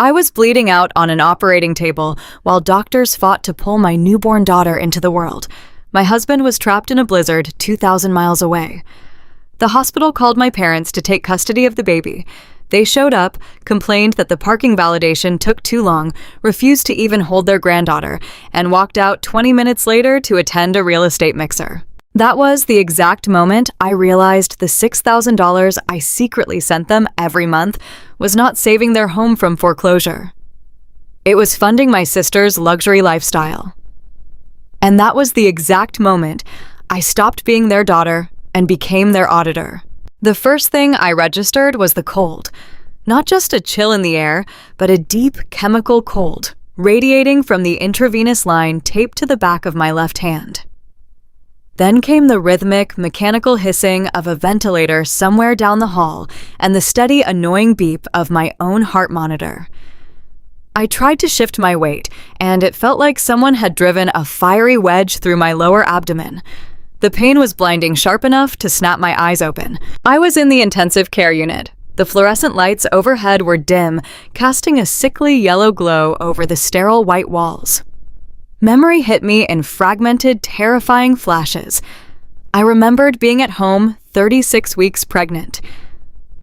I was bleeding out on an operating table while doctors fought to pull my newborn daughter into the world. My husband was trapped in a blizzard 2,000 miles away. The hospital called my parents to take custody of the baby. They showed up, complained that the parking validation took too long, refused to even hold their granddaughter, and walked out 20 minutes later to attend a real estate mixer. That was the exact moment I realized the $6,000 I secretly sent them every month was not saving their home from foreclosure. It was funding my sister's luxury lifestyle. And that was the exact moment I stopped being their daughter and became their auditor. The first thing I registered was the cold. Not just a chill in the air, but a deep chemical cold, radiating from the intravenous line taped to the back of my left hand. Then came the rhythmic, mechanical hissing of a ventilator somewhere down the hall and the steady, annoying beep of my own heart monitor. I tried to shift my weight, and it felt like someone had driven a fiery wedge through my lower abdomen. The pain was blinding sharp enough to snap my eyes open. I was in the intensive care unit. The fluorescent lights overhead were dim, casting a sickly yellow glow over the sterile white walls. Memory hit me in fragmented, terrifying flashes. I remembered being at home 36 weeks pregnant.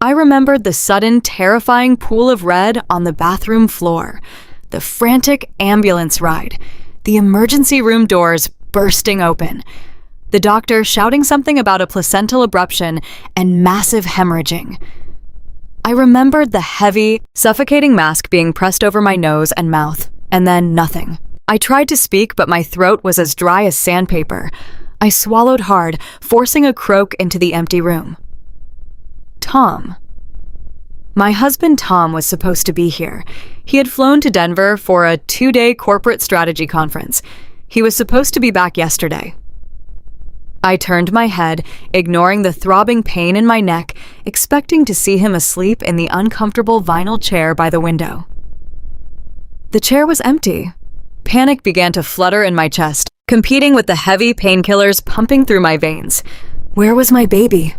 I remembered the sudden, terrifying pool of red on the bathroom floor, the frantic ambulance ride, the emergency room doors bursting open, the doctor shouting something about a placental abruption and massive hemorrhaging. I remembered the heavy, suffocating mask being pressed over my nose and mouth, and then nothing. I tried to speak, but my throat was as dry as sandpaper. I swallowed hard, forcing a croak into the empty room. Tom. My husband Tom was supposed to be here. He had flown to Denver for a 2-day corporate strategy conference. He was supposed to be back yesterday. I turned my head, ignoring the throbbing pain in my neck, expecting to see him asleep in the uncomfortable vinyl chair by the window. The chair was empty. Panic began to flutter in my chest, competing with the heavy painkillers pumping through my veins. Where was my baby?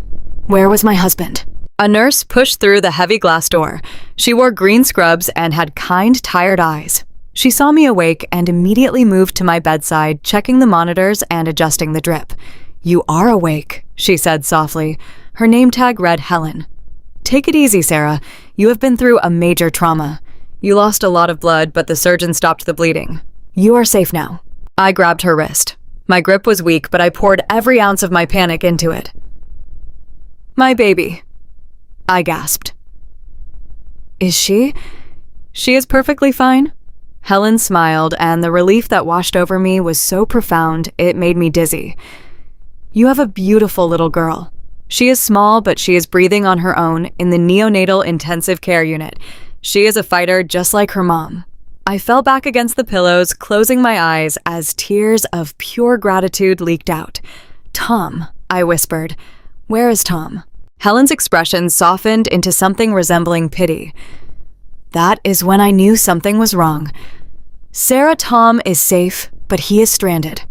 Where was my husband? A nurse pushed through the heavy glass door. She wore green scrubs and had kind, tired eyes. She saw me awake and immediately moved to my bedside, checking the monitors and adjusting the drip. "You are awake," she said softly. Her name tag read Helen. "Take it easy, Sarah. You have been through a major trauma. You lost a lot of blood, but the surgeon stopped the bleeding. You are safe now." I grabbed her wrist. My grip was weak, but I poured every ounce of my panic into it. "My baby," I gasped. "Is she? She is perfectly fine." Helen smiled, and the relief that washed over me was so profound it made me dizzy. "You have a beautiful little girl. She is small, but she is breathing on her own in the neonatal intensive care unit. She is a fighter just like her mom." I fell back against the pillows, closing my eyes as tears of pure gratitude leaked out. "Tom," I whispered. "Where is Tom?" Helen's expression softened into something resembling pity. That is when I knew something was wrong. "Sarah, Tom is safe, but he is stranded."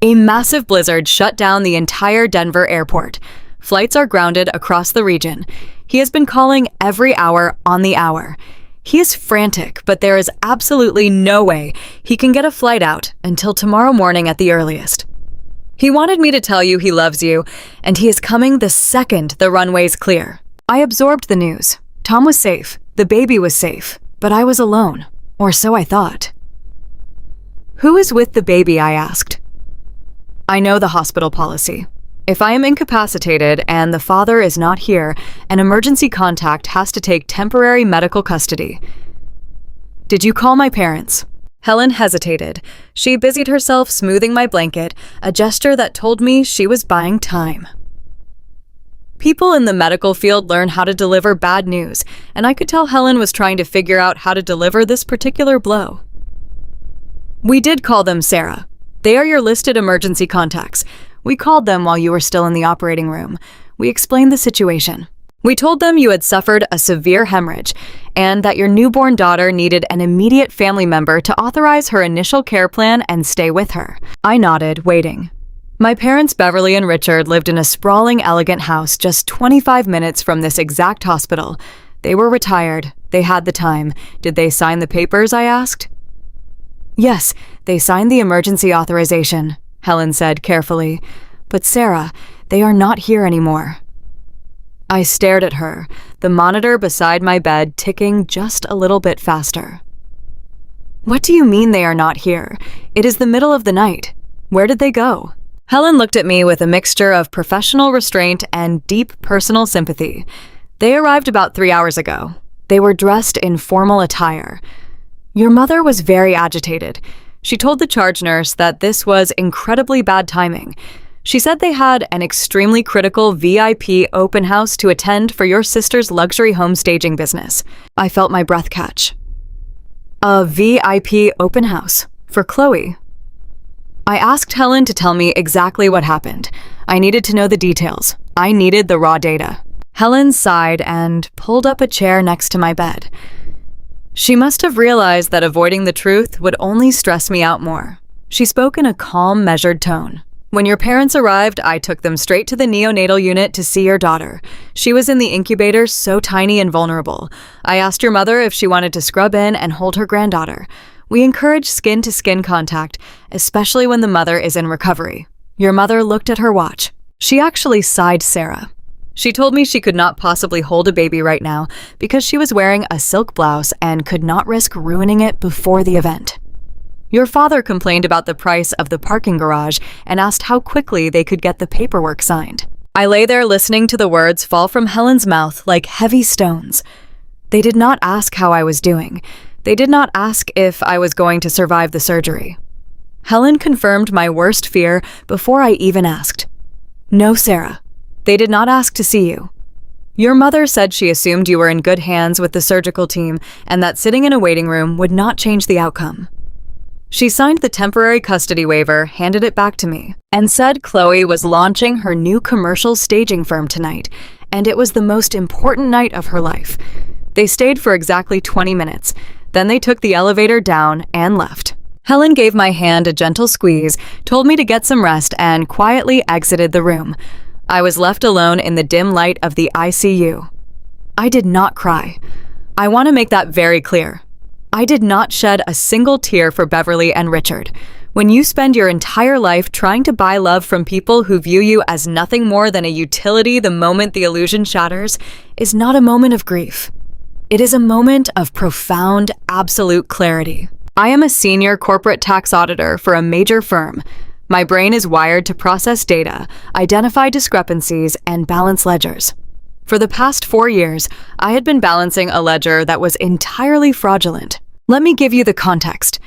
A massive blizzard shut down the entire Denver airport. Flights are grounded across the region. He has been calling every hour on the hour. He is frantic, but there is absolutely no way he can get a flight out until tomorrow morning at the earliest. He wanted me to tell you he loves you, and he is coming the second the runway's clear. I absorbed the news. Tom was safe, the baby was safe, but I was alone, or so I thought. "Who is with the baby?" I asked. "I know the hospital policy. If I am incapacitated and the father is not here, an emergency contact has to take temporary medical custody." "Did you call my parents?" Helen hesitated. She busied herself smoothing my blanket, a gesture that told me she was buying time. People in the medical field learn how to deliver bad news, and I could tell Helen was trying to figure out how to deliver this particular blow. "We did call them, Sarah. They are your listed emergency contacts. We called them while you were still in the operating room. We explained the situation. We told them you had suffered a severe hemorrhage and that your newborn daughter needed an immediate family member to authorize her initial care plan and stay with her." I nodded, waiting. My parents, Beverly and Richard, lived in a sprawling, elegant house just 25 minutes from this exact hospital. They were retired. They had the time. Did they sign the papers, I asked. Yes, they signed the emergency authorization, Helen said carefully. But Sarah, they are not here anymore. I stared at her, the monitor beside my bed ticking just a little bit faster. What do you mean they are not here? It is the middle of the night. Where did they go? Helen looked at me with a mixture of professional restraint and deep personal sympathy. They arrived about 3 hours ago. They were dressed in formal attire. Your mother was very agitated. She told the charge nurse that this was incredibly bad timing. She said they had an extremely critical VIP open house to attend for your sister's luxury home staging business. I felt my breath catch. A VIP open house for Chloe. I asked Helen to tell me exactly what happened. I needed to know the details. I needed the raw data. Helen sighed and pulled up a chair next to my bed. She must have realized that avoiding the truth would only stress me out more. She spoke in a calm, measured tone. When your parents arrived, I took them straight to the neonatal unit to see your daughter. She was in the incubator, so tiny and vulnerable. I asked your mother if she wanted to scrub in and hold her granddaughter. We encourage skin-to-skin contact, especially when the mother is in recovery. Your mother looked at her watch. She actually sighed Sarah. She told me she could not possibly hold a baby right now because she was wearing a silk blouse and could not risk ruining it before the event. Your father complained about the price of the parking garage and asked how quickly they could get the paperwork signed. I lay there listening to the words fall from Helen's mouth like heavy stones. They did not ask how I was doing. They did not ask if I was going to survive the surgery. Helen confirmed my worst fear before I even asked. No, Sarah. They did not ask to see you. Your mother said she assumed you were in good hands with the surgical team and that sitting in a waiting room would not change the outcome. She signed the temporary custody waiver, handed it back to me, and said Chloe was launching her new commercial staging firm tonight, and it was the most important night of her life. They stayed for exactly 20 minutes. Then they took the elevator down and left. Helen gave my hand a gentle squeeze, told me to get some rest, and quietly exited the room. I was left alone in the dim light of the ICU. I did not cry. I want to make that very clear. I did not shed a single tear for Beverly and Richard. When you spend your entire life trying to buy love from people who view you as nothing more than a utility the moment the illusion shatters, is not a moment of grief. It is a moment of profound, absolute clarity. I am a senior corporate tax auditor for a major firm. My brain is wired to process data, identify discrepancies, and balance ledgers. For the past 4 years, I had been balancing a ledger that was entirely fraudulent. Let me give you the context.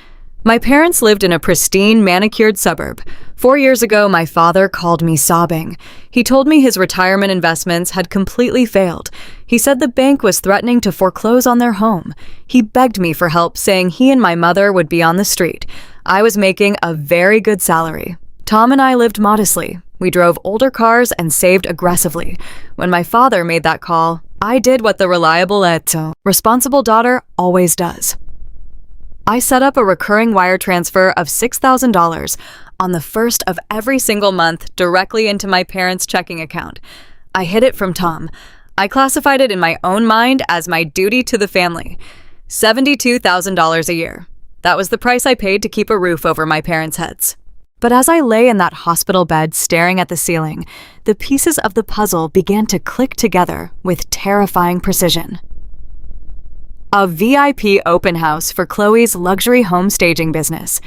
My parents lived in a pristine, manicured suburb. 4 years ago, my father called me sobbing. He told me his retirement investments had completely failed. He said the bank was threatening to foreclose on their home. He begged me for help, saying he and my mother would be on the street. I was making a very good salary. Tom and I lived modestly. We drove older cars and saved aggressively. When my father made that call, I did what the reliable, responsible daughter always does. I set up a recurring wire transfer of $6,000 on the first of every single month directly into my parents' checking account. I hid it from Tom. I classified it in my own mind as my duty to the family. $72,000 a year. That was the price I paid to keep a roof over my parents' heads. But as I lay in that hospital bed staring at the ceiling, the pieces of the puzzle began to click together with terrifying precision. A VIP open house for Chloe's luxury home staging business.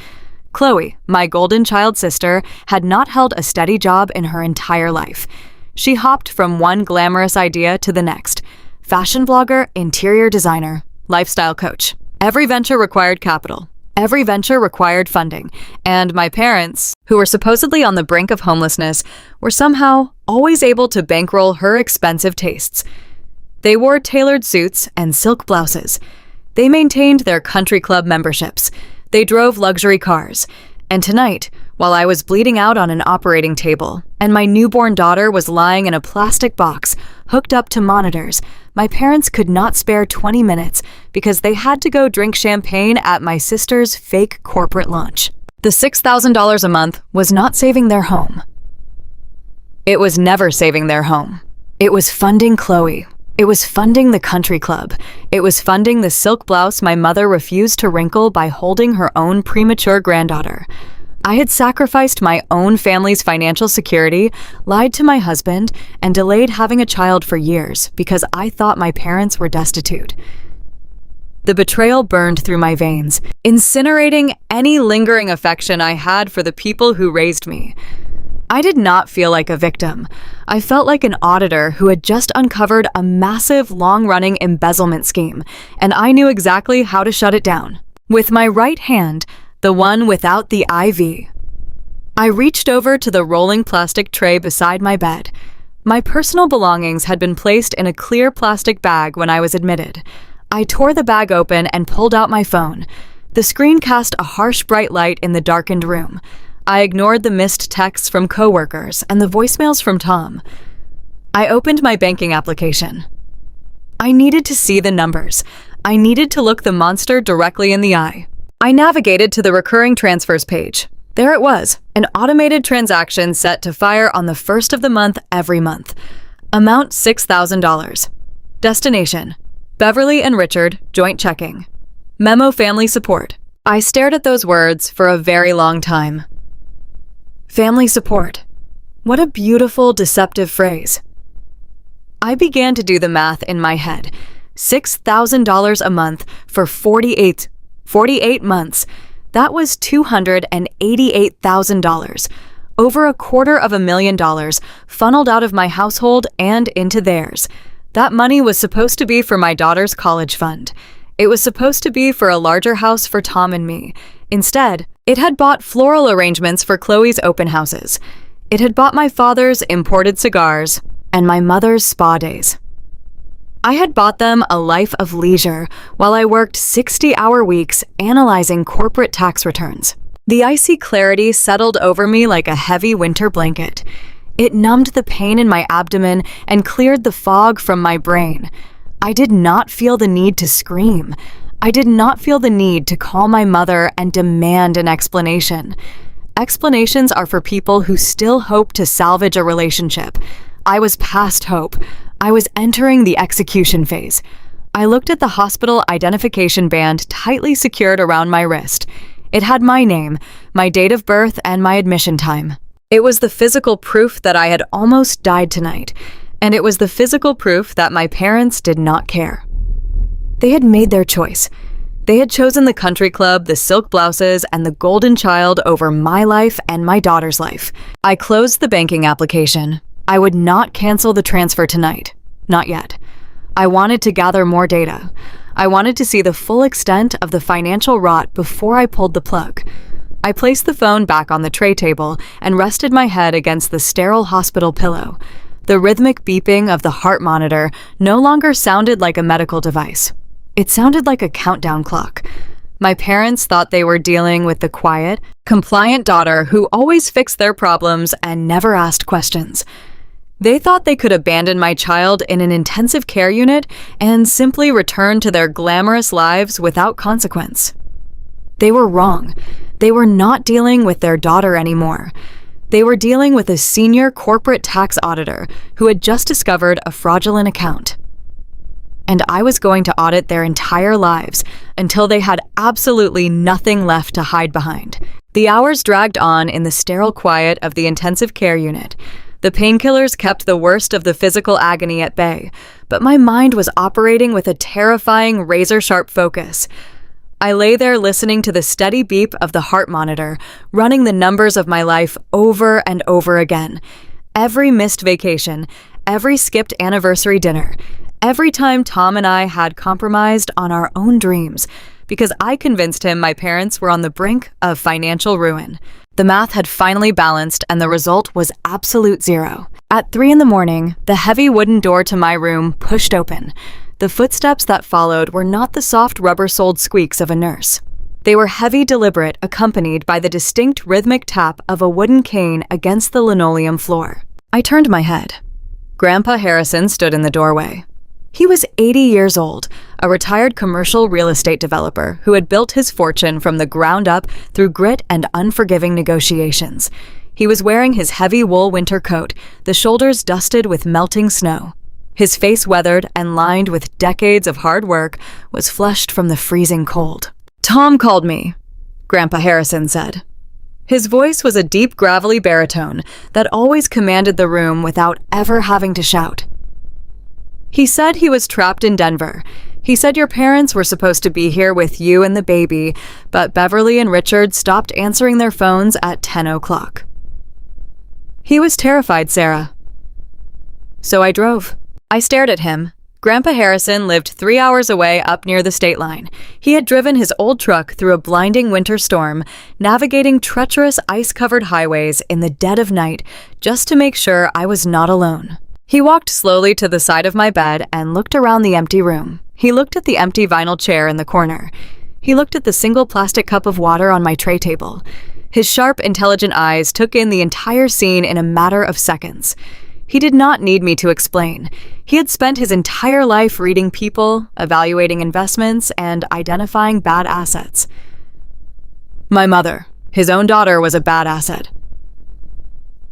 Chloe, my golden child sister, had not held a steady job in her entire life. She hopped from one glamorous idea to the next. Fashion blogger, interior designer, lifestyle coach. Every venture required capital. Every venture required funding, and my parents, who were supposedly on the brink of homelessness, were somehow always able to bankroll her expensive tastes. They wore tailored suits and silk blouses. They maintained their country club memberships. They drove luxury cars. And tonight, while I was bleeding out on an operating table, and my newborn daughter was lying in a plastic box hooked up to monitors, my parents could not spare 20 minutes because they had to go drink champagne at my sister's fake corporate lunch. The $6,000 a month was not saving their home. It was never saving their home. It was funding Chloe. It was funding the country club. It was funding the silk blouse my mother refused to wrinkle by holding her own premature granddaughter. I had sacrificed my own family's financial security, lied to my husband, and delayed having a child for years because I thought my parents were destitute. The betrayal burned through my veins, incinerating any lingering affection I had for the people who raised me. I did not feel like a victim. I felt like an auditor who had just uncovered a massive, long-running embezzlement scheme, and I knew exactly how to shut it down. With my right hand, the one without the IV, I reached over to the rolling plastic tray beside my bed. My personal belongings had been placed in a clear plastic bag when I was admitted. I tore the bag open and pulled out my phone. The screen cast a harsh, bright light in the darkened room. I ignored the missed texts from coworkers and the voicemails from Tom. I opened my banking application. I needed to see the numbers. I needed to look the monster directly in the eye. I navigated to the recurring transfers page. There it was, an automated transaction set to fire on the first of the month every month. Amount $6,000. Destination: Beverly and Richard, joint checking. Memo: family support. I stared at those words for a very long time. Family support. What a beautiful, deceptive phrase. I began to do the math in my head. $6,000 a month for 48 months. That was $288,000. Over $250,000 funneled out of my household and into theirs. That money was supposed to be for my daughter's college fund. It was supposed to be for a larger house for Tom and me. Instead, it had bought floral arrangements for Chloe's open houses. It had bought my father's imported cigars and my mother's spa days. I had bought them a life of leisure while I worked 60-hour weeks analyzing corporate tax returns. The icy clarity settled over me like a heavy winter blanket. It numbed the pain in my abdomen and cleared the fog from my brain. I did not feel the need to scream. I did not feel the need to call my mother and demand an explanation. Explanations are for people who still hope to salvage a relationship. I was past hope. I was entering the execution phase. I looked at the hospital identification band tightly secured around my wrist. It had my name, my date of birth, and my admission time. It was the physical proof that I had almost died tonight, and it was the physical proof that my parents did not care. They had made their choice. They had chosen the country club, the silk blouses, and the golden child over my life and my daughter's life. I closed the banking application. I would not cancel the transfer tonight. Not yet. I wanted to gather more data. I wanted to see the full extent of the financial rot before I pulled the plug. I placed the phone back on the tray table and rested my head against the sterile hospital pillow. The rhythmic beeping of the heart monitor no longer sounded like a medical device. It sounded like a countdown clock. My parents thought they were dealing with the quiet, compliant daughter who always fixed their problems and never asked questions. They thought they could abandon my child in an intensive care unit and simply return to their glamorous lives without consequence. They were wrong. They were not dealing with their daughter anymore. They were dealing with a senior corporate tax auditor who had just discovered a fraudulent account. And I was going to audit their entire lives until they had absolutely nothing left to hide behind. The hours dragged on in the sterile quiet of the intensive care unit. The painkillers kept the worst of the physical agony at bay, but my mind was operating with a terrifying, razor-sharp focus. I lay there listening to the steady beep of the heart monitor, running the numbers of my life over and over again. Every missed vacation, every skipped anniversary dinner, every time Tom and I had compromised on our own dreams, because I convinced him my parents were on the brink of financial ruin. The math had finally balanced, and the result was absolute zero. At 3 a.m, the heavy wooden door to my room pushed open. The footsteps that followed were not the soft rubber-soled squeaks of a nurse. They were heavy, deliberate, accompanied by the distinct rhythmic tap of a wooden cane against the linoleum floor. I turned my head. Grandpa Harrison stood in the doorway. He was 80 years old, a retired commercial real estate developer who had built his fortune from the ground up through grit and unforgiving negotiations. He was wearing his heavy wool winter coat, the shoulders dusted with melting snow. His face, weathered and lined with decades of hard work, was flushed from the freezing cold. "Tom called me," Grandpa Harrison said. His voice was a deep, gravelly baritone that always commanded the room without ever having to shout. "He said he was trapped in Denver. He said your parents were supposed to be here with you and the baby, but Beverly and Richard stopped answering their phones at 10 o'clock. He was terrified, Sarah. So I drove." I stared at him. Grandpa Harrison lived 3 hours away up near the state line. He had driven his old truck through a blinding winter storm, navigating treacherous ice-covered highways in the dead of night just to make sure I was not alone. He walked slowly to the side of my bed and looked around the empty room. He looked at the empty vinyl chair in the corner. He looked at the single plastic cup of water on my tray table. His sharp, intelligent eyes took in the entire scene in a matter of seconds. He did not need me to explain. He had spent his entire life reading people, evaluating investments, and identifying bad assets. My mother, his own daughter, was a bad asset.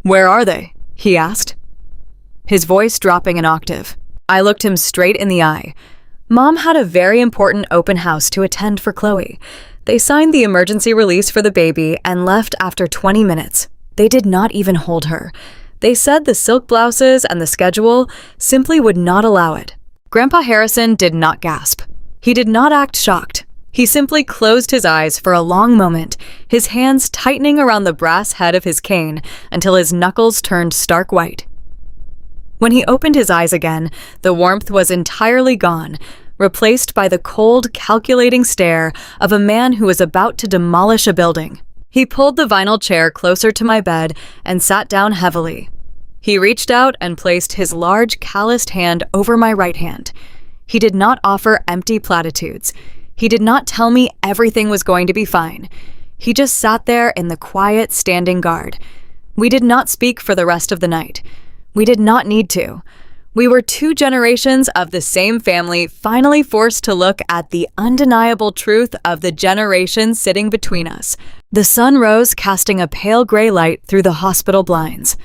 "Where are they?" he asked, his voice dropping an octave. I looked him straight in the eye. Mom had a very important open house to attend for Chloe. They signed the emergency release for the baby and left after 20 minutes. They did not even hold her. They said the silk blouses and the schedule simply would not allow it. Grandpa Harrison did not gasp. He did not act shocked. He simply closed his eyes for a long moment, his hands tightening around the brass head of his cane until his knuckles turned stark white. When he opened his eyes again, the warmth was entirely gone, replaced by the cold, calculating stare of a man who was about to demolish a building. He pulled the vinyl chair closer to my bed and sat down heavily. He reached out and placed his large, calloused hand over my right hand. He did not offer empty platitudes. He did not tell me everything was going to be fine. He just sat there in the quiet, standing guard. We did not speak for the rest of the night. We did not need to. We were 2 generations of the same family finally forced to look at the undeniable truth of the generation sitting between us. The sun rose, casting a pale gray light through the hospital blinds.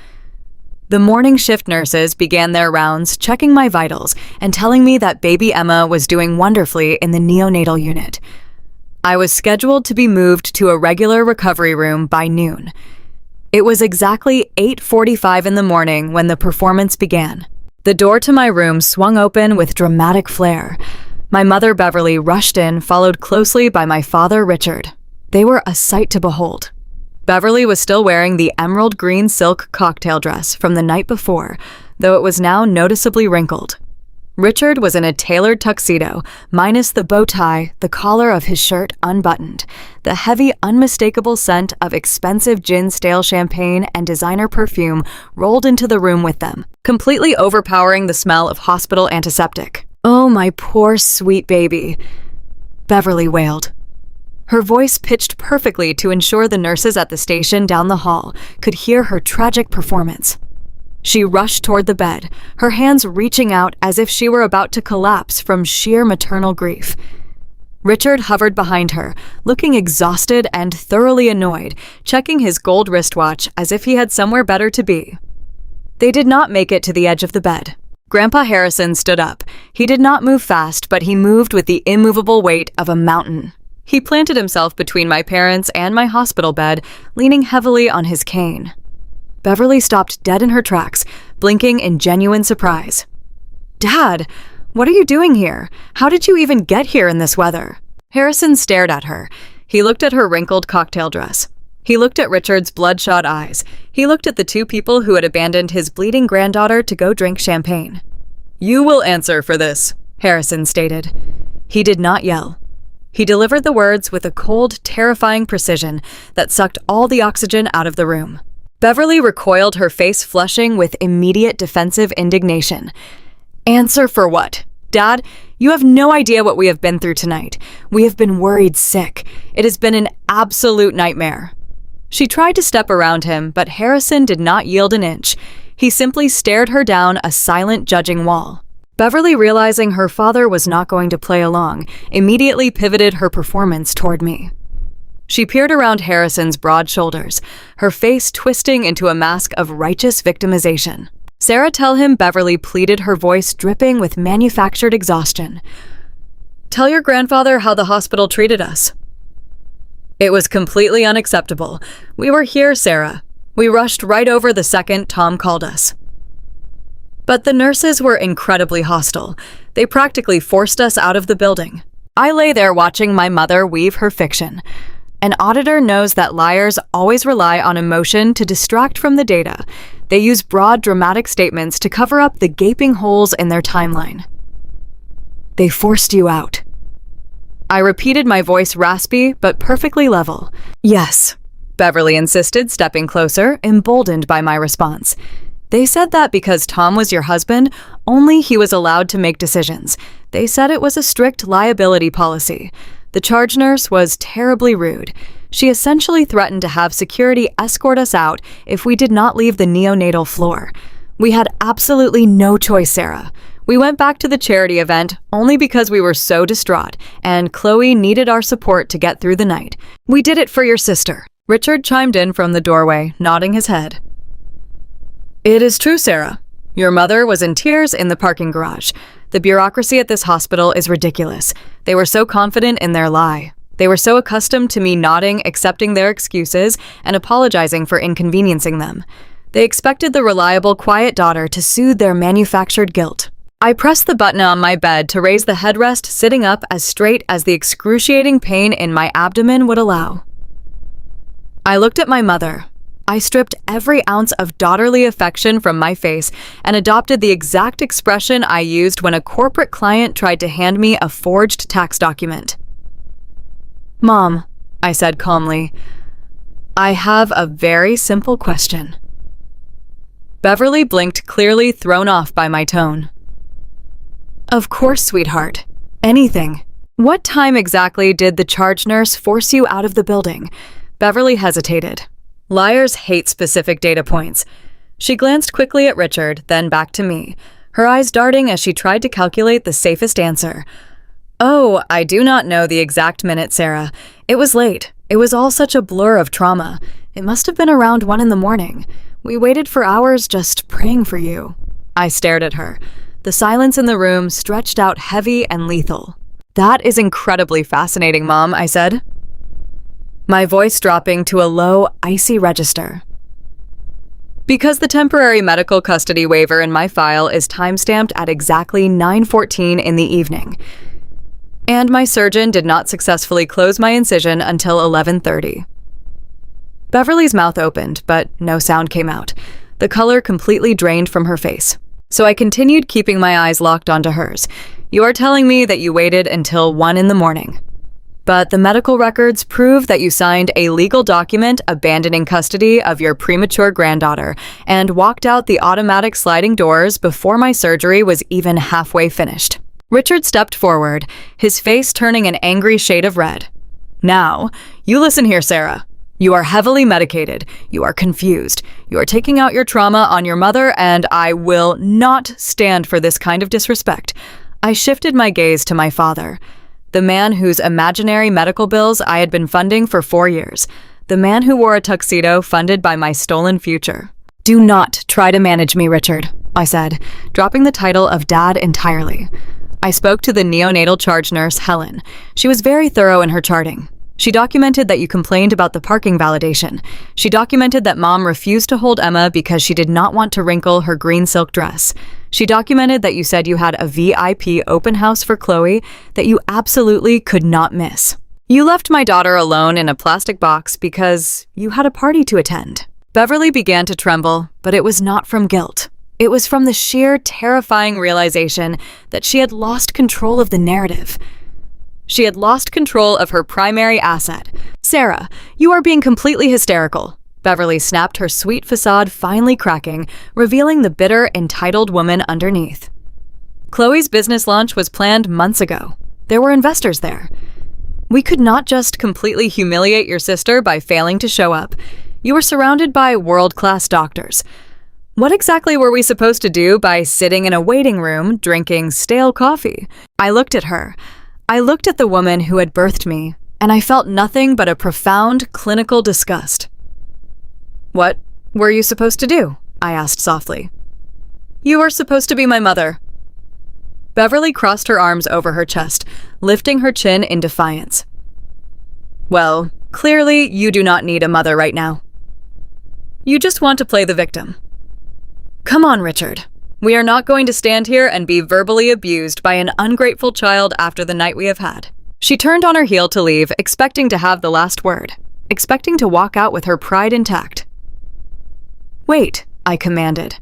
The morning shift nurses began their rounds, checking my vitals and telling me that baby Emma was doing wonderfully in the neonatal unit. I was scheduled to be moved to a regular recovery room by noon. It was exactly 8:45 in the morning when the performance began. The door to my room swung open with dramatic flair. My mother, Beverly, rushed in, followed closely by my father, Richard. They were a sight to behold. Beverly was still wearing the emerald green silk cocktail dress from the night before, though it was now noticeably wrinkled. Richard was in a tailored tuxedo, minus the bow tie, the collar of his shirt unbuttoned. The heavy, unmistakable scent of expensive gin, stale champagne, and designer perfume rolled into the room with them, completely overpowering the smell of hospital antiseptic. "Oh, my poor, sweet baby," Beverly wailed. Her voice pitched perfectly to ensure the nurses at the station down the hall could hear her tragic performance. She rushed toward the bed, her hands reaching out as if she were about to collapse from sheer maternal grief. Richard hovered behind her, looking exhausted and thoroughly annoyed, checking his gold wristwatch as if he had somewhere better to be. They did not make it to the edge of the bed. Grandpa Harrison stood up. He did not move fast, but he moved with the immovable weight of a mountain. He planted himself between my parents and my hospital bed, leaning heavily on his cane. Beverly stopped dead in her tracks, blinking in genuine surprise. "Dad, what are you doing here? How did you even get here in this weather?" Harrison stared at her. He looked at her wrinkled cocktail dress. He looked at Richard's bloodshot eyes. He looked at the 2 people who had abandoned his bleeding granddaughter to go drink champagne. "You will answer for this," Harrison stated. He did not yell. He delivered the words with a cold, terrifying precision that sucked all the oxygen out of the room. Beverly recoiled, her face flushing with immediate defensive indignation. "Answer for what? Dad, you have no idea what we have been through tonight. We have been worried sick. It has been an absolute nightmare." She tried to step around him, but Harrison did not yield an inch. He simply stared her down a silent, judging wall. Beverly, realizing her father was not going to play along, immediately pivoted her performance toward me. She peered around Harrison's broad shoulders, her face twisting into a mask of righteous victimization. Sarah, tell him, Beverly pleaded, her voice dripping with manufactured exhaustion. Tell your grandfather how the hospital treated us. It was completely unacceptable. We were here, Sarah. We rushed right over the second Tom called us. But the nurses were incredibly hostile. They practically forced us out of the building. I lay there watching my mother weave her fiction. An auditor knows that liars always rely on emotion to distract from the data. They use broad, dramatic statements to cover up the gaping holes in their timeline. They forced you out. I repeated, my voice raspy but perfectly level. Yes, Beverly insisted, stepping closer, emboldened by my response. They said that because Tom was your husband, only he was allowed to make decisions. They said it was a strict liability policy. The charge nurse was terribly rude. She essentially threatened to have security escort us out if we did not leave the neonatal floor. We had absolutely no choice, Sarah. We went back to the charity event only because we were so distraught, and Chloe needed our support to get through the night. We did it for your sister. Richard chimed in from the doorway, nodding his head. It is true, Sarah. Your mother was in tears in the parking garage. The bureaucracy at this hospital is ridiculous. They were so confident in their lie. They were so accustomed to me nodding, accepting their excuses, and apologizing for inconveniencing them. They expected the reliable, quiet daughter to soothe their manufactured guilt. I pressed the button on my bed to raise the headrest, sitting up as straight as the excruciating pain in my abdomen would allow. I looked at my mother. I stripped every ounce of daughterly affection from my face and adopted the exact expression I used when a corporate client tried to hand me a forged tax document. Mom, I said calmly, I have a very simple question. Beverly blinked, clearly thrown off by my tone. Of course, sweetheart. Anything. What time exactly did the charge nurse force you out of the building? Beverly hesitated. Liars hate specific data points. She glanced quickly at Richard, then back to me, her eyes darting as she tried to calculate the safest answer. Oh, I do not know the exact minute, Sarah. It was late. It was all such a blur of trauma. It must have been around 1 a.m. We waited for hours just praying for you. I stared at her. The silence in the room stretched out heavy and lethal. That is incredibly fascinating, Mom, I said, my voice dropping to a low, icy register. Because the temporary medical custody waiver in my file is timestamped at exactly 9:14 in the evening, and my surgeon did not successfully close my incision until 11:30. Beverly's mouth opened, but no sound came out. The color completely drained from her face. So I continued, keeping my eyes locked onto hers. You are telling me that you waited until 1 a.m. But the medical records prove that you signed a legal document abandoning custody of your premature granddaughter and walked out the automatic sliding doors before my surgery was even halfway finished. Richard stepped forward, his face turning an angry shade of red. Now, you listen here, Sarah. You are heavily medicated. You are confused. You are taking out your trauma on your mother, and I will not stand for this kind of disrespect. I shifted my gaze to my father, the man whose imaginary medical bills I had been funding for 4 years, the man who wore a tuxedo funded by my stolen future. Do not try to manage me, Richard, I said, dropping the title of Dad entirely. I spoke to the neonatal charge nurse, Helen. She was very thorough in her charting. She documented that you complained about the parking validation. She documented that Mom refused to hold Emma because she did not want to wrinkle her green silk dress. She documented that you said you had a VIP open house for Chloe that you absolutely could not miss. You left my daughter alone in a plastic box because you had a party to attend. Beverly began to tremble, but it was not from guilt. It was from the sheer, terrifying realization that she had lost control of the narrative. She had lost control of her primary asset. Sarah, you are being completely hysterical. Beverly snapped, her sweet facade finally cracking, revealing the bitter, entitled woman underneath. Chloe's business launch was planned months ago. There were investors there. We could not just completely humiliate your sister by failing to show up. You were surrounded by world-class doctors. What exactly were we supposed to do by sitting in a waiting room, drinking stale coffee? I looked at her. I looked at the woman who had birthed me, and I felt nothing but a profound clinical disgust. What were you supposed to do? I asked softly. You are supposed to be my mother. Beverly crossed her arms over her chest, lifting her chin in defiance. Well, clearly you do not need a mother right now. You just want to play the victim. Come on, Richard. We are not going to stand here and be verbally abused by an ungrateful child after the night we have had. She turned on her heel to leave, expecting to have the last word, expecting to walk out with her pride intact. Wait, I commanded.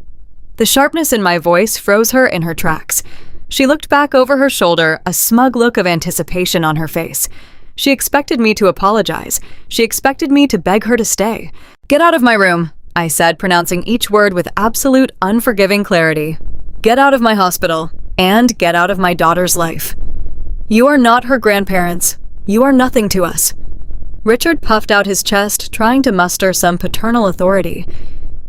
The sharpness in my voice froze her in her tracks. She looked back over her shoulder, a smug look of anticipation on her face. She expected me to apologize. She expected me to beg her to stay. Get out of my room, I said, pronouncing each word with absolute, unforgiving clarity. Get out of my hospital, and get out of my daughter's life. You are not her grandparents. You are nothing to us. Richard puffed out his chest, trying to muster some paternal authority.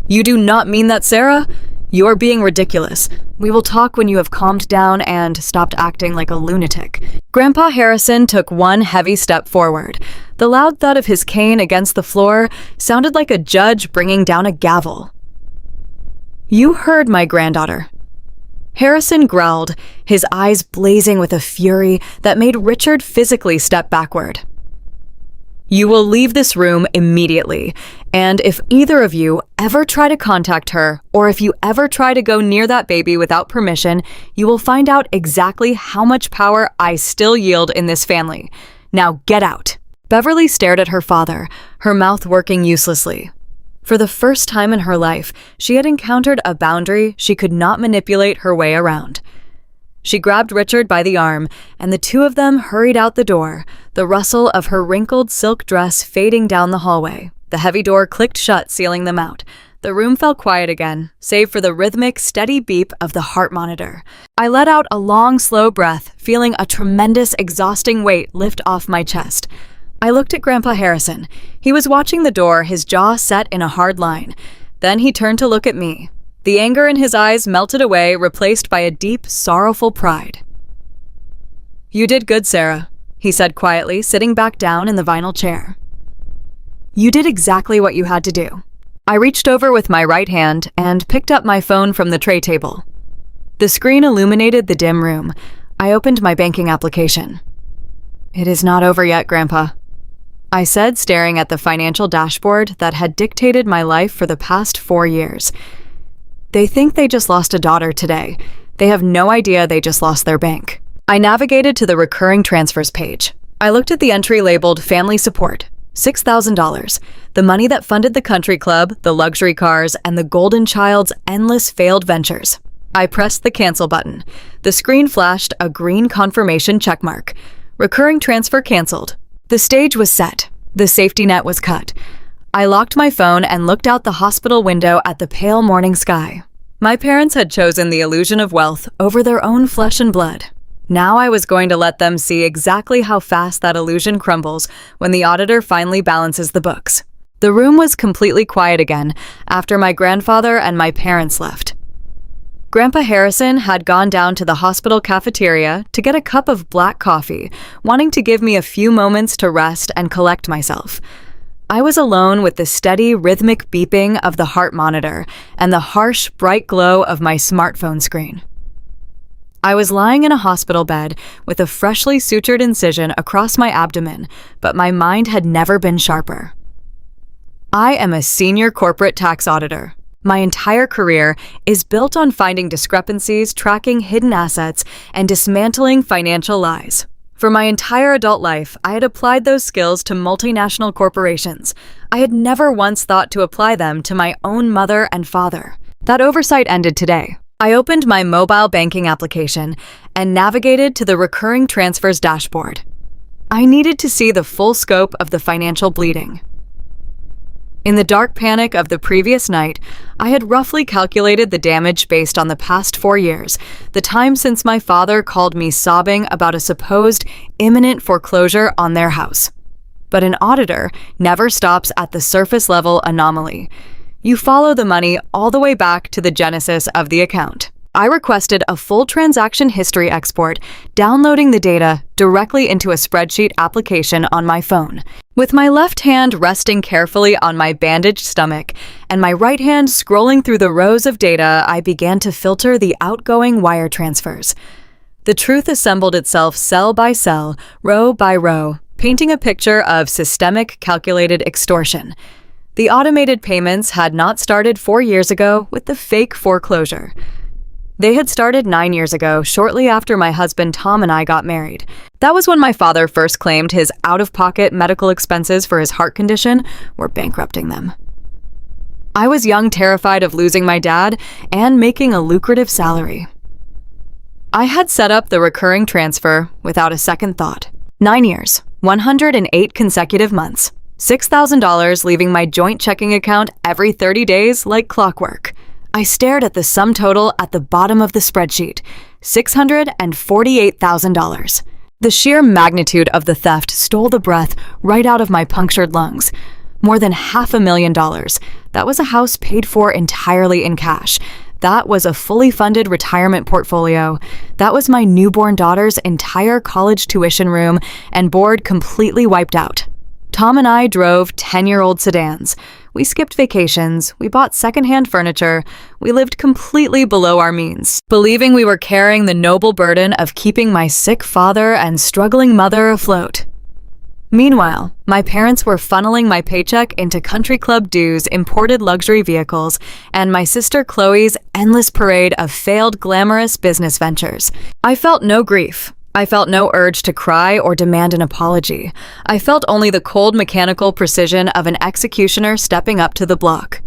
You do not mean that, Sarah? You are being ridiculous. We will talk when you have calmed down and stopped acting like a lunatic. Grandpa Harrison took one heavy step forward. The loud thud of his cane against the floor sounded like a judge bringing down a gavel. You heard my granddaughter. Harrison growled, his eyes blazing with a fury that made Richard physically step backward. You will leave this room immediately, and if either of you ever try to contact her, or if you ever try to go near that baby without permission, you will find out exactly how much power I still yield in this family. Now get out. Beverly stared at her father, her mouth working uselessly. For the first time in her life, she had encountered a boundary she could not manipulate her way around. She grabbed Richard by the arm, and the two of them hurried out the door, the rustle of her wrinkled silk dress fading down the hallway. The heavy door clicked shut, sealing them out. The room fell quiet again, save for the rhythmic, steady beep of the heart monitor. I let out a long, slow breath, feeling a tremendous, exhausting weight lift off my chest. I looked at Grandpa Harrison. He was watching the door, his jaw set in a hard line. Then he turned to look at me. The anger in his eyes melted away, replaced by a deep, sorrowful pride. You did good, Sarah, he said quietly, sitting back down in the vinyl chair. You did exactly what you had to do. I reached over with my right hand and picked up my phone from the tray table. The screen illuminated the dim room. I opened my banking application. It is not over yet, Grandpa, I said, staring at the financial dashboard that had dictated my life for the past 4 years. They think they just lost a daughter today. They have no idea they just lost their bank. I navigated to the recurring transfers page. I looked at the entry labeled Family Support, $6,000, the money that funded the country club, the luxury cars, and the golden child's endless failed ventures. I pressed the cancel button. The screen flashed a green confirmation checkmark. Recurring transfer canceled. The stage was set. The safety net was cut. I locked my phone and looked out the hospital window at the pale morning sky. My parents had chosen the illusion of wealth over their own flesh and blood. Now I was going to let them see exactly how fast that illusion crumbles when the auditor finally balances the books. The room was completely quiet again after my grandfather and my parents left. Grandpa Harrison had gone down to the hospital cafeteria to get a cup of black coffee, wanting to give me a few moments to rest and collect myself. I was alone with the steady, rhythmic beeping of the heart monitor and the harsh, bright glow of my smartphone screen. I was lying in a hospital bed with a freshly sutured incision across my abdomen, but my mind had never been sharper. I am a senior corporate tax auditor. My entire career is built on finding discrepancies, tracking hidden assets, and dismantling financial lies. For my entire adult life, I had applied those skills to multinational corporations. I had never once thought to apply them to my own mother and father. That oversight ended today. I opened my mobile banking application and navigated to the recurring transfers dashboard. I needed to see the full scope of the financial bleeding. In the dark panic of the previous night, I had roughly calculated the damage based on the past 4 years, the time since my father called me sobbing about a supposed imminent foreclosure on their house. But an auditor never stops at the surface-level anomaly. You follow the money all the way back to the genesis of the account. I requested a full transaction history export, downloading the data directly into a spreadsheet application on my phone. With my left hand resting carefully on my bandaged stomach and my right hand scrolling through the rows of data, I began to filter the outgoing wire transfers. The truth assembled itself cell by cell, row by row, painting a picture of systemic calculated extortion. The automated payments had not started 4 years ago with the fake foreclosure. They had started 9 years ago, shortly after my husband Tom and I got married. That was when my father first claimed his out-of-pocket medical expenses for his heart condition were bankrupting them. I was young, terrified of losing my dad and making a lucrative salary. I had set up the recurring transfer without a second thought. 9 years, 108 consecutive months, $6,000 leaving my joint checking account every 30 days like clockwork. I stared at the sum total at the bottom of the spreadsheet, $648,000. The sheer magnitude of the theft stole the breath right out of my punctured lungs. More than $500,000. That was a house paid for entirely in cash. That was a fully funded retirement portfolio. That was my newborn daughter's entire college tuition room and board completely wiped out. Tom and I drove 10-year-old sedans. We skipped vacations, we bought secondhand furniture, we lived completely below our means, believing we were carrying the noble burden of keeping my sick father and struggling mother afloat. Meanwhile, my parents were funneling my paycheck into country club dues, imported luxury vehicles, and my sister Chloe's endless parade of failed glamorous business ventures. I felt no grief. I felt no urge to cry or demand an apology. I felt only the cold mechanical precision of an executioner stepping up to the block.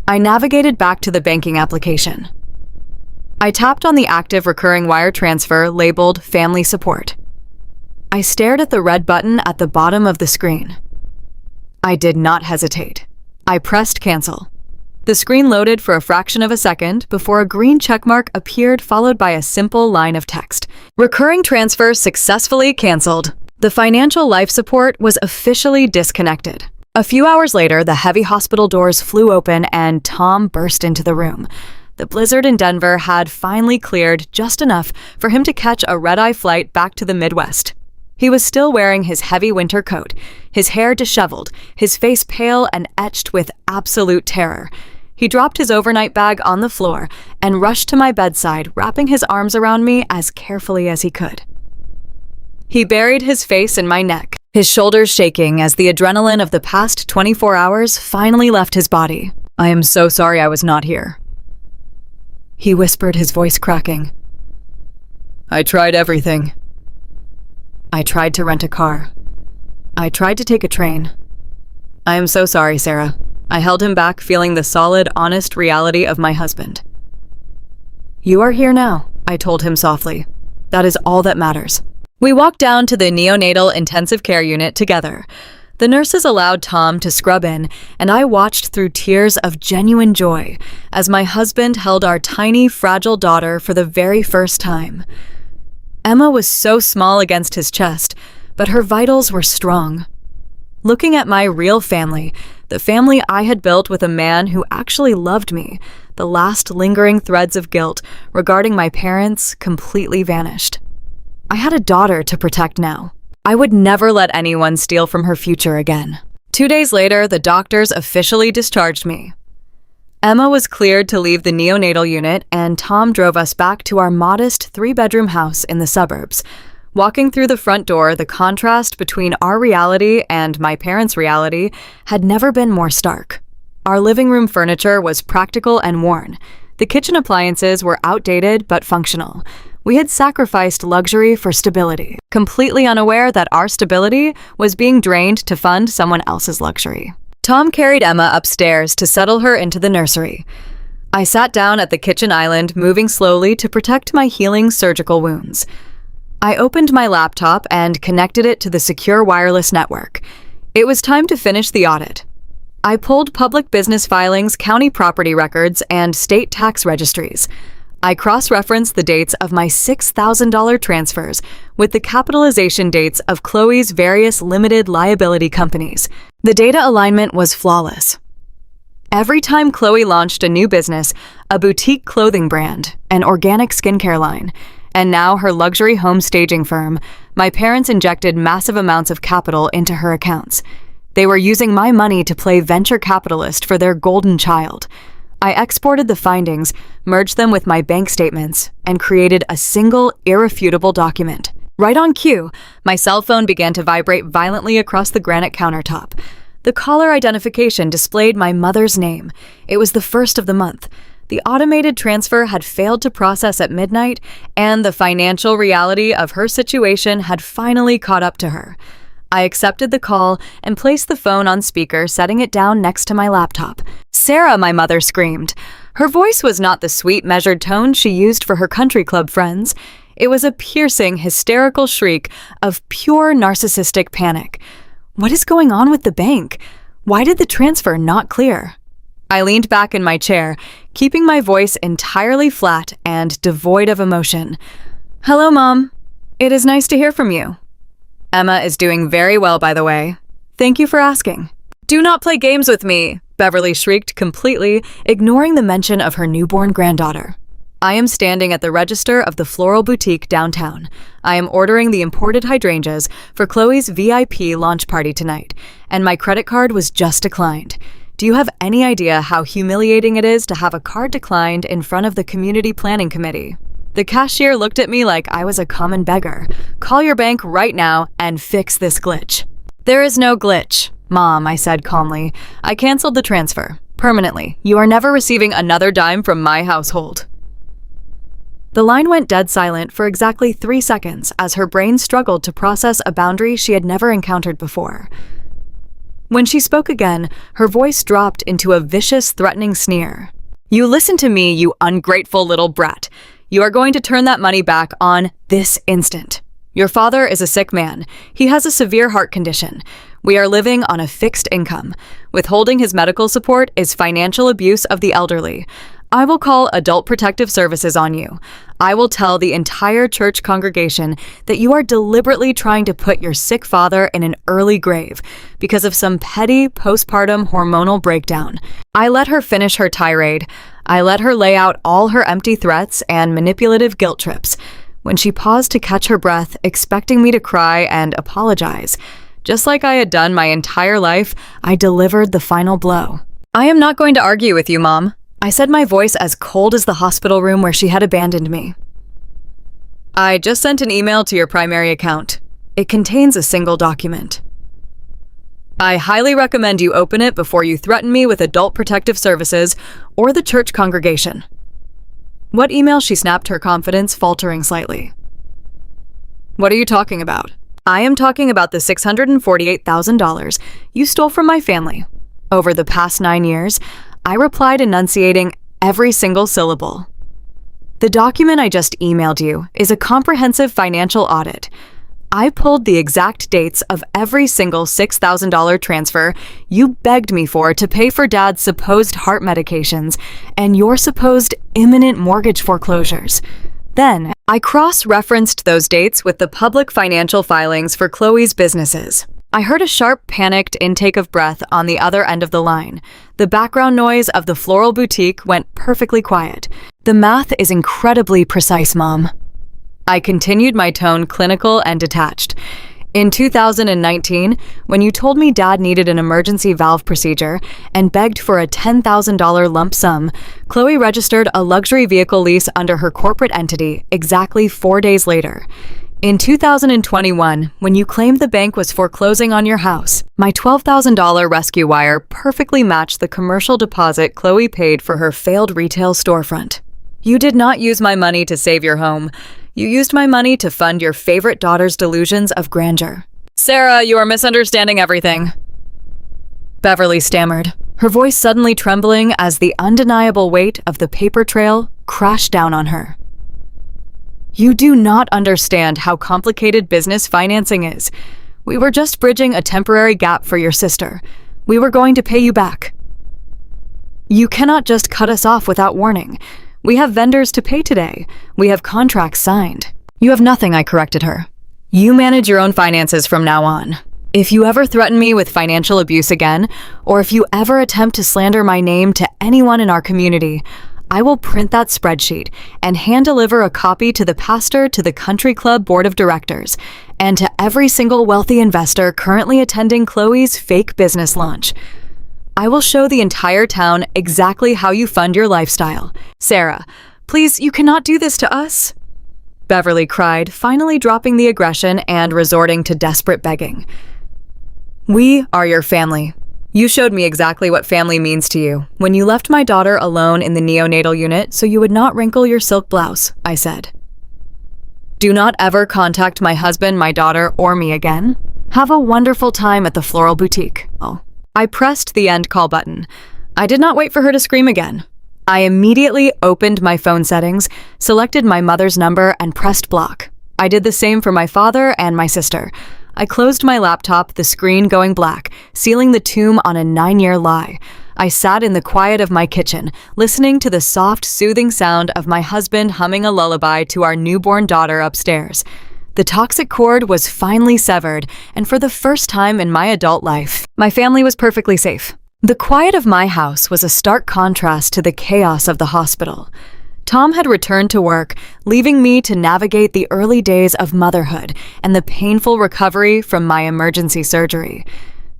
I navigated back to the banking application. I tapped on the active recurring wire transfer labeled Family Support. I stared at the red button at the bottom of the screen. I did not hesitate. I pressed cancel. The screen loaded for a fraction of a second before a green checkmark appeared, followed by a simple line of text. Recurring transfer successfully canceled. The financial life support was officially disconnected. A few hours later, the heavy hospital doors flew open and Tom burst into the room. The blizzard in Denver had finally cleared just enough for him to catch a red-eye flight back to the Midwest. He was still wearing his heavy winter coat, his hair disheveled, his face pale and etched with absolute terror. He dropped his overnight bag on the floor and rushed to my bedside, wrapping his arms around me as carefully as he could. He buried his face in my neck, his shoulders shaking as the adrenaline of the past 24 hours finally left his body. "I am so sorry I was not here," he whispered, his voice cracking. "I tried everything. I tried to rent a car. I tried to take a train. I am so sorry, Sarah." I held him back, feeling the solid, honest reality of my husband. "You are here now," I told him softly. "That is all that matters." We walked down to the neonatal intensive care unit together. The nurses allowed Tom to scrub in, and I watched through tears of genuine joy as my husband held our tiny, fragile daughter for the very first time. Emma was so small against his chest, but her vitals were strong. Looking at my real family, the family I had built with a man who actually loved me, the last lingering threads of guilt regarding my parents completely vanished. I had a daughter to protect now. I would never let anyone steal from her future again. 2 days later, the doctors officially discharged me. Emma was cleared to leave the neonatal unit, and Tom drove us back to our modest 3-bedroom house in the suburbs. Walking through the front door, the contrast between our reality and my parents' reality had never been more stark. Our living room furniture was practical and worn. The kitchen appliances were outdated but functional. We had sacrificed luxury for stability, completely unaware that our stability was being drained to fund someone else's luxury. Tom carried Emma upstairs to settle her into the nursery. I sat down at the kitchen island, moving slowly to protect my healing surgical wounds. I opened my laptop and connected it to the secure wireless network. It was time to finish the audit. I pulled public business filings, county property records, and state tax registries. I cross-referenced the dates of my $6,000 transfers with the capitalization dates of Chloe's various limited liability companies. The data alignment was flawless. Every time Chloe launched a new business, a boutique clothing brand, an organic skincare line, and now her luxury home staging firm, my parents injected massive amounts of capital into her accounts. They were using my money to play venture capitalist for their golden child. I exported the findings, merged them with my bank statements, and created a single, irrefutable document. Right on cue, my cell phone began to vibrate violently across the granite countertop. The caller identification displayed my mother's name. It was the first of the month. The automated transfer had failed to process at midnight, and the financial reality of her situation had finally caught up to her. I accepted the call and placed the phone on speaker, setting it down next to my laptop. "Sarah," my mother screamed. Her voice was not the sweet, measured tone she used for her country club friends. It was a piercing, hysterical shriek of pure narcissistic panic. What is going on with the bank? Why did the transfer not clear? I leaned back in my chair, keeping my voice entirely flat and devoid of emotion. "Hello, Mom. It is nice to hear from you. Emma is doing very well, by the way. Thank you for asking." "Do not play games with me," Beverly shrieked completely, ignoring the mention of her newborn granddaughter. "I am standing at the register of the floral boutique downtown. I am ordering the imported hydrangeas for Chloe's VIP launch party tonight, and my credit card was just declined. Do you have any idea how humiliating it is to have a card declined in front of the community planning committee?" The cashier looked at me like I was a common beggar. "Call your bank right now and fix this glitch." "There is no glitch, Mom," I said calmly. "I canceled the transfer. Permanently. You are never receiving another dime from my household." The line went dead silent for exactly 3 seconds as her brain struggled to process a boundary she had never encountered before. When she spoke again, her voice dropped into a vicious, threatening sneer. "You listen to me, you ungrateful little brat. You are going to turn that money back on this instant. Your father is a sick man. He has a severe heart condition. We are living on a fixed income. Withholding his medical support is financial abuse of the elderly. I will call Adult Protective Services on you. I will tell the entire church congregation that you are deliberately trying to put your sick father in an early grave because of some petty postpartum hormonal breakdown." I let her finish her tirade. I let her lay out all her empty threats and manipulative guilt trips. When she paused to catch her breath, expecting me to cry and apologize, just like I had done my entire life, I delivered the final blow. "I am not going to argue with you, Mom," I said, my voice as cold as the hospital room where she had abandoned me. "I just sent an email to your primary account. It contains a single document. I highly recommend you open it before you threaten me with Adult Protective Services or the church congregation." "What email?" She snapped, her confidence faltering slightly. "What are you talking about?" "I am talking about the $648,000 you stole from my family. Over the past 9 years, I replied enunciating every single syllable. The document I just emailed you is a comprehensive financial audit. I pulled the exact dates of every single $6,000 transfer you begged me for to pay for Dad's supposed heart medications and your supposed imminent mortgage foreclosures. Then, I cross-referenced those dates with the public financial filings for Chloe's businesses." I heard a sharp, panicked intake of breath on the other end of the line. The background noise of the floral boutique went perfectly quiet. "The math is incredibly precise, Mom." I continued, my tone clinical and detached. "In 2019, when you told me Dad needed an emergency valve procedure and begged for a $10,000 lump sum, Chloe registered a luxury vehicle lease under her corporate entity exactly 4 days later. In 2021, when you claimed the bank was foreclosing on your house, my $12,000 rescue wire perfectly matched the commercial deposit Chloe paid for her failed retail storefront. You did not use my money to save your home. You used my money to fund your favorite daughter's delusions of grandeur." "Sarah, you are misunderstanding everything," Beverly stammered, her voice suddenly trembling as the undeniable weight of the paper trail crashed down on her. "You do not understand how complicated business financing is. We were just bridging a temporary gap for your sister. We were going to pay you back. You cannot just cut us off without warning. We have vendors to pay today. We have contracts signed." "You have nothing," I corrected her. "You manage your own finances from now on. If you ever threaten me with financial abuse again, or if you ever attempt to slander my name to anyone in our community, I will print that spreadsheet and hand-deliver a copy to the pastor, to the country club board of directors, and to every single wealthy investor currently attending Chloe's fake business launch. I will show the entire town exactly how you fund your lifestyle. Sarah, please, you cannot do this to us. Beverly cried, finally dropping the aggression and resorting to desperate begging. We are your family. You showed me exactly what family means to you when you left my daughter alone in the neonatal unit so you would not wrinkle your silk blouse, I said. Do not ever contact my husband, my daughter, or me again. Have a wonderful time at the floral boutique. Oh. I pressed the end call button. I did not wait for her to scream again. I immediately opened my phone settings, selected my mother's number, and pressed block. I did the same for my father and my sister. I closed my laptop, the screen going black, sealing the tomb on a 9-year lie. I sat in the quiet of my kitchen, listening to the soft, soothing sound of my husband humming a lullaby to our newborn daughter upstairs. The toxic cord was finally severed, and for the first time in my adult life, my family was perfectly safe. The quiet of my house was a stark contrast to the chaos of the hospital. Tom had returned to work, leaving me to navigate the early days of motherhood and the painful recovery from my emergency surgery.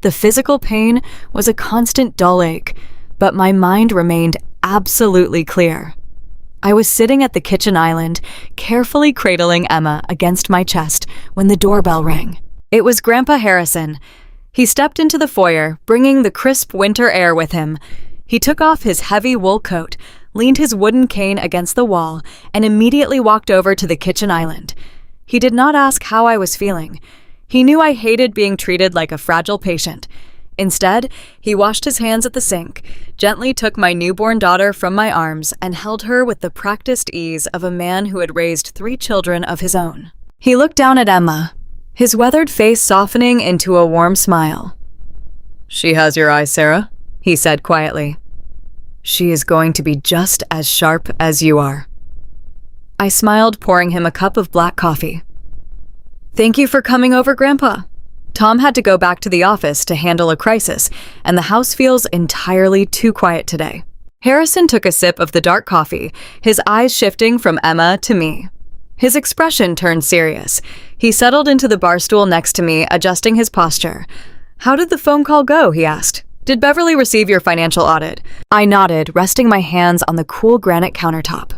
The physical pain was a constant dull ache, but my mind remained absolutely clear. I was sitting at the kitchen island, carefully cradling Emma against my chest when the doorbell rang. It was Grandpa Harrison. He stepped into the foyer, bringing the crisp winter air with him. He took off his heavy wool coat, leaned his wooden cane against the wall, and immediately walked over to the kitchen island. He did not ask how I was feeling. He knew I hated being treated like a fragile patient. Instead, he washed his hands at the sink, gently took my newborn daughter from my arms, and held her with the practiced ease of a man who had raised 3 children of his own. He looked down at Emma, his weathered face softening into a warm smile. "She has your eyes, Sarah," he said quietly. "She is going to be just as sharp as you are." I smiled, pouring him a cup of black coffee. "Thank you for coming over, Grandpa." Tom had to go back to the office to handle a crisis, and the house feels entirely too quiet today. Harrison took a sip of the dark coffee, his eyes shifting from Emma to me. His expression turned serious. He settled into the bar stool next to me, adjusting his posture. "How did the phone call go?" he asked. "Did Beverly receive your financial audit?" I nodded, resting my hands on the cool granite countertop.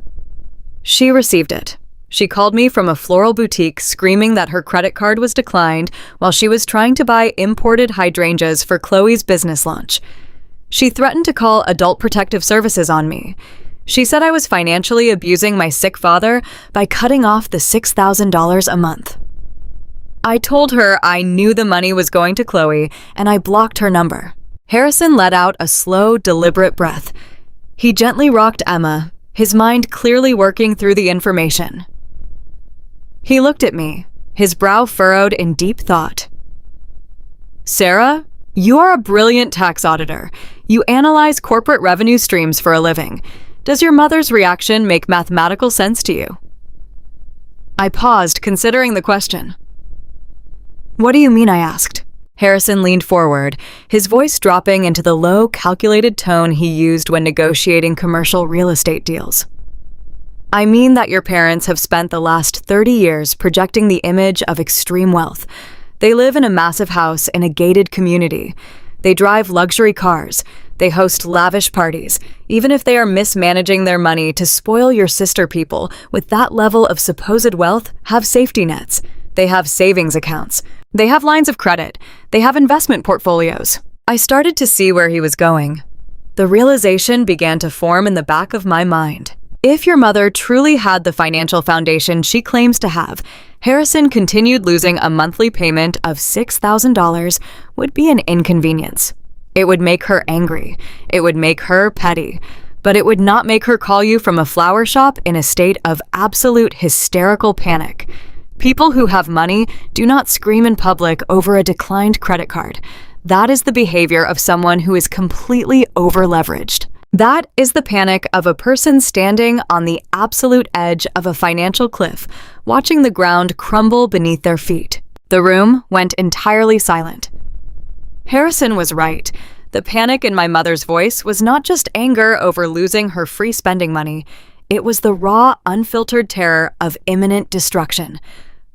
"She received it. She called me from a floral boutique screaming that her credit card was declined while she was trying to buy imported hydrangeas for Chloe's business launch. She threatened to call Adult Protective Services on me. She said I was financially abusing my sick father by cutting off the $6,000 a month. I told her I knew the money was going to Chloe, and I blocked her number." Harrison let out a slow, deliberate breath. He gently rocked Emma, his mind clearly working through the information. He looked at me, his brow furrowed in deep thought. "Sarah, you are a brilliant tax auditor. You analyze corporate revenue streams for a living. Does your mother's reaction make mathematical sense to you?" I paused, considering the question. "What do you mean?" I asked. Harrison leaned forward, his voice dropping into the low, calculated tone he used when negotiating commercial real estate deals. "I mean that your parents have spent the last 30 years projecting the image of extreme wealth. They live in a massive house in a gated community. They drive luxury cars. They host lavish parties, even if they are mismanaging their money to spoil your sister people. With that level of supposed wealth, have safety nets. They have savings accounts. They have lines of credit. They have investment portfolios." I started to see where he was going. The realization began to form in the back of my mind. If your mother truly had the financial foundation she claims to have, Harrison continued losing a monthly payment of $6,000 would be an inconvenience. It would make her angry. It would make her petty. But it would not make her call you from a flower shop in a state of absolute hysterical panic. People who have money do not scream in public over a declined credit card. That is the behavior of someone who is completely over-leveraged. That is the panic of a person standing on the absolute edge of a financial cliff, watching the ground crumble beneath their feet. The room went entirely silent. Harrison was right. The panic in my mother's voice was not just anger over losing her free spending money. It was the raw, unfiltered terror of imminent destruction.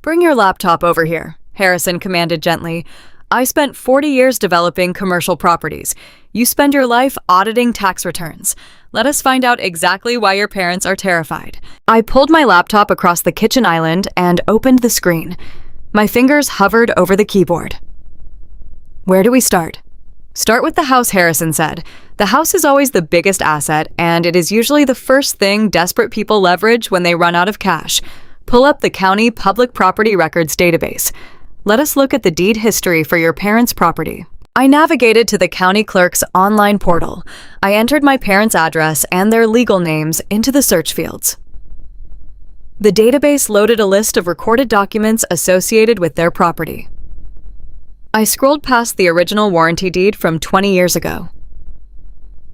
"Bring your laptop over here," Harrison commanded gently. "I spent 40 years developing commercial properties. You spend your life auditing tax returns. Let us find out exactly why your parents are terrified." I pulled my laptop across the kitchen island and opened the screen. My fingers hovered over the keyboard. "Where do we start?" "Start with the house," Harrison said. "The house is always the biggest asset, and it is usually the first thing desperate people leverage when they run out of cash. Pull up the county public property records database. Let us look at the deed history for your parents' property." I navigated to the county clerk's online portal. I entered my parents' address and their legal names into the search fields. The database loaded a list of recorded documents associated with their property. I scrolled past the original warranty deed from 20 years ago.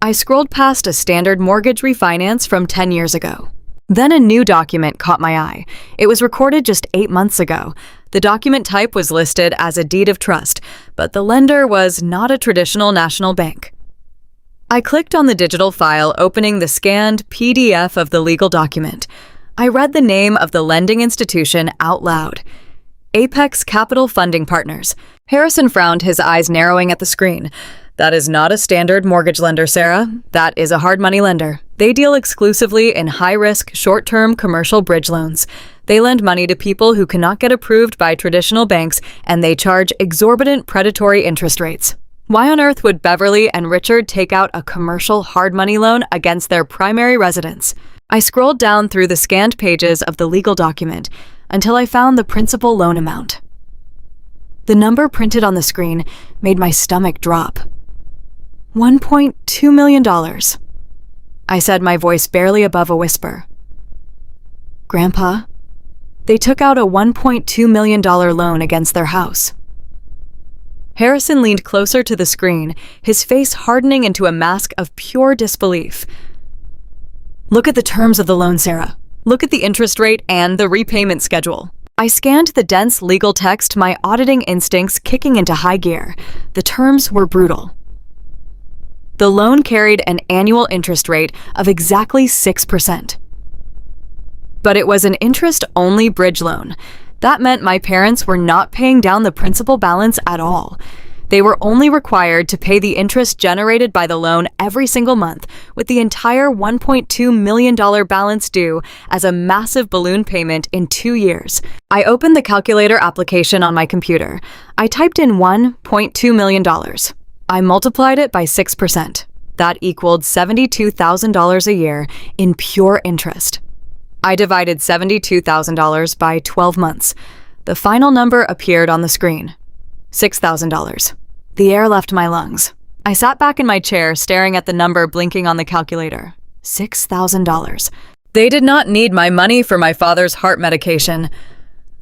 I scrolled past a standard mortgage refinance from 10 years ago. Then a new document caught my eye. It was recorded just 8 months ago. The document type was listed as a deed of trust, but the lender was not a traditional national bank. I clicked on the digital file, opening the scanned PDF of the legal document. I read the name of the lending institution out loud. Apex Capital Funding Partners. Harrison frowned, his eyes narrowing at the screen. "That is not a standard mortgage lender, Sarah. That is a hard money lender. They deal exclusively in high-risk, short-term commercial bridge loans. They lend money to people who cannot get approved by traditional banks, and they charge exorbitant predatory interest rates. Why on earth would Beverly and Richard take out a commercial hard money loan against their primary residence?" I scrolled down through the scanned pages of the legal document until I found the principal loan amount. The number printed on the screen made my stomach drop. $1.2 million. I said, my voice barely above a whisper. "Grandpa, they took out a $1.2 million loan against their house." Harrison leaned closer to the screen, his face hardening into a mask of pure disbelief. "Look at the terms of the loan, Sarah. Look at the interest rate and the repayment schedule." I scanned the dense legal text, my auditing instincts kicking into high gear. The terms were brutal. The loan carried an annual interest rate of exactly 6%. But it was an interest-only bridge loan. That meant my parents were not paying down the principal balance at all. They were only required to pay the interest generated by the loan every single month, with the entire $1.2 million balance due as a massive balloon payment in 2 years. I opened the calculator application on my computer. I typed in $1.2 million. I multiplied it by 6%. That equaled $72,000 a year in pure interest. I divided $72,000 by 12 months. The final number appeared on the screen. $6,000. The air left my lungs. I sat back in my chair, staring at the number blinking on the calculator. $6,000. They did not need my money for my father's heart medication.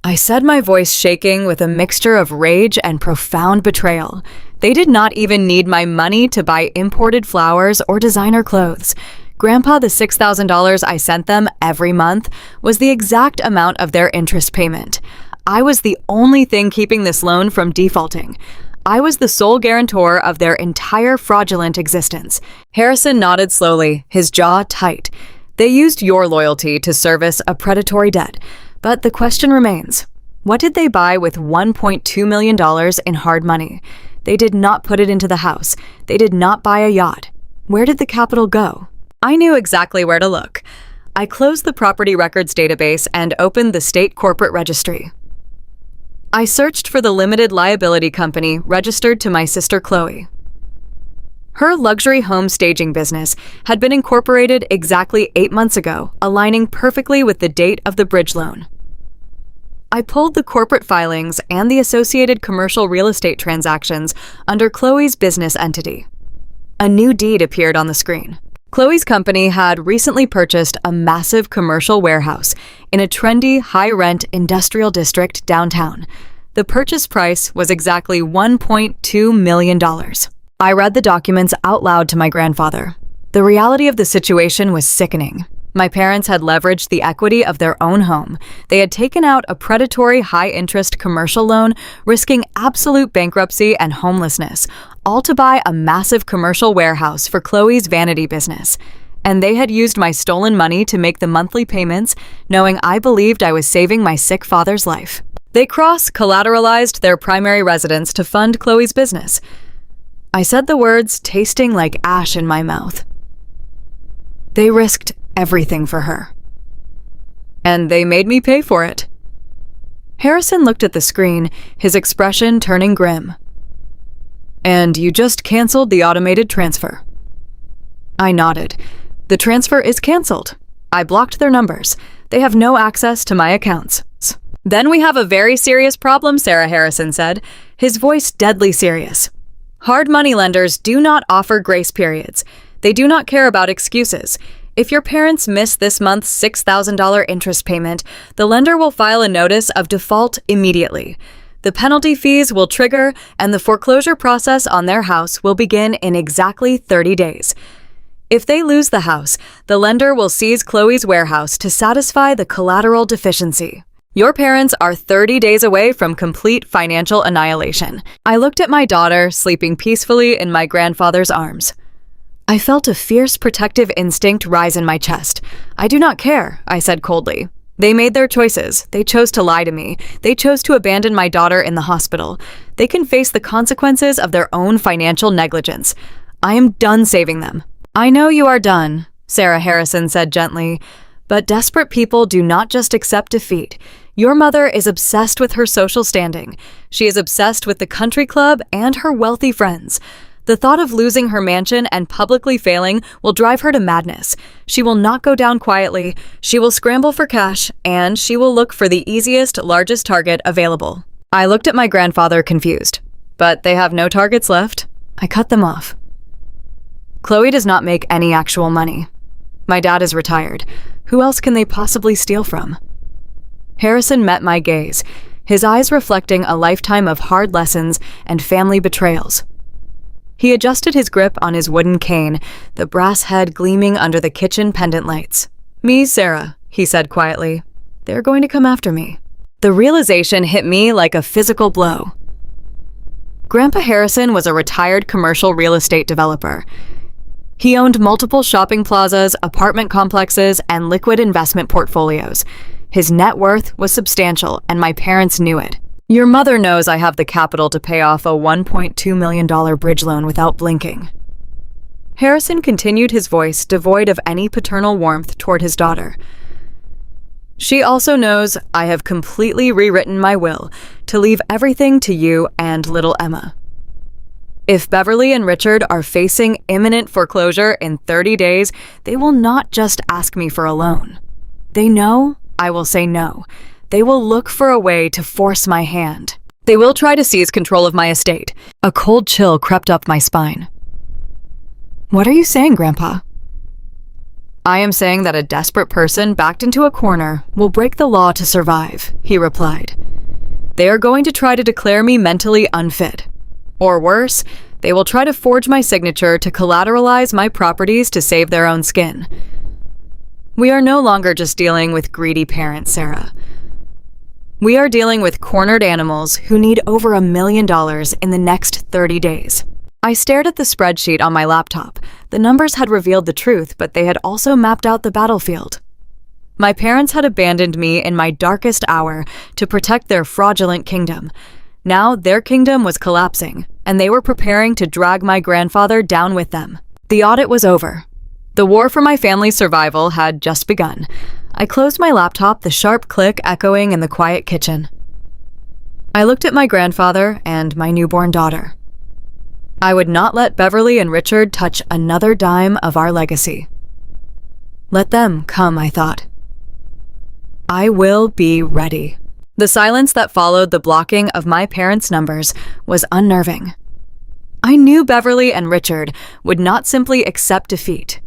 I said, my voice shaking with a mixture of rage and profound betrayal. They did not even need my money to buy imported flowers or designer clothes. Grandpa, the $6,000 I sent them every month was the exact amount of their interest payment. I was the only thing keeping this loan from defaulting. I was the sole guarantor of their entire fraudulent existence. Harrison nodded slowly, his jaw tight. They used your loyalty to service a predatory debt. But the question remains, what did they buy with $1.2 million in hard money? They did not put it into the house. They did not buy a yacht. Where did the capital go? I knew exactly where to look. I closed the property records database and opened the state corporate registry. I searched for the limited liability company registered to my sister Chloe. Her luxury home staging business had been incorporated exactly 8 months ago, aligning perfectly with the date of the bridge loan. I pulled the corporate filings and the associated commercial real estate transactions under Chloe's business entity. A new deed appeared on the screen. Chloe's company had recently purchased a massive commercial warehouse in a trendy, high-rent industrial district downtown. The purchase price was exactly $1.2 million. I read the documents out loud to my grandfather. The reality of the situation was sickening. My parents had leveraged the equity of their own home. They had taken out a predatory high-interest commercial loan, risking absolute bankruptcy and homelessness, all to buy a massive commercial warehouse for Chloe's vanity business. And they had used my stolen money to make the monthly payments, knowing I believed I was saving my sick father's life. They cross-collateralized their primary residence to fund Chloe's business. I said the words, tasting like ash in my mouth. They risked everything for her. And they made me pay for it. Harrison looked at the screen, his expression turning grim. And you just canceled the automated transfer. I nodded. The transfer is canceled. I blocked their numbers. They have no access to my accounts. Then we have a very serious problem, Sarah, Harrison said, his voice deadly serious. Hard money lenders do not offer grace periods. They do not care about excuses. If your parents miss this month's $6,000 interest payment, the lender will file a notice of default immediately. The penalty fees will trigger, and the foreclosure process on their house will begin in exactly 30 days. If they lose the house, the lender will seize Chloe's warehouse to satisfy the collateral deficiency. Your parents are 30 days away from complete financial annihilation. I looked at my daughter, sleeping peacefully in my grandfather's arms. I felt a fierce protective instinct rise in my chest. I do not care, I said coldly. They made their choices. They chose to lie to me. They chose to abandon my daughter in the hospital. They can face the consequences of their own financial negligence. I am done saving them. I know you are done, Sarah Harrison said gently, but desperate people do not just accept defeat. Your mother is obsessed with her social standing. She is obsessed with the country club and her wealthy friends. The thought of losing her mansion and publicly failing will drive her to madness. She will not go down quietly. She will scramble for cash, and she will look for the easiest, largest target available. I looked at my grandfather confused. But they have no targets left. I cut them off. Chloe does not make any actual money. My dad is retired. Who else can they possibly steal from? Harrison met my gaze, his eyes reflecting a lifetime of hard lessons and family betrayals. He adjusted his grip on his wooden cane, the brass head gleaming under the kitchen pendant lights. Me, Sarah, he said quietly. They're going to come after me. The realization hit me like a physical blow. Grandpa Harrison was a retired commercial real estate developer. He owned multiple shopping plazas, apartment complexes, and liquid investment portfolios. His net worth was substantial, and my parents knew it. Your mother knows I have the capital to pay off a $1.2 million bridge loan without blinking. Harrison continued, his voice devoid of any paternal warmth toward his daughter. She also knows I have completely rewritten my will to leave everything to you and little Emma. If Beverly and Richard are facing imminent foreclosure in 30 days, they will not just ask me for a loan. They know I will say no. They will look for a way to force my hand. They will try to seize control of my estate. A cold chill crept up my spine. What are you saying, Grandpa? I am saying that a desperate person backed into a corner will break the law to survive, he replied. They are going to try to declare me mentally unfit. Or worse, they will try to forge my signature to collateralize my properties to save their own skin. We are no longer just dealing with greedy parents, Sarah. We are dealing with cornered animals who need over $1 million in the next 30 days. I stared at the spreadsheet on my laptop. The numbers had revealed the truth, but they had also mapped out the battlefield. My parents had abandoned me in my darkest hour to protect their fraudulent kingdom. Now their kingdom was collapsing, and they were preparing to drag my grandfather down with them. The audit was over. The war for my family's survival had just begun. I closed my laptop, the sharp click echoing in the quiet kitchen. I looked at my grandfather and my newborn daughter. I would not let Beverly and Richard touch another dime of our legacy. Let them come, I thought. I will be ready. The silence that followed the blocking of my parents' numbers was unnerving. I knew Beverly and Richard would not simply accept defeat.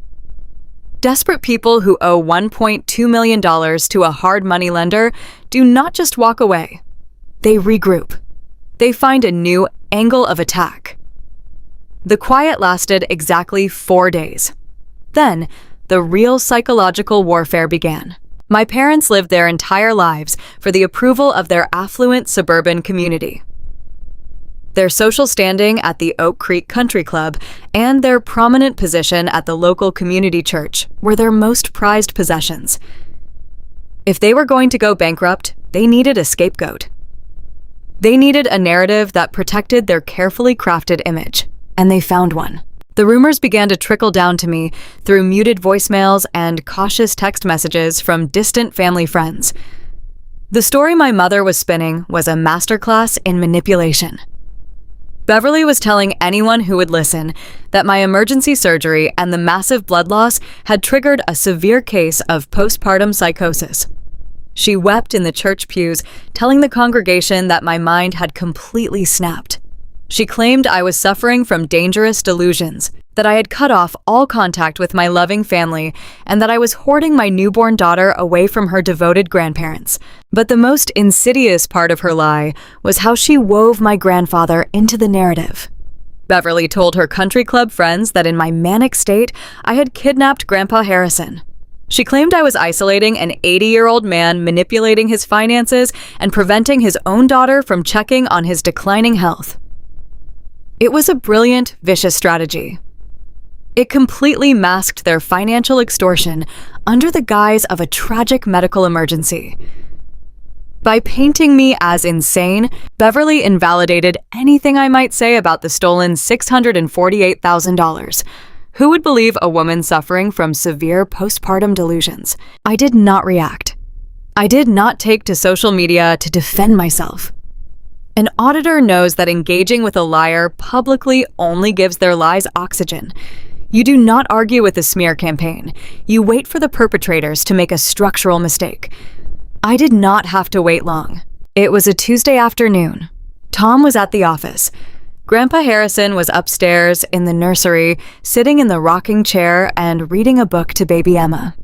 Desperate people who owe $1.2 million to a hard money lender do not just walk away. They regroup. They find a new angle of attack. The quiet lasted exactly 4 days. Then, the real psychological warfare began. My parents lived their entire lives for the approval of their affluent suburban community. Their social standing at the Oak Creek Country Club and their prominent position at the local community church were their most prized possessions. If they were going to go bankrupt, they needed a scapegoat. They needed a narrative that protected their carefully crafted image, and they found one. The rumors began to trickle down to me through muted voicemails and cautious text messages from distant family friends. The story my mother was spinning was a masterclass in manipulation. Beverly was telling anyone who would listen that my emergency surgery and the massive blood loss had triggered a severe case of postpartum psychosis. She wept in the church pews, telling the congregation that my mind had completely snapped. She claimed I was suffering from dangerous delusions, that I had cut off all contact with my loving family, and that I was hoarding my newborn daughter away from her devoted grandparents. But the most insidious part of her lie was how she wove my grandfather into the narrative. Beverly told her country club friends that in my manic state, I had kidnapped Grandpa Harrison. She claimed I was isolating an 80-year-old man, manipulating his finances and preventing his own daughter from checking on his declining health. It was a brilliant, vicious strategy. It completely masked their financial extortion under the guise of a tragic medical emergency. By painting me as insane, Beverly invalidated anything I might say about the stolen $648,000. Who would believe a woman suffering from severe postpartum delusions? I did not react. I did not take to social media to defend myself. An auditor knows that engaging with a liar publicly only gives their lies oxygen. You do not argue with a smear campaign. You wait for the perpetrators to make a structural mistake. I did not have to wait long. It was a Tuesday afternoon. Tom was at the office. Grandpa Harrison was upstairs in the nursery, sitting in the rocking chair and reading a book to baby Emma.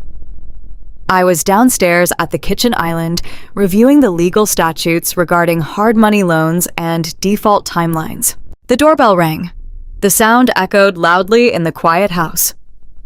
I was downstairs at the kitchen island, reviewing the legal statutes regarding hard money loans and default timelines. The doorbell rang. The sound echoed loudly in the quiet house.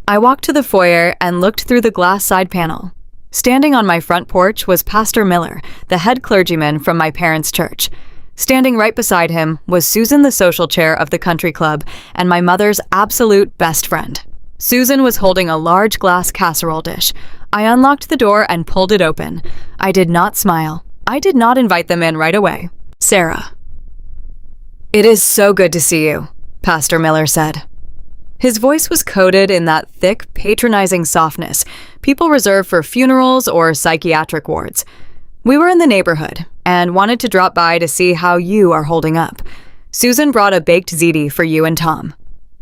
I walked to the foyer and looked through the glass side panel. Standing on my front porch was Pastor Miller, the head clergyman from my parents' church. Standing right beside him was Susan, the social chair of the country club, and my mother's absolute best friend. Susan was holding a large glass casserole dish. I unlocked the door and pulled it open. I did not smile. I did not invite them in right away. Sarah. "It is so good to see you," Pastor Miller said. His voice was coated in that thick, patronizing softness people reserve for funerals or psychiatric wards. We were in the neighborhood and wanted to drop by to see how you are holding up. Susan brought a baked ziti for you and Tom.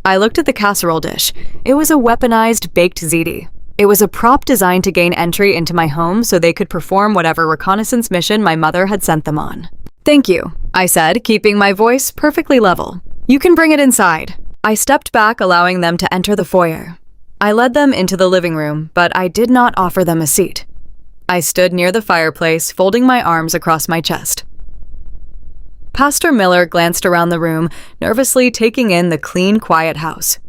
I looked at the casserole dish. It was a weaponized baked ziti. It was a prop designed to gain entry into my home so they could perform whatever reconnaissance mission my mother had sent them on. "Thank you," I said, keeping my voice perfectly level. "You can bring it inside." I stepped back, allowing them to enter the foyer. I led them into the living room, but I did not offer them a seat. I stood near the fireplace, folding my arms across my chest. Pastor Miller glanced around the room, nervously taking in the clean, quiet house.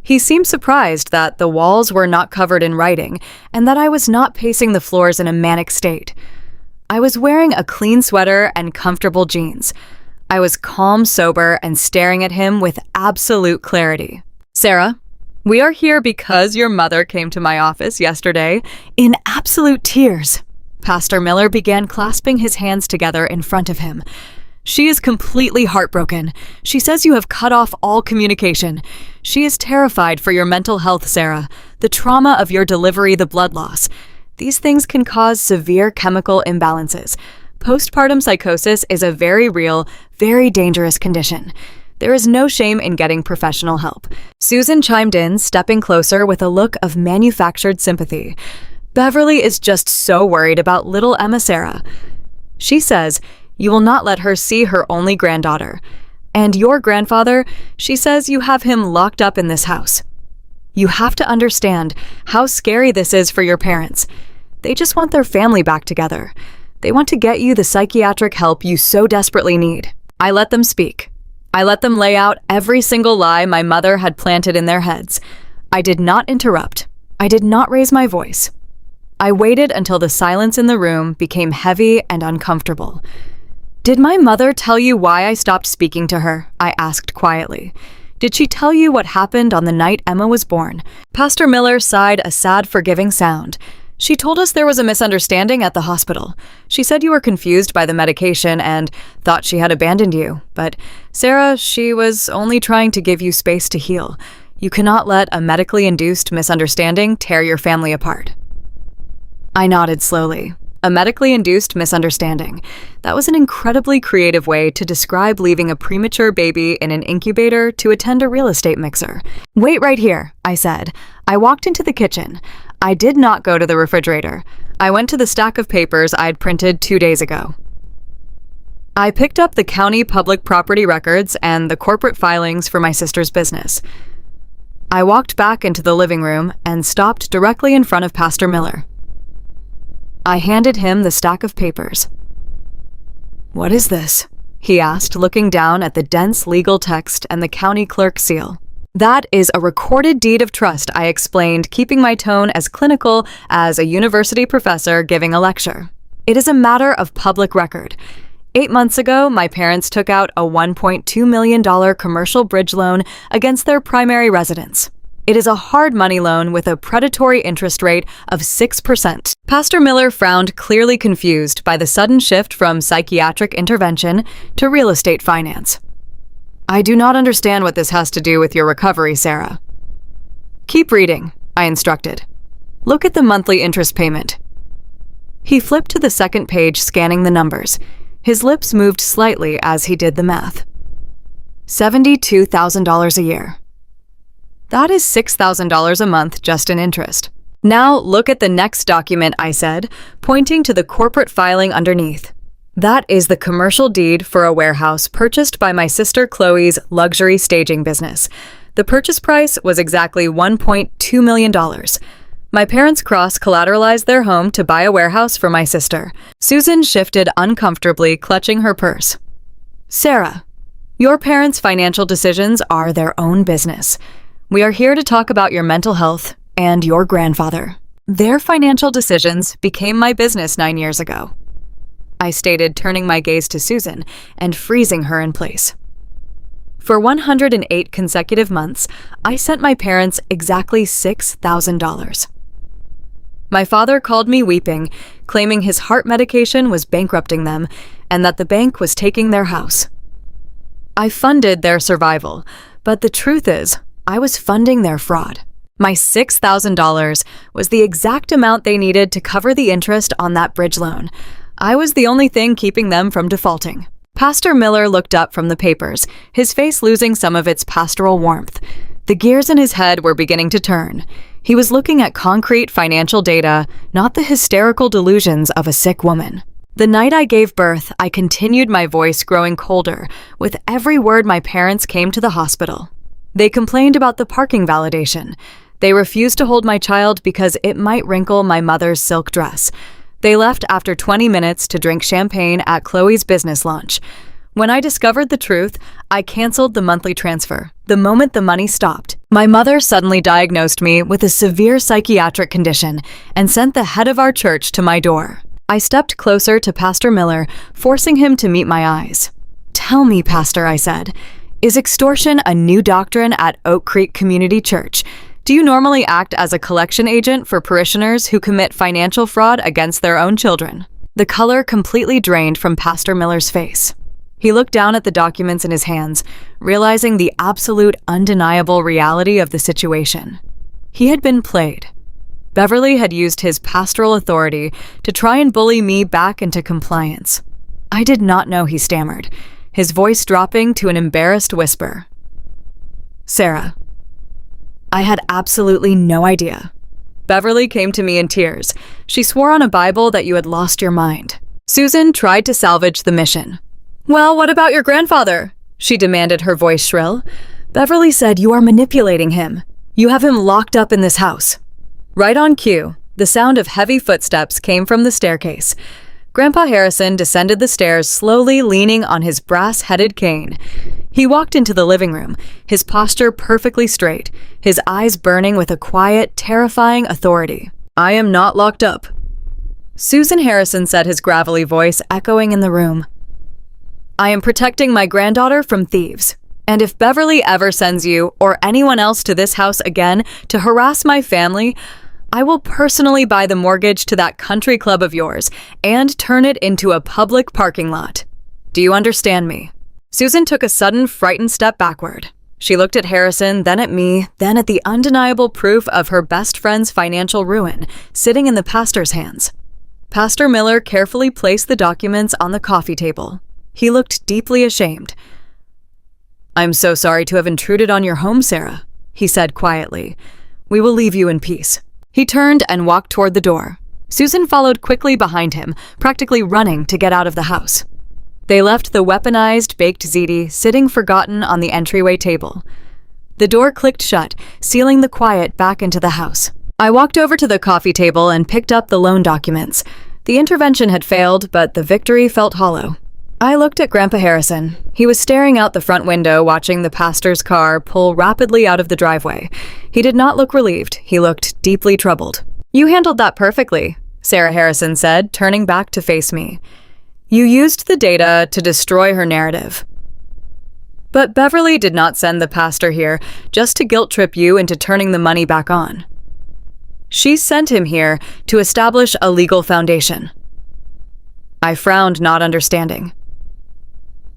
He seemed surprised that the walls were not covered in writing and that I was not pacing the floors in a manic state. I was wearing a clean sweater and comfortable jeans. I was calm, sober, and staring at him with absolute clarity. "Sarah, we are here because your mother came to my office yesterday in absolute tears." Pastor Miller began clasping his hands together in front of him. "She is completely heartbroken. She says you have cut off all communication. She is terrified for your mental health, Sarah. The trauma of your delivery, the blood loss. These things can cause severe chemical imbalances. Postpartum psychosis is a very real, very dangerous condition. There is no shame in getting professional help." Susan chimed in, stepping closer with a look of manufactured sympathy. "Beverly is just so worried about little Emma, Sarah. She says you will not let her see her only granddaughter. And your grandfather, she says you have him locked up in this house. You have to understand how scary this is for your parents. They just want their family back together. They want to get you the psychiatric help you so desperately need." I let them speak. I let them lay out every single lie my mother had planted in their heads. I did not interrupt. I did not raise my voice. I waited until the silence in the room became heavy and uncomfortable. "Did my mother tell you why I stopped speaking to her?" I asked quietly. "Did she tell you what happened on the night Emma was born?" Pastor Miller sighed a sad, forgiving sound. "She told us there was a misunderstanding at the hospital. She said you were confused by the medication and thought she had abandoned you. But, Sarah, she was only trying to give you space to heal. You cannot let a medically induced misunderstanding tear your family apart." I nodded slowly. A medically induced misunderstanding. That was an incredibly creative way to describe leaving a premature baby in an incubator to attend a real estate mixer. "Wait right here," I said. I walked into the kitchen. I did not go to the refrigerator. I went to the stack of papers I'd printed 2 days ago. I picked up the county public property records and the corporate filings for my sister's business. I walked back into the living room and stopped directly in front of Pastor Miller. I handed him the stack of papers. "What is this?" he asked, looking down at the dense legal text and the county clerk seal. "That is a recorded deed of trust," I explained, keeping my tone as clinical as a university professor giving a lecture. "It is a matter of public record. 8 months ago, my parents took out a $1.2 million commercial bridge loan against their primary residence. It is a hard money loan with a predatory interest rate of 6%. Pastor Miller frowned, clearly confused by the sudden shift from psychiatric intervention to real estate finance. "I do not understand what this has to do with your recovery, Sarah." "Keep reading," I instructed. "Look at the monthly interest payment." He flipped to the second page, scanning the numbers. His lips moved slightly as he did the math. $72,000 a year. That is $6,000 a month just in interest. "Now look at the next document," I said, pointing to the corporate filing underneath. "That is the commercial deed for a warehouse purchased by my sister Chloe's luxury staging business. The purchase price was exactly $1.2 million. My parents cross-collateralized their home to buy a warehouse for my sister." Susan shifted uncomfortably, clutching her purse. "Sarah, your parents' financial decisions are their own business. We are here to talk about your mental health and your grandfather. Their financial decisions became my business 9 years ago," I stated, turning my gaze to Susan and freezing her in place. "For 108 consecutive months, I sent my parents exactly $6,000. My father called me weeping, claiming his heart medication was bankrupting them and that the bank was taking their house. I funded their survival, but the truth is, I was funding their fraud. My $6,000 was the exact amount they needed to cover the interest on that bridge loan. I was the only thing keeping them from defaulting." Pastor Miller looked up from the papers, his face losing some of its pastoral warmth. The gears in his head were beginning to turn. He was looking at concrete financial data, not the hysterical delusions of a sick woman. "The night I gave birth, I continued, my voice growing colder with every word my parents came to the hospital. They complained about the parking validation. They refused to hold my child because it might wrinkle my mother's silk dress. They left after 20 minutes to drink champagne at Chloe's business launch. When I discovered the truth, I canceled the monthly transfer. The moment the money stopped, my mother suddenly diagnosed me with a severe psychiatric condition and sent the head of our church to my door." I stepped closer to Pastor Miller, forcing him to meet my eyes. "Tell me, Pastor," I said, "is extortion a new doctrine at Oak Creek Community Church? Do you normally act as a collection agent for parishioners who commit financial fraud against their own children?" The color completely drained from Pastor Miller's face. He looked down at the documents in his hands, realizing the absolute undeniable reality of the situation. He had been played. Beverly had used his pastoral authority to try and bully me back into compliance. I did not know, he stammered, his voice dropping to an embarrassed whisper. "Sarah, I had absolutely no idea." Beverly came to me in tears. She swore on a Bible that you had lost your mind. Susan tried to salvage the mission. "Well, what about your grandfather?" she demanded, her voice shrill. "Beverly said you are manipulating him. You have him locked up in this house." Right on cue, the sound of heavy footsteps came from the staircase. Grandpa Harrison descended the stairs, slowly leaning on his brass-headed cane. He walked into the living room, his posture perfectly straight, his eyes burning with a quiet, terrifying authority. "I am not locked up," Susan Harrison said, his gravelly voice echoing in the room. "I am protecting my granddaughter from thieves. And if Beverly ever sends you or anyone else to this house again to harass my family, I will personally buy the mortgage to that country club of yours and turn it into a public parking lot. Do you understand me?" Susan took a sudden, frightened step backward. She looked at Harrison, then at me, then at the undeniable proof of her best friend's financial ruin sitting in the pastor's hands. Pastor Miller carefully placed the documents on the coffee table. He looked deeply ashamed. "I'm so sorry to have intruded on your home, Sarah," he said quietly. "We will leave you in peace." He turned and walked toward the door. Susan followed quickly behind him, practically running to get out of the house. They left the weaponized baked ziti sitting forgotten on the entryway table. The door clicked shut, sealing the quiet back into the house. I walked over to the coffee table and picked up the loan documents. The intervention had failed, but the victory felt hollow. I looked at Grandpa Harrison. He was staring out the front window, watching the pastor's car pull rapidly out of the driveway. He did not look relieved. He looked deeply troubled. "You handled that perfectly," Sarah Harrison said, turning back to face me. "You used the data to destroy her narrative. But Beverly did not send the pastor here just to guilt-trip you into turning the money back on. She sent him here to establish a legal foundation." I frowned, not understanding.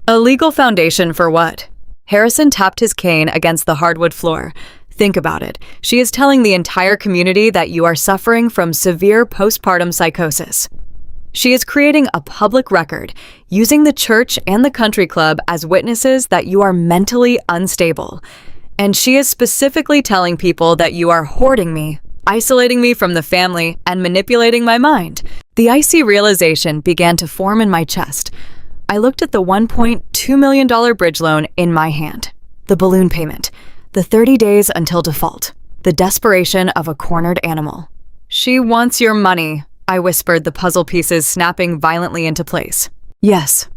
"A legal foundation for what?" Harrison tapped his cane against the hardwood floor. "Think about it. She is telling the entire community that you are suffering from severe postpartum psychosis. She is creating a public record, using the church and the country club as witnesses that you are mentally unstable. And she is specifically telling people that you are hoarding me, isolating me from the family, and manipulating my mind." The icy realization began to form in my chest. I looked at the $1.2 million bridge loan in my hand. The balloon payment. The 30 days until default. The desperation of a cornered animal. "She wants your money," I whispered, the puzzle pieces snapping violently into place. "Yes."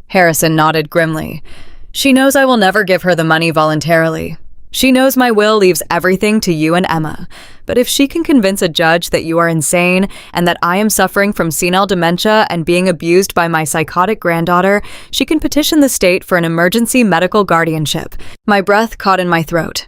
Harrison nodded grimly. "She knows I will never give her the money voluntarily. She knows my will leaves everything to you and Emma. But if she can convince a judge that you are insane and that I am suffering from senile dementia and being abused by my psychotic granddaughter, she can petition the state for an emergency medical guardianship." My breath caught in my throat.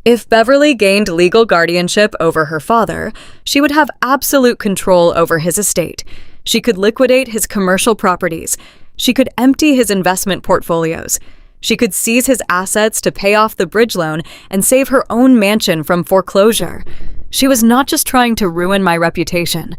If Beverly gained legal guardianship over her father, she would have absolute control over his estate. She could liquidate his commercial properties. She could empty his investment portfolios. She could seize his assets to pay off the bridge loan and save her own mansion from foreclosure. She was not just trying to ruin my reputation.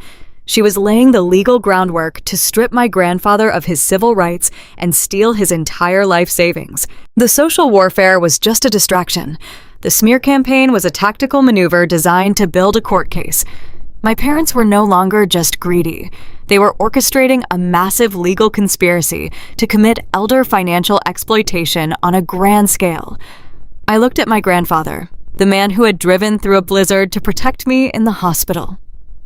She was laying the legal groundwork to strip my grandfather of his civil rights and steal his entire life savings. The social warfare was just a distraction. The smear campaign was a tactical maneuver designed to build a court case. My parents were no longer just greedy. They were orchestrating a massive legal conspiracy to commit elder financial exploitation on a grand scale. I looked at my grandfather, the man who had driven through a blizzard to protect me in the hospital.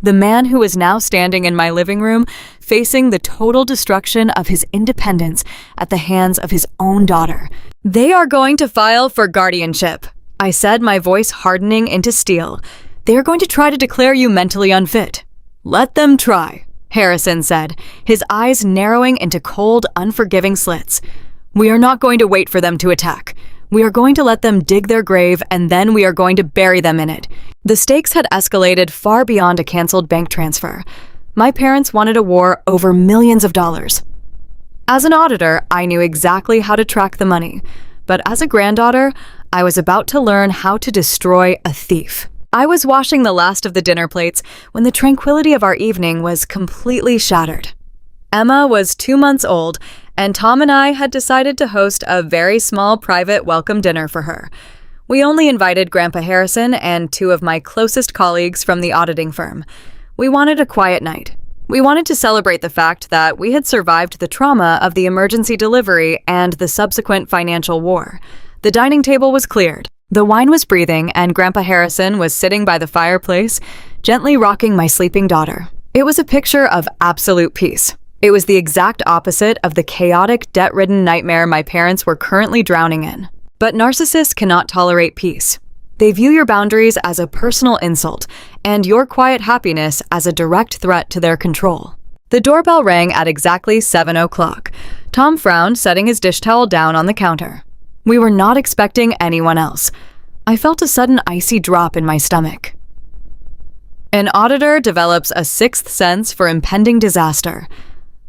The man who was now standing in my living room, facing the total destruction of his independence at the hands of his own daughter. "They are going to file for guardianship," I said, my voice hardening into steel. "They are going to try to declare you mentally unfit." "Let them try," Harrison said, his eyes narrowing into cold, unforgiving slits. "We are not going to wait for them to attack. We are going to let them dig their grave, and then we are going to bury them in it." The stakes had escalated far beyond a canceled bank transfer. My parents wanted a war over millions of dollars. As an auditor, I knew exactly how to track the money. But as a granddaughter, I was about to learn how to destroy a thief. I was washing the last of the dinner plates when the tranquility of our evening was completely shattered. Emma was 2 months old, and Tom and I had decided to host a very small private welcome dinner for her. We only invited Grandpa Harrison and 2 of my closest colleagues from the auditing firm. We wanted a quiet night. We wanted to celebrate the fact that we had survived the trauma of the emergency delivery and the subsequent financial war. The dining table was cleared. The wine was breathing, and Grandpa Harrison was sitting by the fireplace, gently rocking my sleeping daughter. It was a picture of absolute peace. It was the exact opposite of the chaotic, debt-ridden nightmare my parents were currently drowning in. But narcissists cannot tolerate peace. They view your boundaries as a personal insult, and your quiet happiness as a direct threat to their control. The doorbell rang at exactly 7 o'clock. Tom frowned, setting his dish towel down on the counter. We were not expecting anyone else. I felt a sudden icy drop in my stomach. An auditor develops a sixth sense for impending disaster.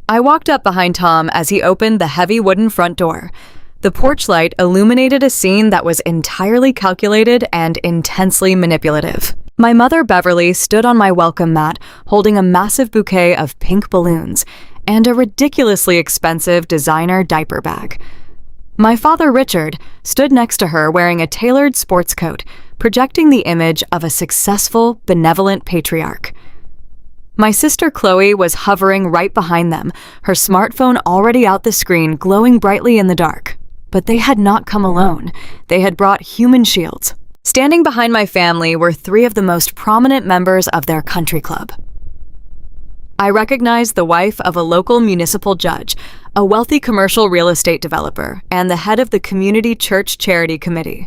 I walked up behind Tom as he opened the heavy wooden front door. The porch light illuminated a scene that was entirely calculated and intensely manipulative. My mother, Beverly, stood on my welcome mat, holding a massive bouquet of pink balloons and a ridiculously expensive designer diaper bag. My father, Richard, stood next to her wearing a tailored sports coat, projecting the image of a successful, benevolent patriarch. My sister Chloe was hovering right behind them, her smartphone already out the screen, glowing brightly in the dark. But they had not come alone. They had brought human shields. Standing behind my family were three of the most prominent members of their country club. I recognized the wife of a local municipal judge, a wealthy commercial real estate developer, and the head of the community church charity committee.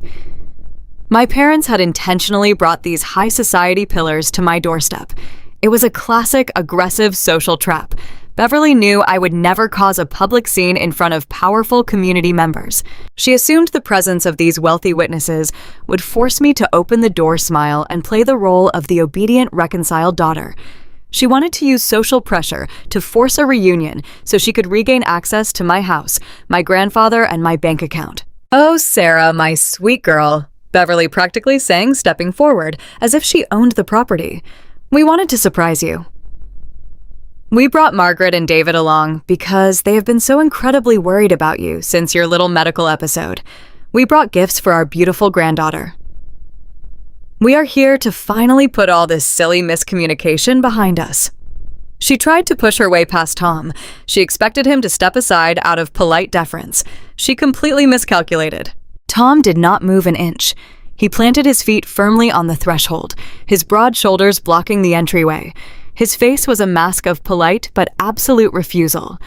My parents had intentionally brought these high society pillars to my doorstep. It was a classic, aggressive social trap. Beverly knew I would never cause a public scene in front of powerful community members. She assumed the presence of these wealthy witnesses would force me to open the door smile and play the role of the obedient, reconciled daughter. She wanted to use social pressure to force a reunion so she could regain access to my house, my grandfather, and my bank account. "Oh, Sarah, my sweet girl," Beverly practically sang, stepping forward, as if she owned the property. "We wanted to surprise you. We brought Margaret and David along because they have been so incredibly worried about you since your little medical episode. We brought gifts for our beautiful granddaughter. We are here to finally put all this silly miscommunication behind us." She tried to push her way past Tom. She expected him to step aside out of polite deference. She completely miscalculated. Tom did not move an inch. He planted his feet firmly on the threshold, his broad shoulders blocking the entryway. His face was a mask of polite but absolute refusal.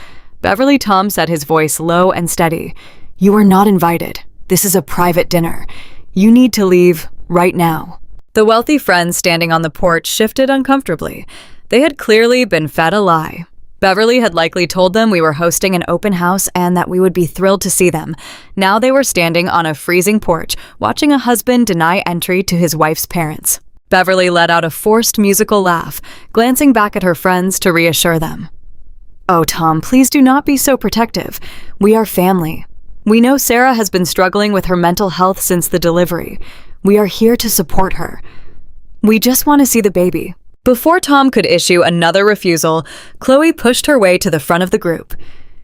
Beverly Tom said, his voice low and steady, "You are not invited. This is a private dinner. You need to leave right now." The wealthy friends standing on the porch shifted uncomfortably. They had clearly been fed a lie. Beverly had likely told them we were hosting an open house and that we would be thrilled to see them. Now they were standing on a freezing porch, watching a husband deny entry to his wife's parents. Beverly let out a forced musical laugh, glancing back at her friends to reassure them. "Oh, Tom, please do not be so protective. We are family. We know Sarah has been struggling with her mental health since the delivery. We are here to support her. We just want to see the baby." Before Tom could issue another refusal, Chloe pushed her way to the front of the group.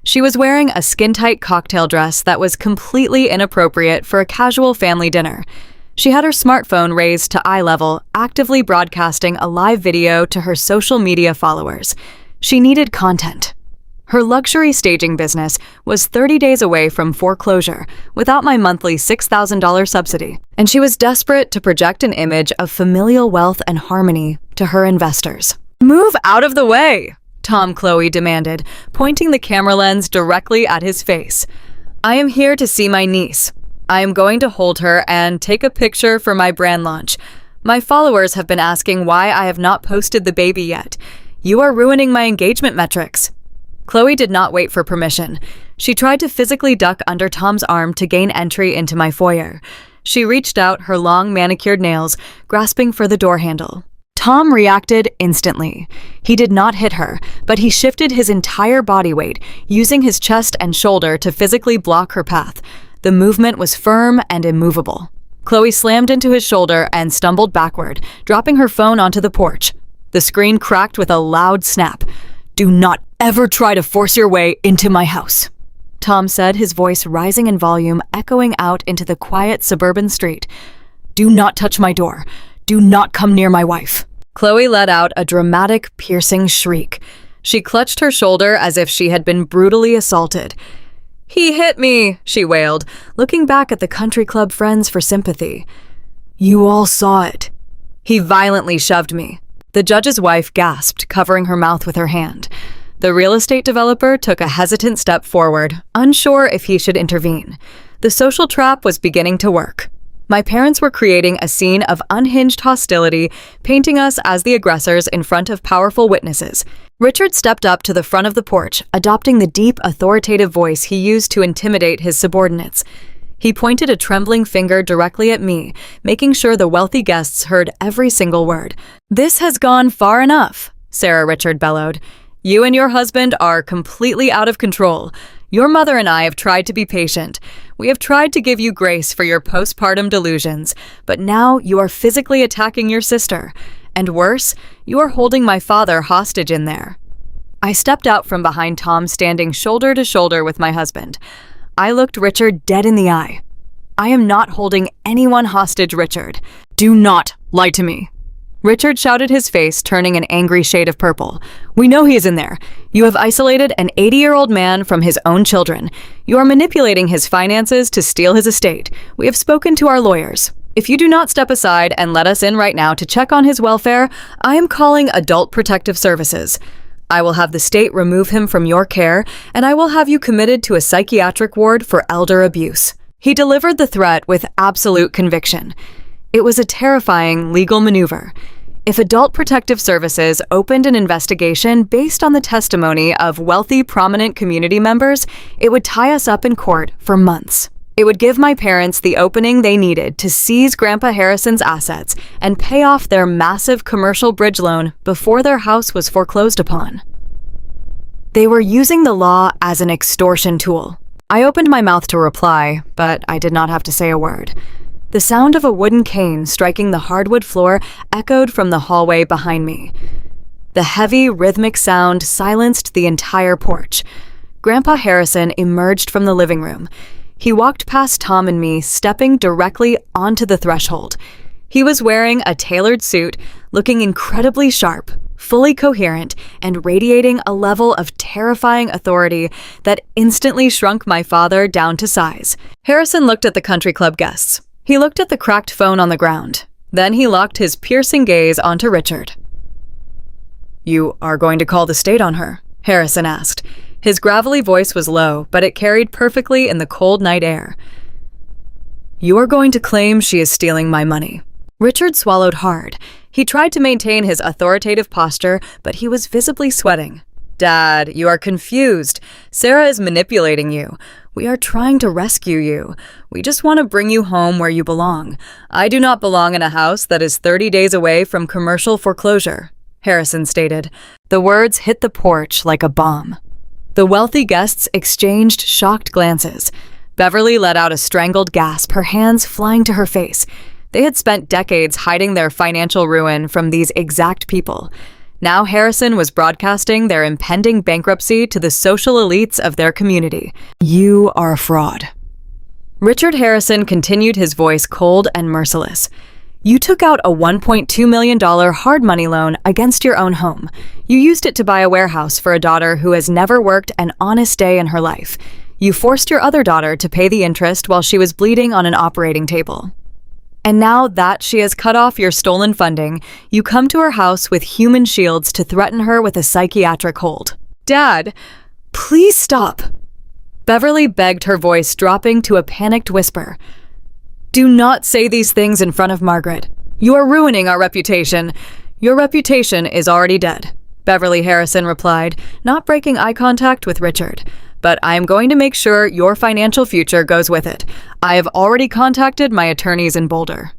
She was wearing a skin-tight cocktail dress that was completely inappropriate for a casual family dinner. She had her smartphone raised to eye level, actively broadcasting a live video to her social media followers. She needed content. Her luxury staging business was 30 days away from foreclosure without my monthly $6,000 subsidy, and she was desperate to project an image of familial wealth and harmony to her investors. "Move out of the way," Tom Chloe demanded, pointing the camera lens directly at his face. "I am here to see my niece. I am going to hold her and take a picture for my brand launch. My followers have been asking why I have not posted the baby yet. You are ruining my engagement metrics." Chloe did not wait for permission. She tried to physically duck under Tom's arm to gain entry into my foyer. She reached out, her long manicured nails grasping for the door handle. Tom reacted instantly. He did not hit her, but he shifted his entire body weight, using his chest and shoulder to physically block her path. The movement was firm and immovable. Chloe slammed into his shoulder and stumbled backward, dropping her phone onto the porch. The screen cracked with a loud snap. "Do not ever try to force your way into my house," Tom said, his voice rising in volume, echoing out into the quiet suburban street. "Do not touch my door. Do not come near my wife." Chloe let out a dramatic, piercing shriek. She clutched her shoulder as if she had been brutally assaulted. "He hit me," she wailed, looking back at the country club friends for sympathy. "You all saw it." "He violently shoved me." The judge's wife gasped, covering her mouth with her hand. The real estate developer took a hesitant step forward, unsure if he should intervene. The social trap was beginning to work. My parents were creating a scene of unhinged hostility, painting us as the aggressors in front of powerful witnesses. Richard stepped up to the front of the porch, adopting the deep, authoritative voice he used to intimidate his subordinates. He pointed a trembling finger directly at me, making sure the wealthy guests heard every single word. "This has gone far enough," Sarah Richard bellowed. "You and your husband are completely out of control. Your mother and I have tried to be patient. We have tried to give you grace for your postpartum delusions, but now you are physically attacking your sister. And worse, you are holding my father hostage in there." I stepped out from behind Tom, standing shoulder to shoulder with my husband. I looked Richard dead in the eye. "I am not holding anyone hostage, Richard. Do not lie to me." Richard shouted, his face turning an angry shade of purple. "We know he is in there. You have isolated an 80-year-old man from his own children. You are manipulating his finances to steal his estate. We have spoken to our lawyers. If you do not step aside and let us in right now to check on his welfare, I am calling Adult Protective Services. I will have the state remove him from your care, and I will have you committed to a psychiatric ward for elder abuse." He delivered the threat with absolute conviction. It was a terrifying legal maneuver. If Adult Protective Services opened an investigation based on the testimony of wealthy, prominent community members, it would tie us up in court for months. It would give my parents the opening they needed to seize Grandpa Harrison's assets and pay off their massive commercial bridge loan before their house was foreclosed upon. They were using the law as an extortion tool. I opened my mouth to reply, but I did not have to say a word. The sound of a wooden cane striking the hardwood floor echoed from the hallway behind me. The heavy, rhythmic sound silenced the entire porch. Grandpa Harrison emerged from the living room. He walked past Tom and me, stepping directly onto the threshold. He was wearing a tailored suit, looking incredibly sharp, fully coherent, and radiating a level of terrifying authority that instantly shrunk my father down to size. Harrison looked at the country club guests. He looked at the cracked phone on the ground. Then he locked his piercing gaze onto Richard. "You are going to call the state on her?" Harrison asked. His gravelly voice was low, but it carried perfectly in the cold night air. "You are going to claim she is stealing my money." Richard swallowed hard. He tried to maintain his authoritative posture, but he was visibly sweating. "Dad, you are confused. Sarah is manipulating you. We are trying to rescue you. We just want to bring you home where you belong. I do not belong in a house that is 30 days away from commercial foreclosure," Harrison stated. The words hit the porch like a bomb. The wealthy guests exchanged shocked glances. Beverly let out a strangled gasp, her hands flying to her face. They had spent decades hiding their financial ruin from these exact people. Now Harrison was broadcasting their impending bankruptcy to the social elites of their community. "You are a fraud." Richard Harrison continued, his voice cold and merciless. "You took out a $1.2 million hard money loan against your own home. You used it to buy a warehouse for a daughter who has never worked an honest day in her life. You forced your other daughter to pay the interest while she was bleeding on an operating table. And now that she has cut off your stolen funding, you come to her house with human shields to threaten her with a psychiatric hold." "Dad, please stop." Beverly begged, her voice dropping to a panicked whisper. "Do not say these things in front of Margaret. You are ruining our reputation. Your reputation is already dead," Beverly Harrison replied, not breaking eye contact with Richard. "But I am going to make sure your financial future goes with it. I have already contacted my attorneys in Boulder."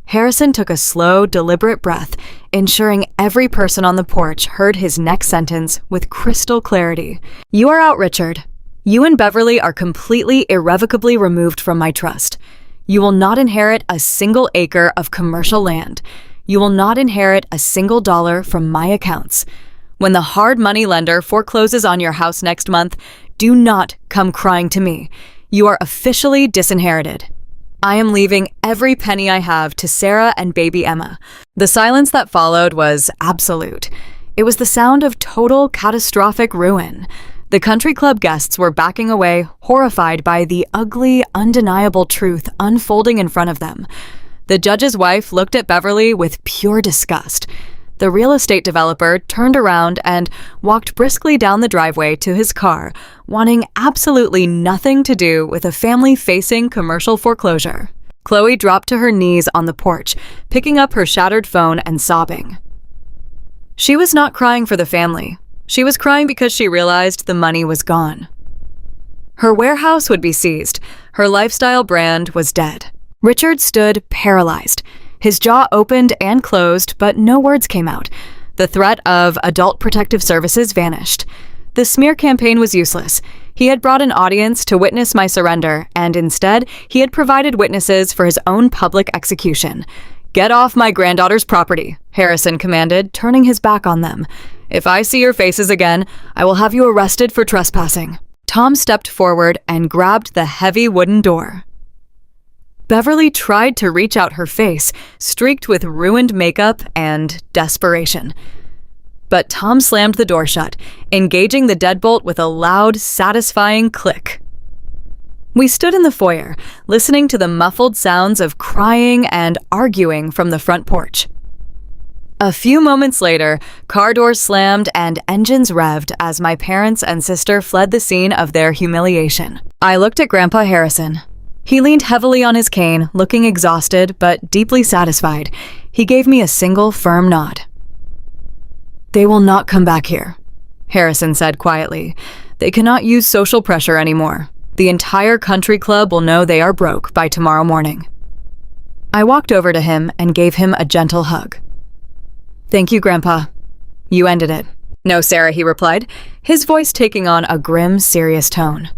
Harrison took a slow, deliberate breath, ensuring every person on the porch heard his next sentence with crystal clarity. "You are out, Richard. You and Beverly are completely, irrevocably removed from my trust. You will not inherit a single acre of commercial land. You will not inherit a single dollar from my accounts. When the hard money lender forecloses on your house next month, do not come crying to me. You are officially disinherited. I am leaving every penny I have to Sarah and baby Emma." The silence that followed was absolute. It was the sound of total, catastrophic ruin. The country club guests were backing away, horrified by the ugly, undeniable truth unfolding in front of them. The judge's wife looked at Beverly with pure disgust. the real estate developer turned around and walked briskly down the driveway to his car, wanting absolutely nothing to do with a family facing commercial foreclosure. Chloe dropped to her knees on the porch, picking up her shattered phone and sobbing. She was not crying for the family. She was crying because she realized the money was gone. Her warehouse would be seized. Her lifestyle brand was dead. Richard stood paralyzed. His jaw opened and closed, but no words came out. The threat of Adult Protective Services vanished. The smear campaign was useless. He had brought an audience to witness my surrender, and instead, he had provided witnesses for his own public execution. "Get off my granddaughter's property," Harrison commanded, turning his back on them. "If I see your faces again, I will have you arrested for trespassing." Tom stepped forward and grabbed the heavy wooden door. Beverly tried to reach out her face, streaked with ruined makeup and desperation. But Tom slammed the door shut, engaging the deadbolt with a loud, satisfying click. We stood in the foyer, listening to the muffled sounds of crying and arguing from the front porch. A few moments later, car doors slammed and engines revved as my parents and sister fled the scene of their humiliation. I looked at Grandpa Harrison. He leaned heavily on his cane, looking exhausted but deeply satisfied. He gave me a single firm nod. "They will not come back here," Harrison said quietly. "They cannot use social pressure anymore. The entire country club will know they are broke by tomorrow morning." I walked over to him and gave him a gentle hug. "Thank you, Grandpa. You ended it." "No, Sarah," he replied, his voice taking on a grim, serious tone.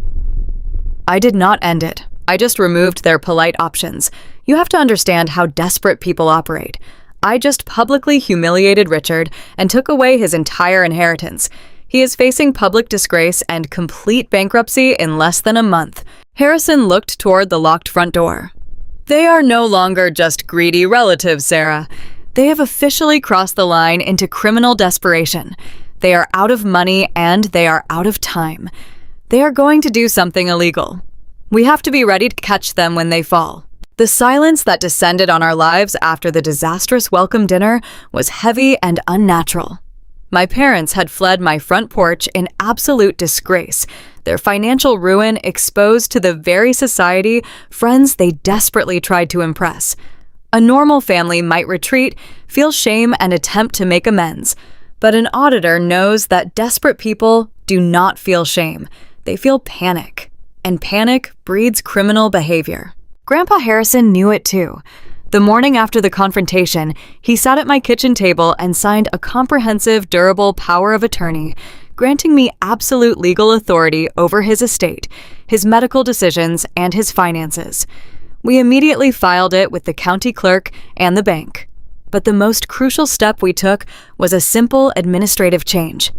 "I did not end it. I just removed their polite options. You have to understand how desperate people operate. I just publicly humiliated Richard and took away his entire inheritance. He is facing public disgrace and complete bankruptcy in less than a month." Harrison looked toward the locked front door. "They are no longer just greedy relatives, Sarah. They have officially crossed the line into criminal desperation. They are out of money and they are out of time. They are going to do something illegal. We have to be ready to catch them when they fall." The silence that descended on our lives after the disastrous welcome dinner was heavy and unnatural. My parents had fled my front porch in absolute disgrace, their financial ruin exposed to the very society friends they desperately tried to impress. A normal family might retreat, feel shame, and attempt to make amends. But an auditor knows that desperate people do not feel shame. They feel panic. And panic breeds criminal behavior. Grandpa Harrison knew it too. The morning after the confrontation, he sat at my kitchen table and signed a comprehensive, durable power of attorney, granting me absolute legal authority over his estate, his medical decisions, and his finances. We immediately filed it with the county clerk and the bank. But the most crucial step we took was a simple administrative change.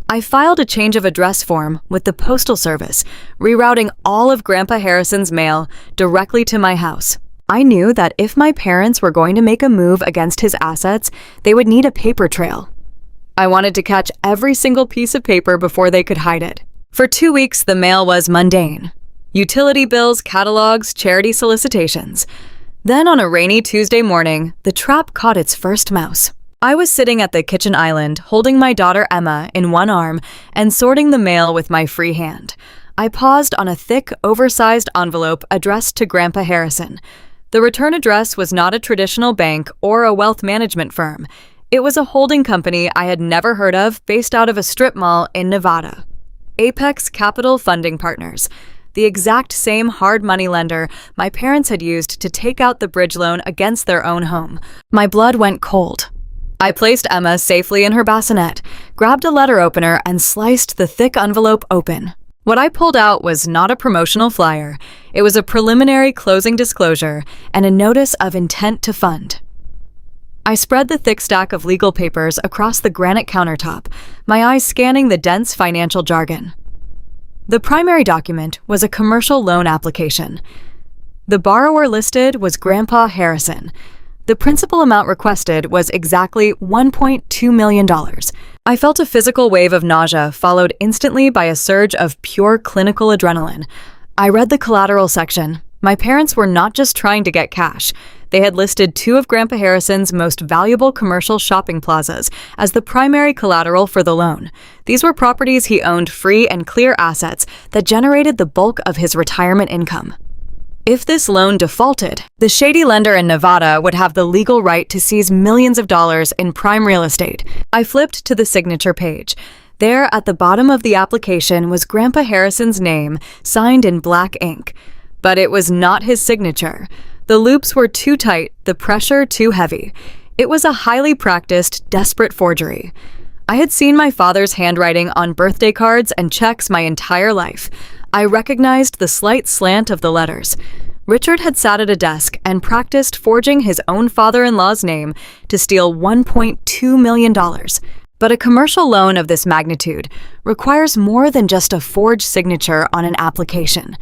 I filed a change of address form with the Postal Service, rerouting all of Grandpa Harrison's mail directly to my house. I knew that if my parents were going to make a move against his assets, they would need a paper trail. I wanted to catch every single piece of paper before they could hide it. For 2 weeks, the mail was mundane. Utility bills, catalogs, charity solicitations. Then on a rainy Tuesday morning, the trap caught its first mouse. I was sitting at the kitchen island, holding my daughter Emma in one arm and sorting the mail with my free hand. I paused on a thick, oversized envelope addressed to Grandpa Harrison. The return address was not a traditional bank or a wealth management firm. It was a holding company I had never heard of based out of a strip mall in Nevada. Apex Capital Funding Partners, the exact same hard money lender my parents had used to take out the bridge loan against their own home. My blood went cold. I placed Emma safely in her bassinet, grabbed a letter opener, and sliced the thick envelope open. What I pulled out was not a promotional flyer. It was a preliminary closing disclosure and a notice of intent to fund. I spread the thick stack of legal papers across the granite countertop, my eyes scanning the dense financial jargon. The primary document was a commercial loan application. The borrower listed was Grandpa Harrison. The principal amount requested was exactly $1.2 million. I felt a physical wave of nausea followed instantly by a surge of pure clinical adrenaline. I read the collateral section. My parents were not just trying to get cash. They had listed two of Grandpa Harrison's most valuable commercial shopping plazas as the primary collateral for the loan. These were properties he owned, free and clear assets that generated the bulk of his retirement income. If this loan defaulted, the shady lender in Nevada would have the legal right to seize millions of dollars in prime real estate. I flipped to the signature page. There, at the bottom of the application, was Grandpa Harrison's name, signed in black ink. But it was not his signature. The loops were too tight, the pressure too heavy. It was a highly practiced, desperate forgery. I had seen my father's handwriting on birthday cards and checks my entire life. I recognized the slight slant of the letters. Richard had sat at a desk and practiced forging his own father-in-law's name to steal $1.2 million. But a commercial loan of this magnitude requires more than just a forged signature on an application.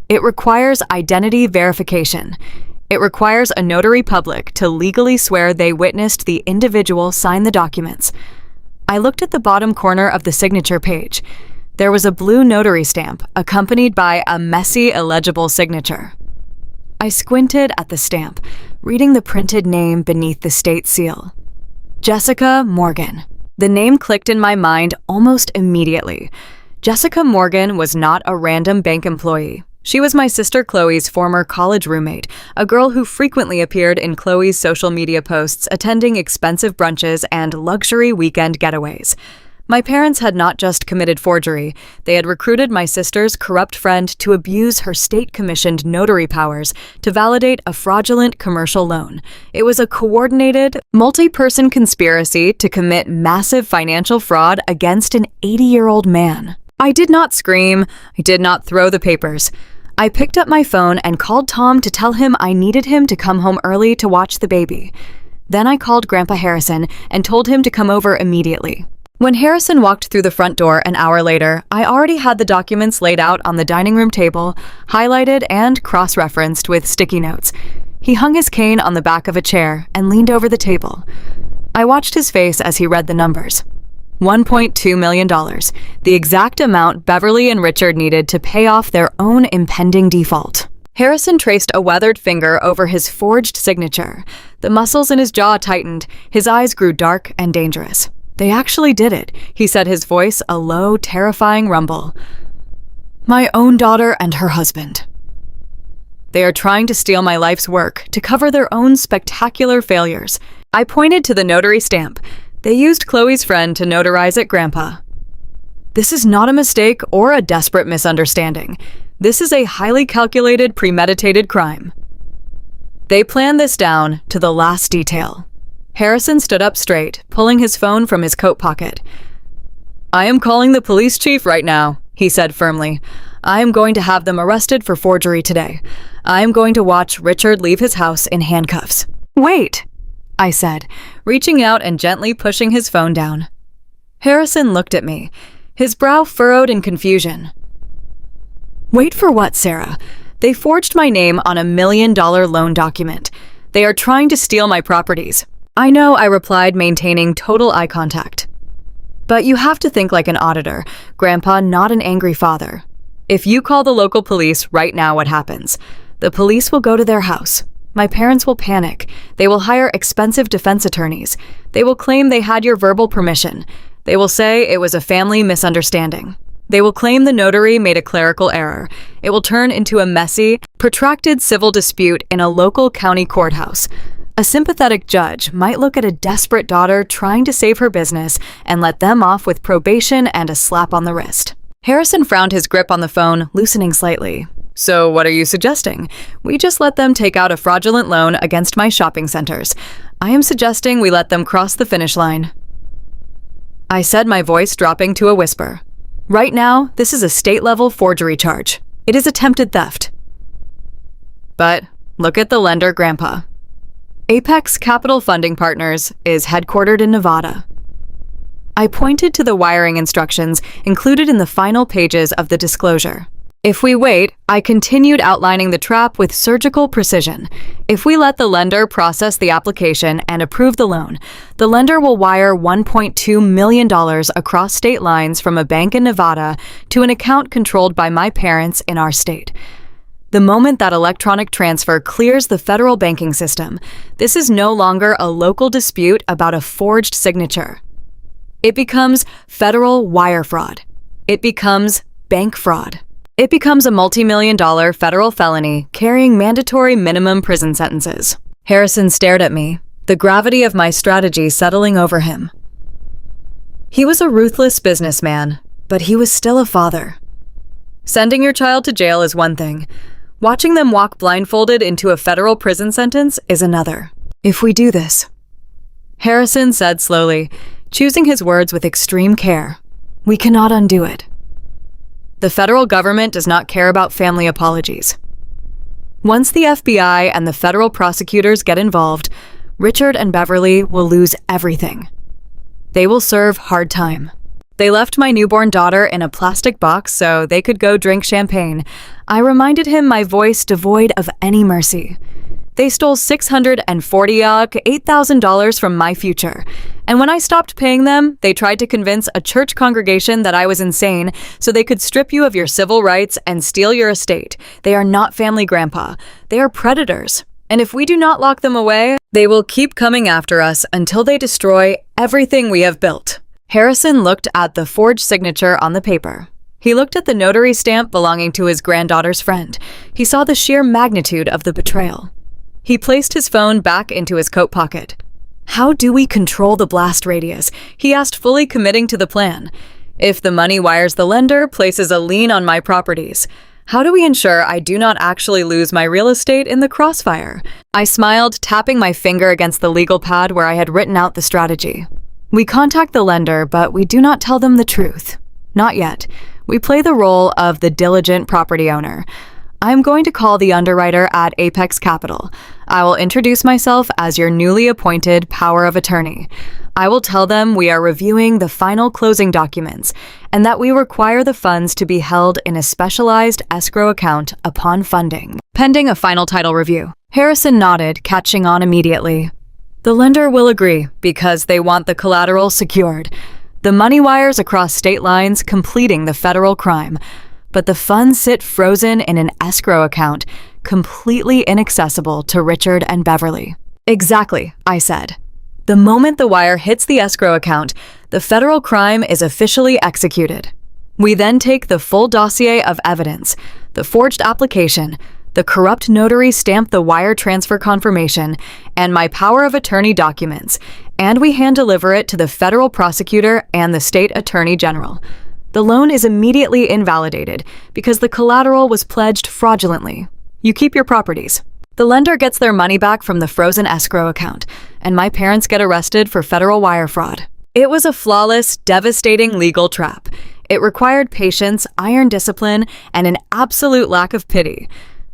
It requires identity verification. It requires a notary public to legally swear they witnessed the individual sign the documents. I looked at the bottom corner of the signature page. There was a blue notary stamp accompanied by a messy, illegible signature. I squinted at the stamp, reading the printed name beneath the state seal. Jessica Morgan. The name clicked in my mind almost immediately. Jessica Morgan was not a random bank employee. She was my sister Chloe's former college roommate, a girl who frequently appeared in Chloe's social media posts attending expensive brunches and luxury weekend getaways. My parents had not just committed forgery, they had recruited my sister's corrupt friend to abuse her state-commissioned notary powers to validate a fraudulent commercial loan. It was a coordinated, multi-person conspiracy to commit massive financial fraud against an 80-year-old man. I did not scream. I did not throw the papers. I picked up my phone and called Tom to tell him I needed him to come home early to watch the baby. Then I called Grandpa Harrison and told him to come over immediately. When Harrison walked through the front door an hour later, I already had the documents laid out on the dining room table, highlighted and cross-referenced with sticky notes. He hung his cane on the back of a chair and leaned over the table. I watched his face as he read the numbers. $1.2 million, the exact amount Beverly and Richard needed to pay off their own impending default. Harrison traced a weathered finger over his forged signature. The muscles in his jaw tightened, his eyes grew dark and dangerous. They actually did it, he said, his voice a low, terrifying rumble. My own daughter and her husband. They are trying to steal my life's work to cover their own spectacular failures. I pointed to the notary stamp. They used Chloe's friend to notarize it, Grandpa. This is not a mistake or a desperate misunderstanding. This is a highly calculated, premeditated crime. They planned this down to the last detail. Harrison stood up straight, pulling his phone from his coat pocket. I am calling the police chief right now, he said firmly. I am going to have them arrested for forgery today. I am going to watch Richard leave his house in handcuffs. Wait, I said, reaching out and gently pushing his phone down. Harrison looked at me, his brow furrowed in confusion. Wait for what, Sarah? They forged my name on $1 million loan document. They are trying to steal my properties. I know, I replied, maintaining total eye contact. But you have to think like an auditor, Grandpa, not an angry father. If you call the local police right now, what happens? The police will go to their house. My parents will panic. They will hire expensive defense attorneys. They will claim they had your verbal permission. They will say it was a family misunderstanding. They will claim the notary made a clerical error. It will turn into a messy, protracted civil dispute in a local county courthouse. A sympathetic judge might look at a desperate daughter trying to save her business and let them off with probation and a slap on the wrist. Harrison frowned, his grip on the phone loosening slightly. So what are you suggesting? We just let them take out a fraudulent loan against my shopping centers. I am suggesting we let them cross the finish line. I said, my voice dropping to a whisper. Right now, this is a state-level forgery charge. It is attempted theft. But look at the lender, Grandpa. Apex Capital Funding Partners is headquartered in Nevada. I pointed to the wiring instructions included in the final pages of the disclosure. If we wait, I continued outlining the trap with surgical precision. If we let the lender process the application and approve the loan, the lender will wire $1.2 million across state lines from a bank in Nevada to an account controlled by my parents in our state. The moment that electronic transfer clears the federal banking system, this is no longer a local dispute about a forged signature. It becomes federal wire fraud. It becomes bank fraud. It becomes a multi-million-dollar federal felony carrying mandatory minimum prison sentences. Harrison stared at me, the gravity of my strategy settling over him. He was a ruthless businessman, but he was still a father. Sending your child to jail is one thing. Watching them walk blindfolded into a federal prison sentence is another. If we do this, Harrison said slowly, choosing his words with extreme care, we cannot undo it. The federal government does not care about family apologies. Once the FBI and the federal prosecutors get involved, Richard and Beverly will lose everything. They will serve hard time. They left my newborn daughter in a plastic box so they could go drink champagne. I reminded him my voice devoid of any mercy. They stole $8,000 from my future. And when I stopped paying them, they tried to convince a church congregation that I was insane so they could strip you of your civil rights and steal your estate. They are not family, Grandpa. They are predators. And if we do not lock them away, they will keep coming after us until they destroy everything we have built. Harrison looked at the forged signature on the paper. He looked at the notary stamp belonging to his granddaughter's friend. He saw the sheer magnitude of the betrayal. He placed his phone back into his coat pocket. How do we control the blast radius? He asked, fully committing to the plan. If the money wires the lender places a lien on my properties, how do we ensure I do not actually lose my real estate in the crossfire? I smiled, tapping my finger against the legal pad where I had written out the strategy. We contact the lender, but we do not tell them the truth. Not yet. We play the role of the diligent property owner. I'm going to call the underwriter at Apex Capital. I will introduce myself as your newly appointed power of attorney. I will tell them we are reviewing the final closing documents and that we require the funds to be held in a specialized escrow account upon funding, pending a final title review. Harrison nodded, catching on immediately. The lender will agree because they want the collateral secured. The money wires across state lines completing the federal crime. But the funds sit frozen in an escrow account, completely inaccessible to Richard and Beverly. Exactly, I said. The moment the wire hits the escrow account, the federal crime is officially executed. We then take the full dossier of evidence, the forged application, the corrupt notary stamped the wire transfer confirmation, and my power of attorney documents, and we hand-deliver it to the federal prosecutor and the state attorney general. The loan is immediately invalidated because the collateral was pledged fraudulently. You keep your properties. The lender gets their money back from the frozen escrow account, and my parents get arrested for federal wire fraud. It was a flawless, devastating legal trap. It required patience, iron discipline, and an absolute lack of pity.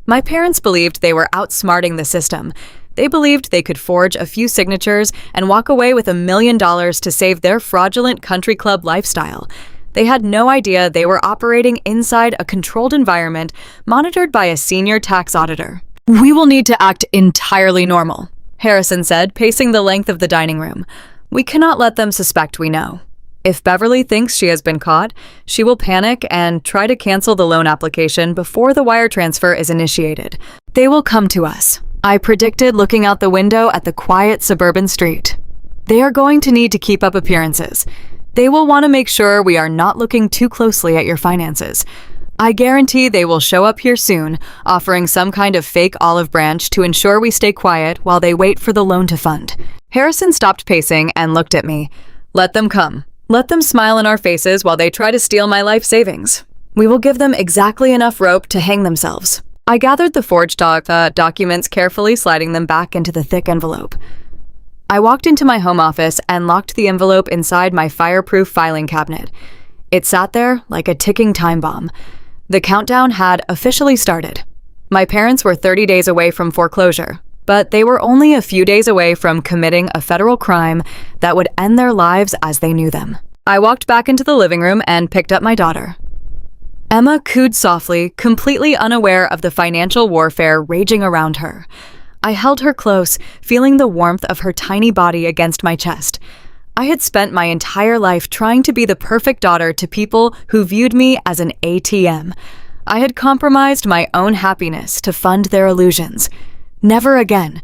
My parents believed they were outsmarting the system. They believed they could forge a few signatures and walk away with $1 million to save their fraudulent country club lifestyle. They had no idea they were operating inside a controlled environment monitored by a senior tax auditor. We will need to act entirely normal, Harrison said, pacing the length of the dining room. We cannot let them suspect we know. If Beverly thinks she has been caught, she will panic and try to cancel the loan application before the wire transfer is initiated. They will come to us, I predicted, looking out the window at the quiet suburban street. They are going to need to keep up appearances. They will want to make sure we are not looking too closely at your finances. I guarantee they will show up here soon, offering some kind of fake olive branch to ensure we stay quiet while they wait for the loan to fund. Harrison stopped pacing and looked at me. Let them come. Let them smile in our faces while they try to steal my life savings. We will give them exactly enough rope to hang themselves. I gathered the forged documents carefully, sliding them back into the thick envelope. I walked into my home office and locked the envelope inside my fireproof filing cabinet. It sat there like a ticking time bomb. The countdown had officially started. My parents were 30 days away from foreclosure, but they were only a few days away from committing a federal crime that would end their lives as they knew them. I walked back into the living room and picked up my daughter. Emma cooed softly, completely unaware of the financial warfare raging around her. I held her close, feeling the warmth of her tiny body against my chest. I had spent my entire life trying to be the perfect daughter to people who viewed me as an ATM. I had compromised my own happiness to fund their illusions. Never again.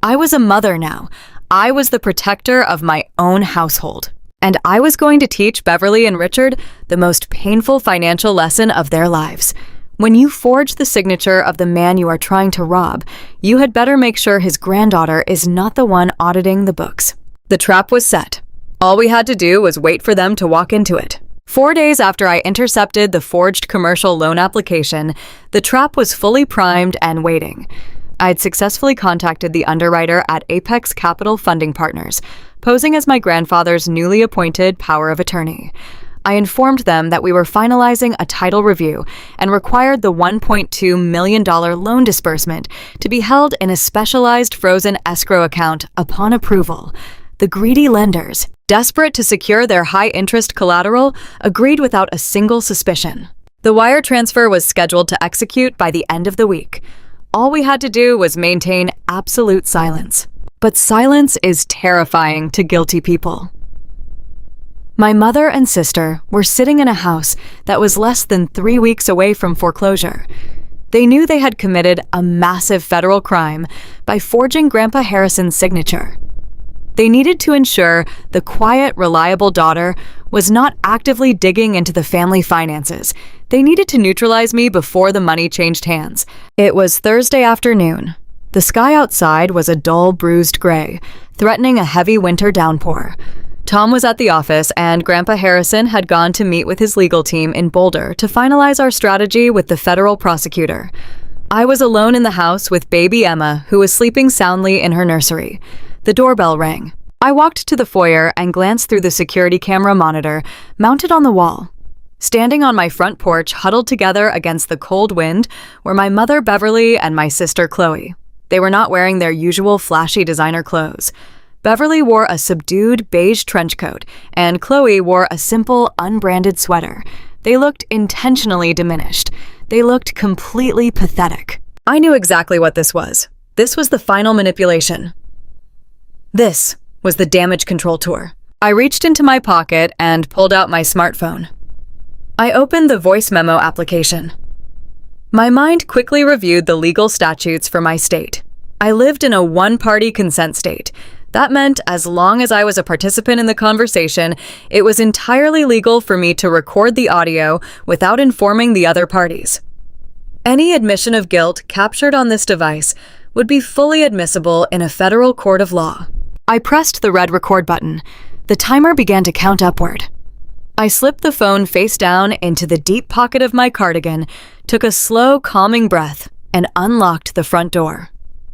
I was a mother now. I was the protector of my own household. And I was going to teach Beverly and Richard the most painful financial lesson of their lives. When you forge the signature of the man you are trying to rob, you had better make sure his granddaughter is not the one auditing the books. The trap was set. All we had to do was wait for them to walk into it. 4 days after I intercepted the forged commercial loan application, the trap was fully primed and waiting. I had successfully contacted the underwriter at Apex Capital Funding Partners, posing as my grandfather's newly appointed power of attorney. I informed them that we were finalizing a title review and required the $1.2 million loan disbursement to be held in a specialized frozen escrow account upon approval. The greedy lenders, desperate to secure their high-interest collateral, agreed without a single suspicion. The wire transfer was scheduled to execute by the end of the week. All we had to do was maintain absolute silence. But silence is terrifying to guilty people. My mother and sister were sitting in a house that was less than 3 weeks away from foreclosure. They knew they had committed a massive federal crime by forging Grandpa Harrison's signature. They needed to ensure the quiet, reliable daughter was not actively digging into the family finances. They needed to neutralize me before the money changed hands. It was Thursday afternoon. The sky outside was a dull, bruised gray, threatening a heavy winter downpour. Tom was at the office, and Grandpa Harrison had gone to meet with his legal team in Boulder to finalize our strategy with the federal prosecutor. I was alone in the house with baby Emma, who was sleeping soundly in her nursery. The doorbell rang. I walked to the foyer and glanced through the security camera monitor mounted on the wall. Standing on my front porch, huddled together against the cold wind, were my mother Beverly and my sister Chloe. They were not wearing their usual flashy designer clothes. Beverly wore a subdued beige trench coat, and Chloe wore a simple, unbranded sweater. They looked intentionally diminished. They looked completely pathetic. I knew exactly what this was. This was the final manipulation. This was the damage control tour. I reached into my pocket and pulled out my smartphone. I opened the voice memo application. My mind quickly reviewed the legal statutes for my state. I lived in a one-party consent state. That meant as long as I was a participant in the conversation, it was entirely legal for me to record the audio without informing the other parties. Any admission of guilt captured on this device would be fully admissible in a federal court of law. I pressed the red record button. The timer began to count upward. I slipped the phone face down into the deep pocket of my cardigan, took a slow, calming breath, and unlocked the front door.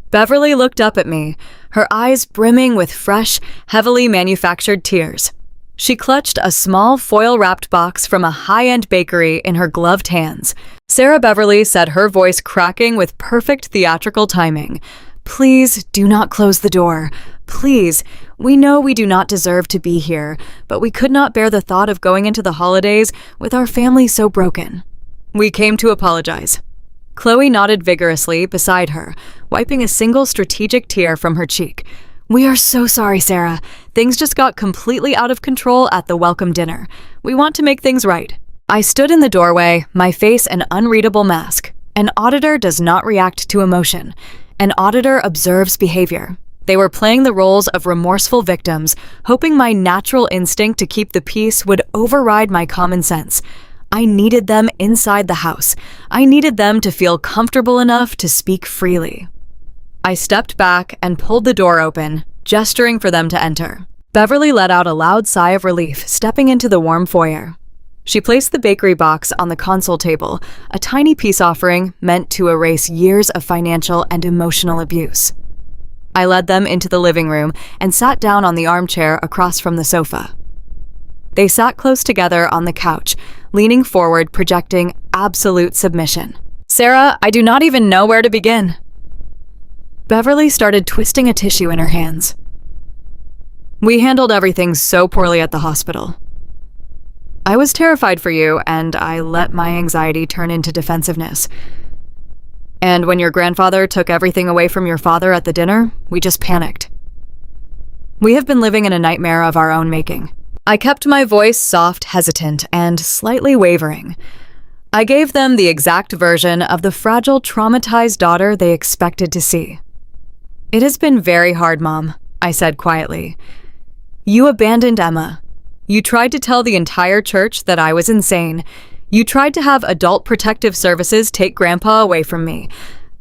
Beverly looked up at me, her eyes brimming with fresh, heavily manufactured tears. She clutched a small foil-wrapped box from a high-end bakery in her gloved hands. Sarah Beverly said, her voice cracking with perfect theatrical timing, "Please do not close the door. Please, we know we do not deserve to be here, but we could not bear the thought of going into the holidays with our family so broken. We came to apologize." Chloe nodded vigorously beside her, wiping a single strategic tear from her cheek. "We are so sorry, Sarah. Things just got completely out of control at the welcome dinner. We want to make things right." I stood in the doorway, my face an unreadable mask. An auditor does not react to emotion. An auditor observes behavior. They were playing the roles of remorseful victims, hoping my natural instinct to keep the peace would override my common sense. I needed them inside the house. I needed them to feel comfortable enough to speak freely. I stepped back and pulled the door open, gesturing for them to enter. Beverly let out a loud sigh of relief, stepping into the warm foyer. She placed the bakery box on the console table, a tiny peace offering meant to erase years of financial and emotional abuse. I led them into the living room and sat down on the armchair across from the sofa. They sat close together on the couch, leaning forward, projecting absolute submission. "Sarah, I do not even know where to begin." Beverly started twisting a tissue in her hands. "We handled everything so poorly at the hospital. I was terrified for you, and I let my anxiety turn into defensiveness. And when your grandfather took everything away from your father at the dinner, we just panicked. We have been living in a nightmare of our own making." I kept my voice soft, hesitant, and slightly wavering. I gave them the exact version of the fragile, traumatized daughter they expected to see. "It has been very hard, Mom," I said quietly. "You abandoned Emma. You tried to tell the entire church that I was insane. You tried to have adult protective services take Grandpa away from me.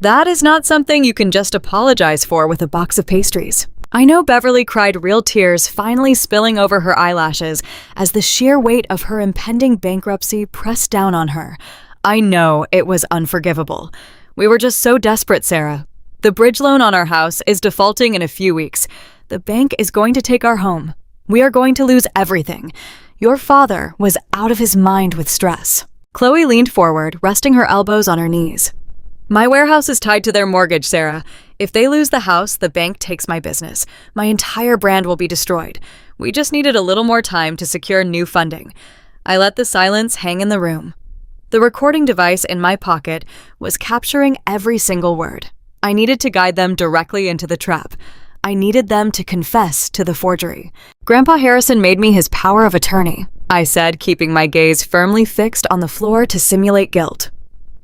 That is not something you can just apologize for with a box of pastries." I know Beverly cried real tears, finally spilling over her eyelashes as the sheer weight of her impending bankruptcy pressed down on her. I know it was unforgivable. We were just so desperate, Sarah. The bridge loan on our house is defaulting in a few weeks. The bank is going to take our home. We are going to lose everything. Your father was out of his mind with stress. Chloe leaned forward, resting her elbows on her knees. "My warehouse is tied to their mortgage, Sarah. If they lose the house, the bank takes my business. My entire brand will be destroyed. We just needed a little more time to secure new funding." I let the silence hang in the room. The recording device in my pocket was capturing every single word. I needed to guide them directly into the trap. I needed them to confess to the forgery. "Grandpa Harrison made me his power of attorney," I said, keeping my gaze firmly fixed on the floor to simulate guilt.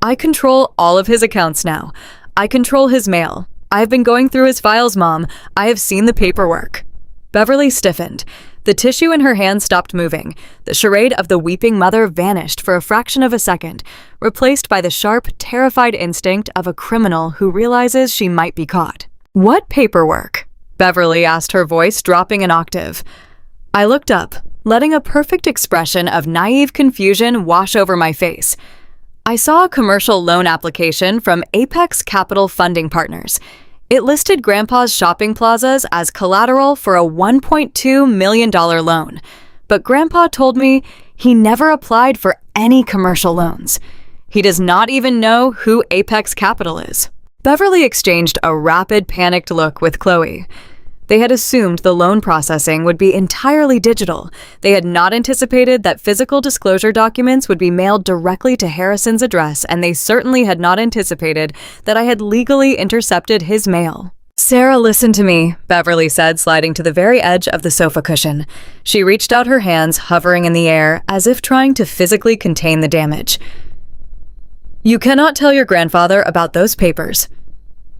"I control all of his accounts now. I control his mail. I have been going through his files, Mom. I have seen the paperwork." Beverly stiffened. The tissue in her hand stopped moving. The charade of the weeping mother vanished for a fraction of a second, replaced by the sharp, terrified instinct of a criminal who realizes she might be caught. "What paperwork?" Beverly asked, her voice dropping an octave. I looked up, letting a perfect expression of naive confusion wash over my face. I saw a commercial loan application from Apex Capital Funding Partners. It listed Grandpa's shopping plazas as collateral for a $1.2 million loan. But Grandpa told me he never applied for any commercial loans. He does not even know who Apex Capital is. Beverly exchanged a rapid, panicked look with Chloe. They had assumed the loan processing would be entirely digital. They had not anticipated that physical disclosure documents would be mailed directly to Harrison's address, and they certainly had not anticipated that I had legally intercepted his mail. "Sarah, listen to me," Beverly said, sliding to the very edge of the sofa cushion. She reached out her hands, hovering in the air, as if trying to physically contain the damage. "You cannot tell your grandfather about those papers.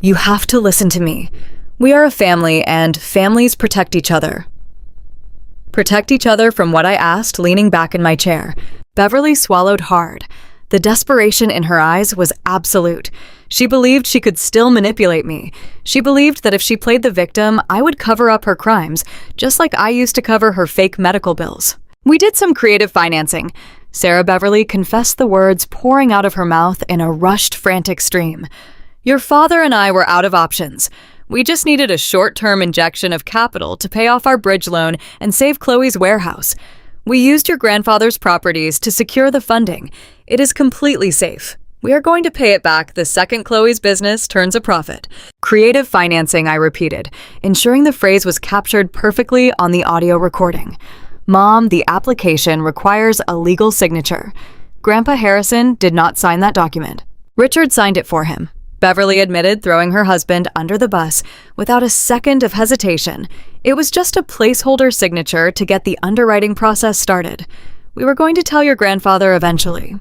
You have to listen to me. We are a family, and families protect each other." "Protect each other from what?" I asked, leaning back in my chair. Beverly swallowed hard. The desperation in her eyes was absolute. She believed she could still manipulate me. She believed that if she played the victim, I would cover up her crimes, just like I used to cover her fake medical bills. "We did some creative financing." Sarah Beverly confessed, the words pouring out of her mouth in a rushed, frantic stream. "Your father and I were out of options. We just needed a short-term injection of capital to pay off our bridge loan and save Chloe's warehouse. We used your grandfather's properties to secure the funding. It is completely safe. We are going to pay it back the second Chloe's business turns a profit." Creative financing, I repeated, ensuring the phrase was captured perfectly on the audio recording. "Mom, the application requires a legal signature. Grandpa Harrison did not sign that document. Richard signed it for him," Beverly admitted, throwing her husband under the bus without a second of hesitation. "It was just a placeholder signature to get the underwriting process started. We were going to tell your grandfather eventually.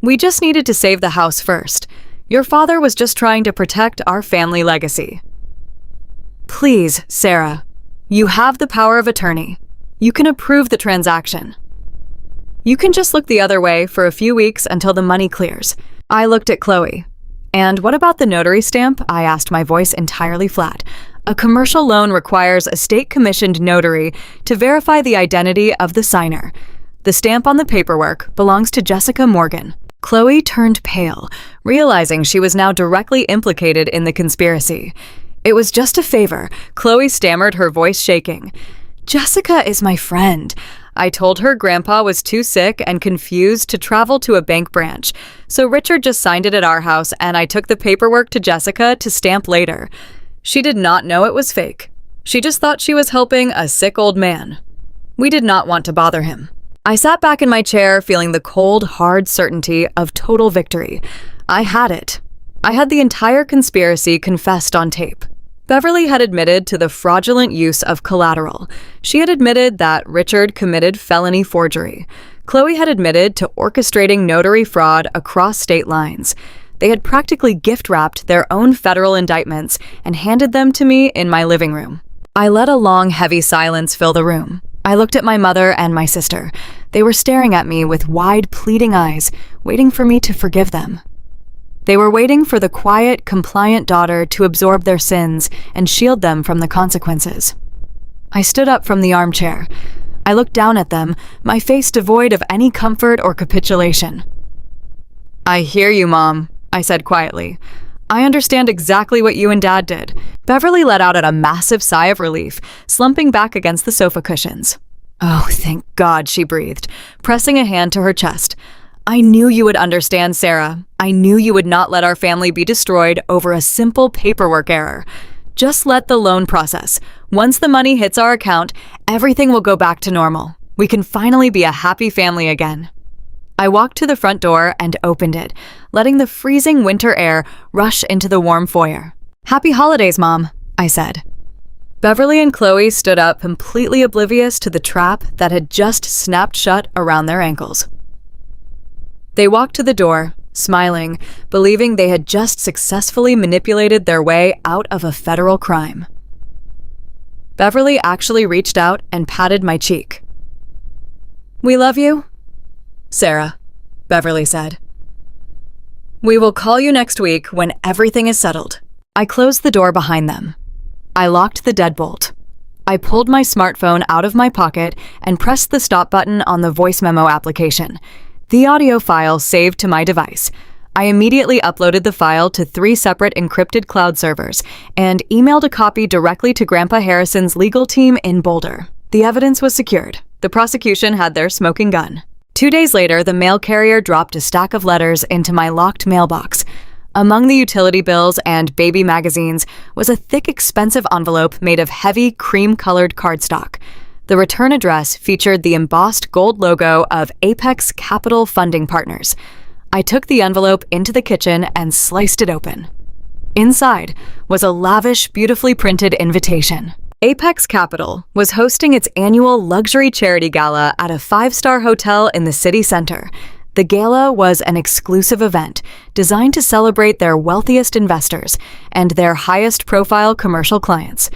We just needed to save the house first. Your father was just trying to protect our family legacy." "Please, Sarah, you have the power of attorney. You can approve the transaction. You can just look the other way for a few weeks until the money clears." I looked at Chloe. "And what about the notary stamp?" I asked, my voice entirely flat. "A commercial loan requires a state-commissioned notary to verify the identity of the signer. The stamp on the paperwork belongs to Jessica Morgan." Chloe turned pale, realizing she was now directly implicated in the conspiracy. "It was just a favor," Chloe stammered, her voice shaking. "Jessica is my friend. I told her Grandpa was too sick and confused to travel to a bank branch, so Richard just signed it at our house, and I took the paperwork to Jessica to stamp later. She did not know it was fake. She just thought she was helping a sick old man. We did not want to bother him." I sat back in my chair, feeling the cold, hard certainty of total victory. I had it. I had the entire conspiracy confessed on tape. Beverly had admitted to the fraudulent use of collateral. She had admitted that Richard committed felony forgery. Chloe had admitted to orchestrating notary fraud across state lines. They had practically gift-wrapped their own federal indictments and handed them to me in my living room. I let a long, heavy silence fill the room. I looked at my mother and my sister. They were staring at me with wide, pleading eyes, waiting for me to forgive them. They were waiting for the quiet, compliant daughter to absorb their sins and shield them from the consequences. I stood up from the armchair. I looked down at them, my face devoid of any comfort or capitulation. "I hear you, Mom," I said quietly. "I understand exactly what you and Dad did." Beverly let out a massive sigh of relief, slumping back against the sofa cushions. "Oh, thank God," she breathed, pressing a hand to her chest. "I knew you would understand, Sarah. I knew you would not let our family be destroyed over a simple paperwork error. Just let the loan process. Once the money hits our account, everything will go back to normal. We can finally be a happy family again." I walked to the front door and opened it, letting the freezing winter air rush into the warm foyer. "Happy holidays, Mom," I said. Beverly and Chloe stood up, completely oblivious to the trap that had just snapped shut around their ankles. They walked to the door, smiling, believing they had just successfully manipulated their way out of a federal crime. Beverly actually reached out and patted my cheek. "We love you, Sarah," Beverly said. "We will call you next week when everything is settled." I closed the door behind them. I locked the deadbolt. I pulled my smartphone out of my pocket and pressed the stop button on the voice memo application. The audio file saved to my device. I immediately uploaded the file to 3 separate encrypted cloud servers and emailed a copy directly to Grandpa Harrison's legal team in Boulder. The evidence was secured. The prosecution had their smoking gun. 2 days later, the mail carrier dropped a stack of letters into my locked mailbox. Among the utility bills and baby magazines was a thick, expensive envelope made of heavy, cream-colored cardstock. The return address featured the embossed gold logo of Apex Capital Funding Partners. I took the envelope into the kitchen and sliced it open. Inside was a lavish, beautifully printed invitation. Apex Capital was hosting its annual luxury charity gala at a 5-star hotel in the city center. The gala was an exclusive event designed to celebrate their wealthiest investors and their highest-profile commercial clients.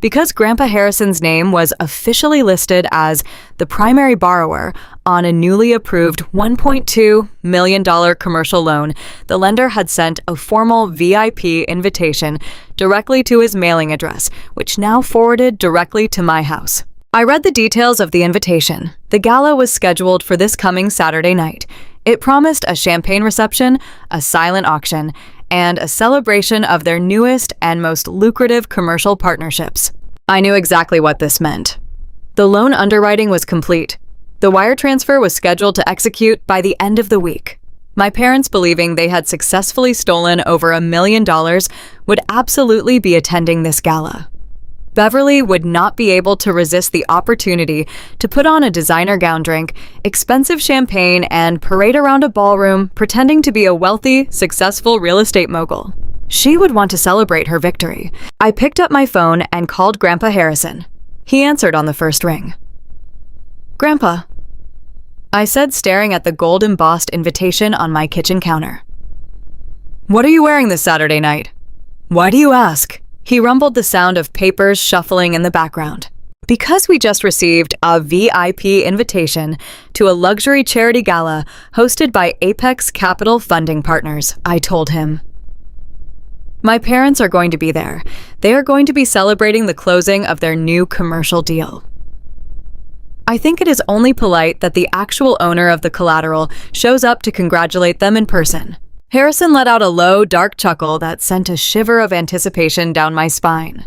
Because Grandpa Harrison's name was officially listed as the primary borrower on a newly approved $1.2 million commercial loan, the lender had sent a formal VIP invitation directly to his mailing address, which now forwarded directly to my house. I read the details of the invitation. The gala was scheduled for this coming Saturday night. It promised a champagne reception, a silent auction, and a celebration of their newest and most lucrative commercial partnerships. I knew exactly what this meant. The loan underwriting was complete. The wire transfer was scheduled to execute by the end of the week. My parents, believing they had successfully stolen over $1 million, would absolutely be attending this gala. Beverly would not be able to resist the opportunity to put on a designer gown drink, expensive champagne, and parade around a ballroom pretending to be a wealthy, successful real estate mogul. She would want to celebrate her victory. I picked up my phone and called Grandpa Harrison. He answered on the first ring. "Grandpa," I said, staring at the gold-embossed invitation on my kitchen counter. "What are you wearing this Saturday night?" "Why do you ask?" He rumbled, the sound of papers shuffling in the background. "Because we just received a VIP invitation to a luxury charity gala hosted by Apex Capital Funding Partners," I told him. "My parents are going to be there. They are going to be celebrating the closing of their new commercial deal. I think it is only polite that the actual owner of the collateral shows up to congratulate them in person." Harrison let out a low, dark chuckle that sent a shiver of anticipation down my spine.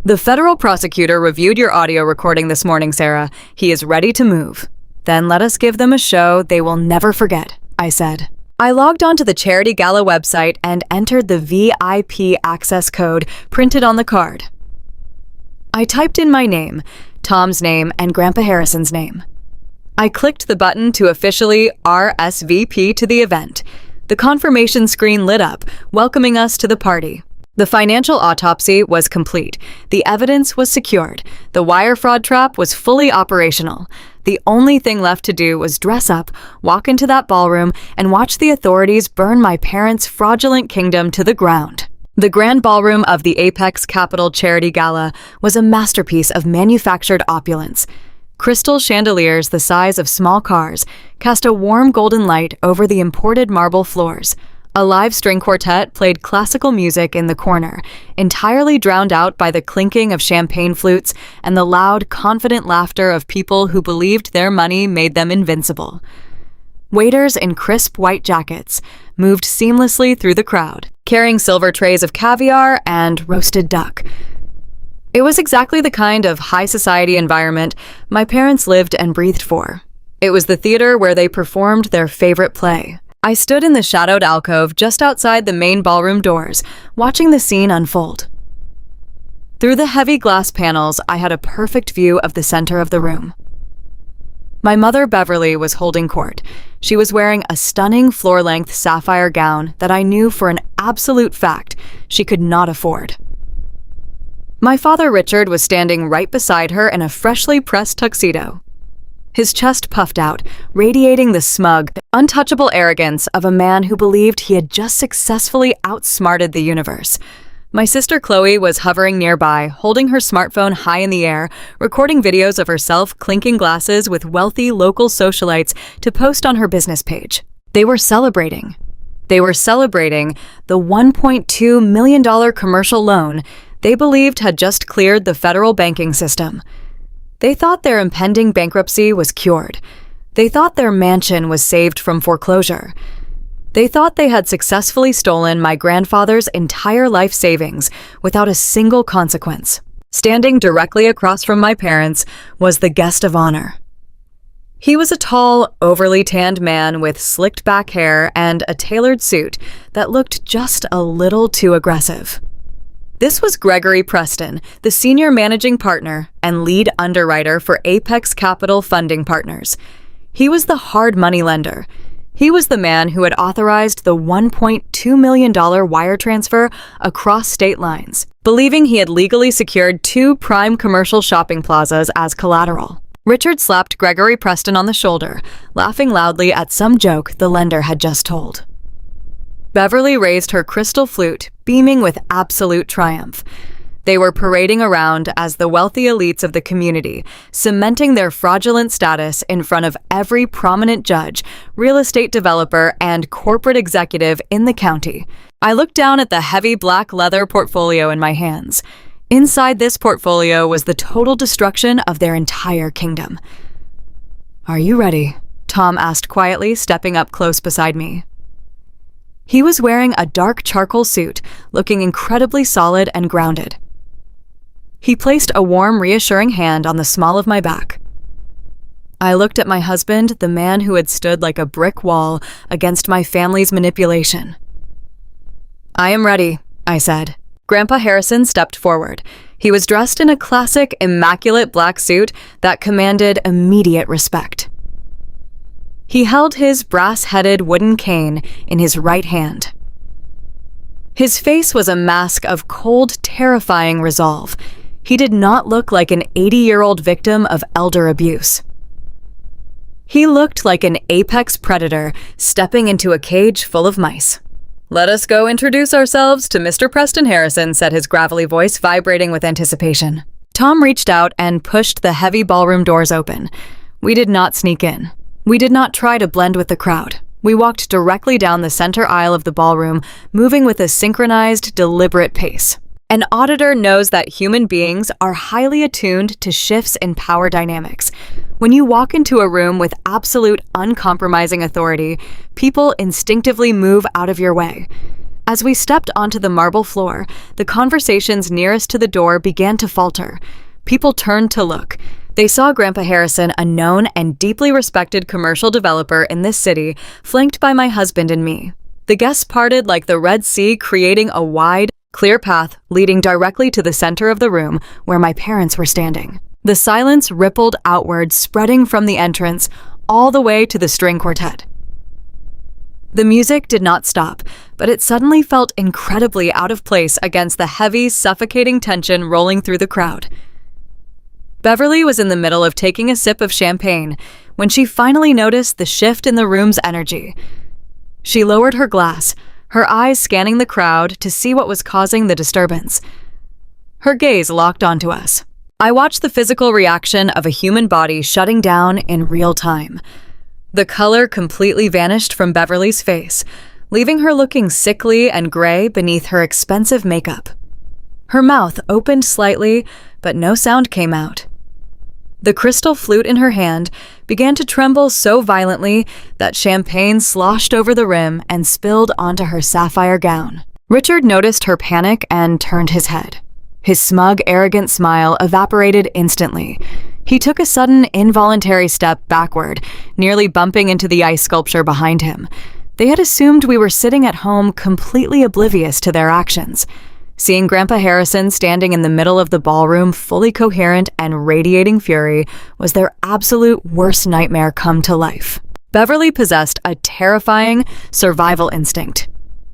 "The federal prosecutor reviewed your audio recording this morning, Sarah. He is ready to move. Then let us give them a show they will never forget," I said. I logged onto the charity gala website and entered the VIP access code printed on the card. I typed in my name, Tom's name, and Grandpa Harrison's name. I clicked the button to officially RSVP to the event. The confirmation screen lit up, welcoming us to the party. The financial autopsy was complete. The evidence was secured. The wire fraud trap was fully operational. The only thing left to do was dress up, walk into that ballroom, and watch the authorities burn my parents' fraudulent kingdom to the ground. The grand ballroom of the Apex Capital Charity Gala was a masterpiece of manufactured opulence. Crystal chandeliers the size of small cars cast a warm golden light over the imported marble floors. A live string quartet played classical music in the corner, entirely drowned out by the clinking of champagne flutes and the loud, confident laughter of people who believed their money made them invincible. Waiters in crisp white jackets moved seamlessly through the crowd, carrying silver trays of caviar and roasted duck. It was exactly the kind of high society environment my parents lived and breathed for. It was the theater where they performed their favorite play. I stood in the shadowed alcove just outside the main ballroom doors, watching the scene unfold. Through the heavy glass panels, I had a perfect view of the center of the room. My mother, Beverly, was holding court. She was wearing a stunning floor-length sapphire gown that I knew for an absolute fact she could not afford. My father, Richard, was standing right beside her in a freshly pressed tuxedo. His chest puffed out, radiating the smug, untouchable arrogance of a man who believed he had just successfully outsmarted the universe. My sister Chloe was hovering nearby, holding her smartphone high in the air, recording videos of herself clinking glasses with wealthy local socialites to post on her business page. They were celebrating. They were celebrating the $1.2 million commercial loan they believed had just cleared the federal banking system. They thought their impending bankruptcy was cured. They thought their mansion was saved from foreclosure. They thought they had successfully stolen my grandfather's entire life savings without a single consequence. Standing directly across from my parents was the guest of honor. He was a tall, overly tanned man with slicked back hair and a tailored suit that looked just a little too aggressive. This was Gregory Preston, the senior managing partner and lead underwriter for Apex Capital Funding Partners. He was the hard money lender. He was the man who had authorized the $1.2 million wire transfer across state lines, believing he had legally secured 2 prime commercial shopping plazas as collateral. Richard slapped Gregory Preston on the shoulder, laughing loudly at some joke the lender had just told. Beverly raised her crystal flute, beaming with absolute triumph. They were parading around as the wealthy elites of the community, cementing their fraudulent status in front of every prominent judge, real estate developer, and corporate executive in the county. I looked down at the heavy black leather portfolio in my hands. Inside this portfolio was the total destruction of their entire kingdom. "Are you ready?" Tom asked quietly, stepping up close beside me. He was wearing a dark charcoal suit, looking incredibly solid and grounded. He placed a warm, reassuring hand on the small of my back. I looked at my husband, the man who had stood like a brick wall against my family's manipulation. "I am ready," I said. Grandpa Harrison stepped forward. He was dressed in a classic, immaculate black suit that commanded immediate respect. He held his brass-headed wooden cane in his right hand. His face was a mask of cold, terrifying resolve. He did not look like an 80-year-old victim of elder abuse. He looked like an apex predator stepping into a cage full of mice. "Let us go introduce ourselves to Mr. Preston Harrison," said his gravelly voice, vibrating with anticipation. Tom reached out and pushed the heavy ballroom doors open. We did not sneak in. We did not try to blend with the crowd. We walked directly down the center aisle of the ballroom, moving with a synchronized, deliberate pace. An auditor knows that human beings are highly attuned to shifts in power dynamics. When you walk into a room with absolute, uncompromising authority, people instinctively move out of your way. As we stepped onto the marble floor, the conversations nearest to the door began to falter. People turned to look. They saw Grandpa Harrison, a known and deeply respected commercial developer in this city, flanked by my husband and me. The guests parted like the Red Sea, creating a wide, clear path leading directly to the center of the room where my parents were standing. The silence rippled outward, spreading from the entrance all the way to the string quartet. The music did not stop, but it suddenly felt incredibly out of place against the heavy, suffocating tension rolling through the crowd. Beverly was in the middle of taking a sip of champagne when she finally noticed the shift in the room's energy. She lowered her glass, her eyes scanning the crowd to see what was causing the disturbance. Her gaze locked onto us. I watched the physical reaction of a human body shutting down in real time. The color completely vanished from Beverly's face, leaving her looking sickly and gray beneath her expensive makeup. Her mouth opened slightly, but no sound came out. The crystal flute in her hand began to tremble so violently that champagne sloshed over the rim and spilled onto her sapphire gown. Richard noticed her panic and turned his head. His smug, arrogant smile evaporated instantly. He took a sudden, involuntary step backward, nearly bumping into the ice sculpture behind him. They had assumed we were sitting at home completely oblivious to their actions. Seeing Grandpa Harrison standing in the middle of the ballroom, fully coherent and radiating fury, was their absolute worst nightmare come to life. Beverly possessed a terrifying survival instinct.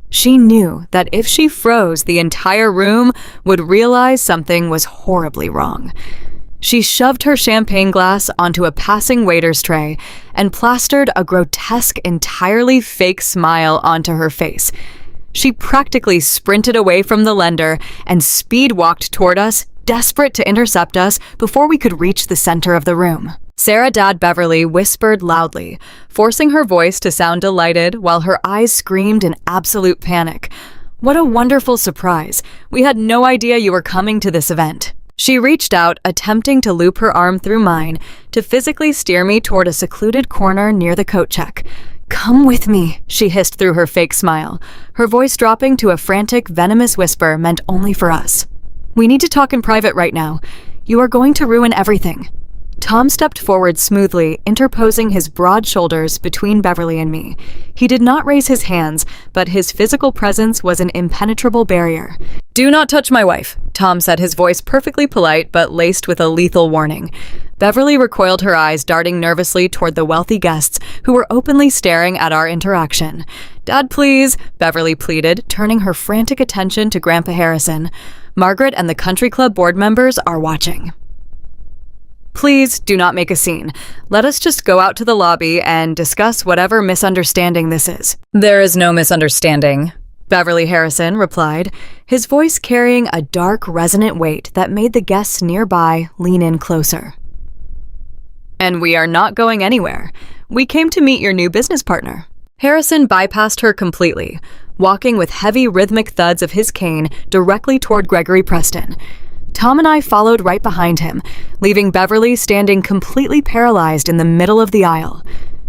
She knew that if she froze, the entire room would realize something was horribly wrong. She shoved her champagne glass onto a passing waiter's tray and plastered a grotesque, entirely fake smile onto her face. She practically sprinted away from the lender and speed-walked toward us, desperate to intercept us before we could reach the center of the room. Sarah Dad Beverly whispered loudly, forcing her voice to sound delighted while her eyes screamed in absolute panic. "What a wonderful surprise! We had no idea you were coming to this event." She reached out, attempting to loop her arm through mine to physically steer me toward a secluded corner near the coat check. "Come with me," she hissed through her fake smile, her voice dropping to a frantic, venomous whisper meant only for us. "We need to talk in private right now. You are going to ruin everything." Tom stepped forward smoothly, interposing his broad shoulders between Beverly and me. He did not raise his hands, but his physical presence was an impenetrable barrier. "Do not touch my wife," Tom said, his voice perfectly polite but laced with a lethal warning. Beverly recoiled her eyes, darting nervously toward the wealthy guests who were openly staring at our interaction. "Dad, please," Beverly pleaded, turning her frantic attention to Grandpa Harrison. "Margaret and the country club board members are watching. Please do not make a scene. Let us just go out to the lobby and discuss whatever misunderstanding this is." "There is no misunderstanding," Beverly Harrison replied, his voice carrying a dark, resonant weight that made the guests nearby lean in closer. "And we are not going anywhere. We came to meet your new business partner." Harrison bypassed her completely, walking with heavy rhythmic thuds of his cane directly toward Gregory Preston. Tom and I followed right behind him, leaving Beverly standing completely paralyzed in the middle of the aisle.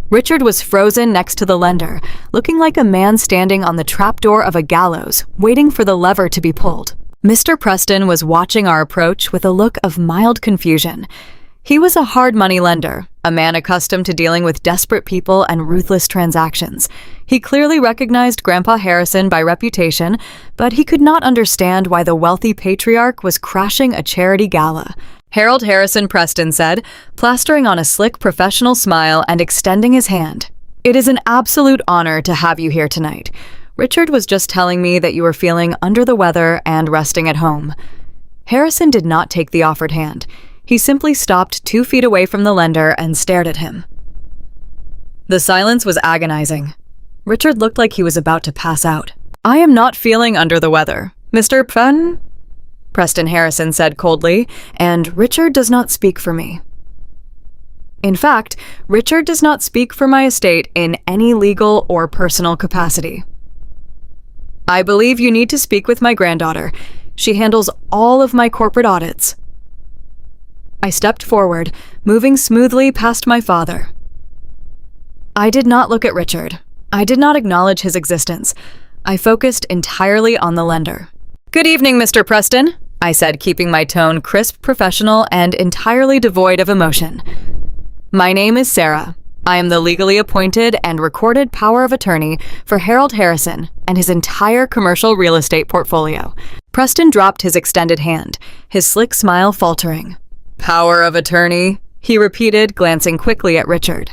Richard was frozen next to the lender, looking like a man standing on the trapdoor of a gallows, waiting for the lever to be pulled. Mr. Preston was watching our approach with a look of mild confusion. He was a hard money lender, a man accustomed to dealing with desperate people and ruthless transactions. He clearly recognized Grandpa Harrison by reputation, but he could not understand why the wealthy patriarch was crashing a charity gala. Harold Harrison Preston said, plastering on a slick professional smile and extending his hand. "It is an absolute honor to have you here tonight. Richard was just telling me that you were feeling under the weather and resting at home." Harrison did not take the offered hand. He simply stopped 2 feet away from the lender and stared at him. The silence was agonizing. Richard looked like he was about to pass out. "I am not feeling under the weather, Mr. Preston Harrison said coldly, "and Richard does not speak for me. In fact, Richard does not speak for my estate in any legal or personal capacity. I believe you need to speak with my granddaughter. She handles all of my corporate audits." I stepped forward, moving smoothly past my father. I did not look at Richard. I did not acknowledge his existence. I focused entirely on the lender. "Good evening, Mr. Preston," I said, keeping my tone crisp, professional, and entirely devoid of emotion. "My name is Sarah. I am the legally appointed and recorded power of attorney for Harold Harrison and his entire commercial real estate portfolio." Preston dropped his extended hand, his slick smile faltering. "Power of attorney," he repeated, glancing quickly at Richard.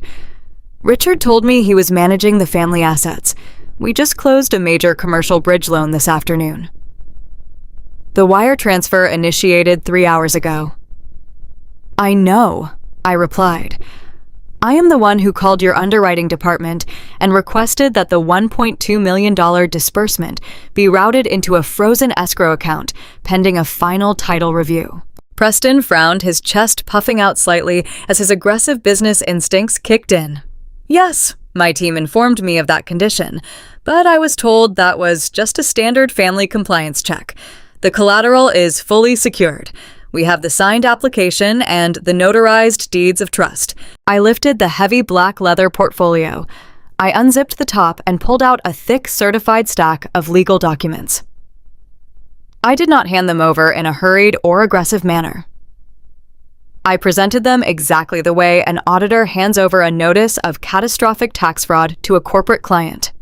"Richard told me he was managing the family assets. We just closed a major commercial bridge loan this afternoon. The wire transfer initiated 3 hours ago." I know, I replied. I am the one who called your underwriting department and requested that the $1.2 million disbursement be routed into a frozen escrow account pending a final title review. Preston frowned, his chest puffing out slightly as his aggressive business instincts kicked in. Yes, my team informed me of that condition, but I was told that was just a standard family compliance check. The collateral is fully secured. We have the signed application and the notarized deeds of trust. I lifted the heavy black leather portfolio. I unzipped the top and pulled out a thick certified stack of legal documents. I did not hand them over in a hurried or aggressive manner. I presented them exactly the way an auditor hands over a notice of catastrophic tax fraud to a corporate client.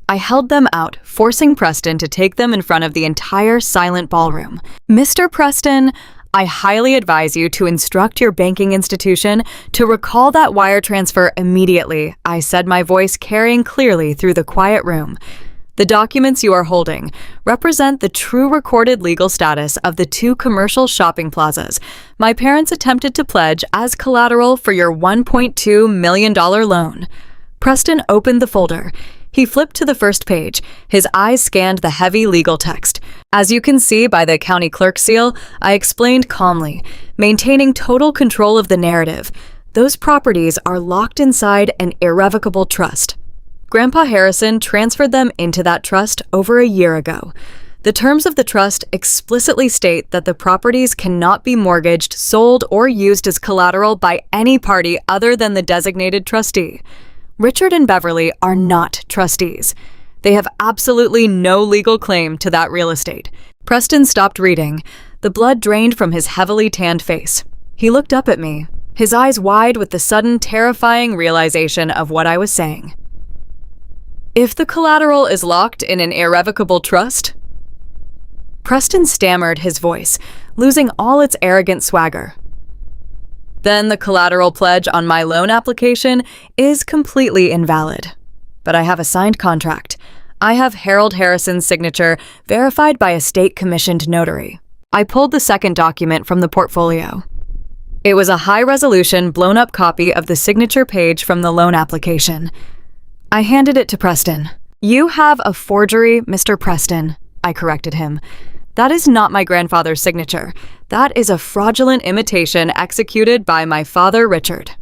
I held them out, forcing Preston to take them in front of the entire silent ballroom. Mr. Preston, I highly advise you to instruct your banking institution to recall that wire transfer immediately, I said, my voice carrying clearly through the quiet room. The documents you are holding represent the true recorded legal status of the 2 commercial shopping plazas my parents attempted to pledge as collateral for your $1.2 million loan. Preston opened the folder. He flipped to the first page. His eyes scanned the heavy legal text. As you can see by the county clerk's seal, I explained calmly, maintaining total control of the narrative. Those properties are locked inside an irrevocable trust. Grandpa Harrison transferred them into that trust over a year ago. The terms of the trust explicitly state that the properties cannot be mortgaged, sold, or used as collateral by any party other than the designated trustee. Richard and Beverly are not trustees. They have absolutely no legal claim to that real estate. Preston stopped reading. The blood drained from his heavily tanned face. He looked up at me, his eyes wide with the sudden, terrifying realization of what I was saying. If the collateral is locked in an irrevocable trust? Preston stammered, his voice losing all its arrogant swagger. Then the collateral pledge on my loan application is completely invalid. But I have a signed contract. I have Harold Harrison's signature verified by a state-commissioned notary. I pulled the second document from the portfolio. It was a high-resolution, blown-up copy of the signature page from the loan application. I handed it to Preston. You have a forgery, Mr. Preston, I corrected him. That is not my grandfather's signature. That is a fraudulent imitation executed by my father, Richard.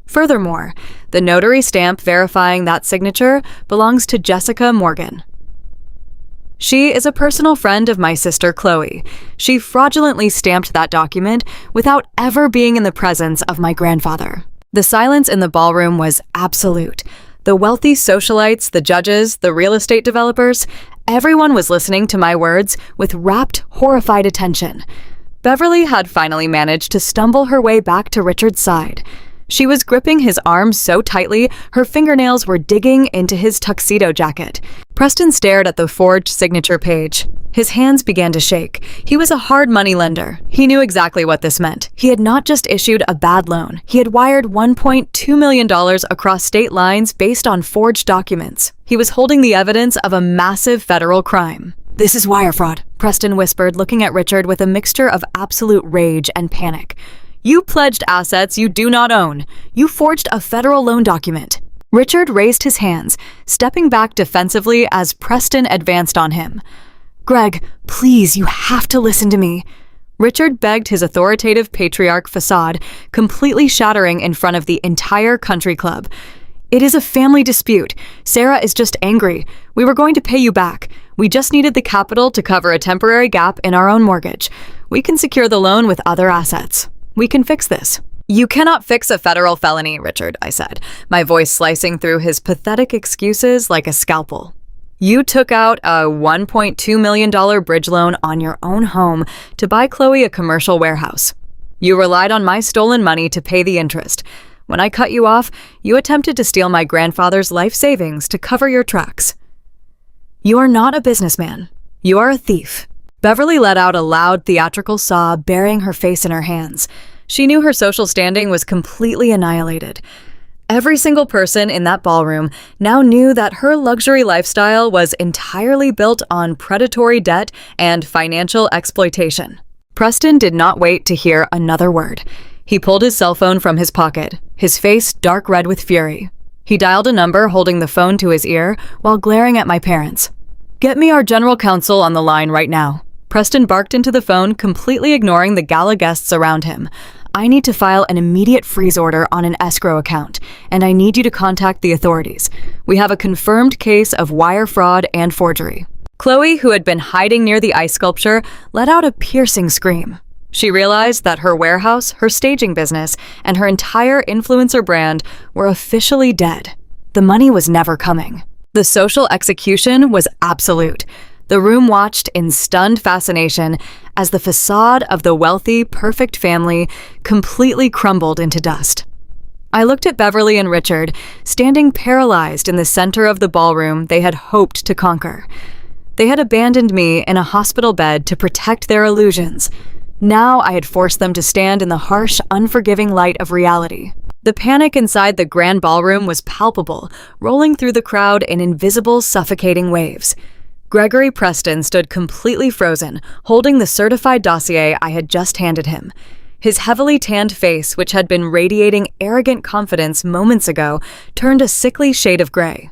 Furthermore, the notary stamp verifying that signature belongs to Jessica Morgan. She is a personal friend of my sister, Chloe. She fraudulently stamped that document without ever being in the presence of my grandfather. The silence in the ballroom was absolute. The wealthy socialites, the judges, the real estate developers, everyone was listening to my words with rapt, horrified attention. Beverly had finally managed to stumble her way back to Richard's side. She was gripping his arm so tightly, her fingernails were digging into his tuxedo jacket. Preston stared at the forged signature page. His hands began to shake. He was a hard money lender. He knew exactly what this meant. He had not just issued a bad loan. He had wired $1.2 million across state lines based on forged documents. He was holding the evidence of a massive federal crime. This is wire fraud, Preston whispered, looking at Richard with a mixture of absolute rage and panic. You pledged assets you do not own. You forged a federal loan document. Richard raised his hands, stepping back defensively as Preston advanced on him. Greg, please, you have to listen to me. Richard begged, his authoritative patriarch facade completely shattering in front of the entire country club. It is a family dispute. Sarah is just angry. We were going to pay you back. We just needed the capital to cover a temporary gap in our own mortgage. We can secure the loan with other assets. We can fix this. You cannot fix a federal felony, Richard, I said, my voice slicing through his pathetic excuses like a scalpel. You took out a $1.2 million bridge loan on your own home to buy Chloe a commercial warehouse. You relied on my stolen money to pay the interest. When I cut you off, you attempted to steal my grandfather's life savings to cover your tracks. You are not a businessman. You are a thief. Beverly let out a loud theatrical sob, burying her face in her hands. She knew her social standing was completely annihilated. Every single person in that ballroom now knew that her luxury lifestyle was entirely built on predatory debt and financial exploitation. Preston did not wait to hear another word. He pulled his cell phone from his pocket, his face dark red with fury. He dialed a number, holding the phone to his ear while glaring at my parents. "Get me our general counsel on the line right now." Preston barked into the phone, completely ignoring the gala guests around him. "I need to file an immediate freeze order on an escrow account, and I need you to contact the authorities. We have a confirmed case of wire fraud and forgery." Chloe, who had been hiding near the ice sculpture, let out a piercing scream. She realized that her warehouse, her staging business, and her entire influencer brand were officially dead. The money was never coming. The social execution was absolute. The room watched in stunned fascination as the facade of the wealthy, perfect family completely crumbled into dust. I looked at Beverly and Richard, standing paralyzed in the center of the ballroom they had hoped to conquer. They had abandoned me in a hospital bed to protect their illusions. Now I had forced them to stand in the harsh, unforgiving light of reality. The panic inside the grand ballroom was palpable, rolling through the crowd in invisible, suffocating waves. Gregory Preston stood completely frozen, holding the certified dossier I had just handed him. His heavily tanned face, which had been radiating arrogant confidence moments ago, turned a sickly shade of gray.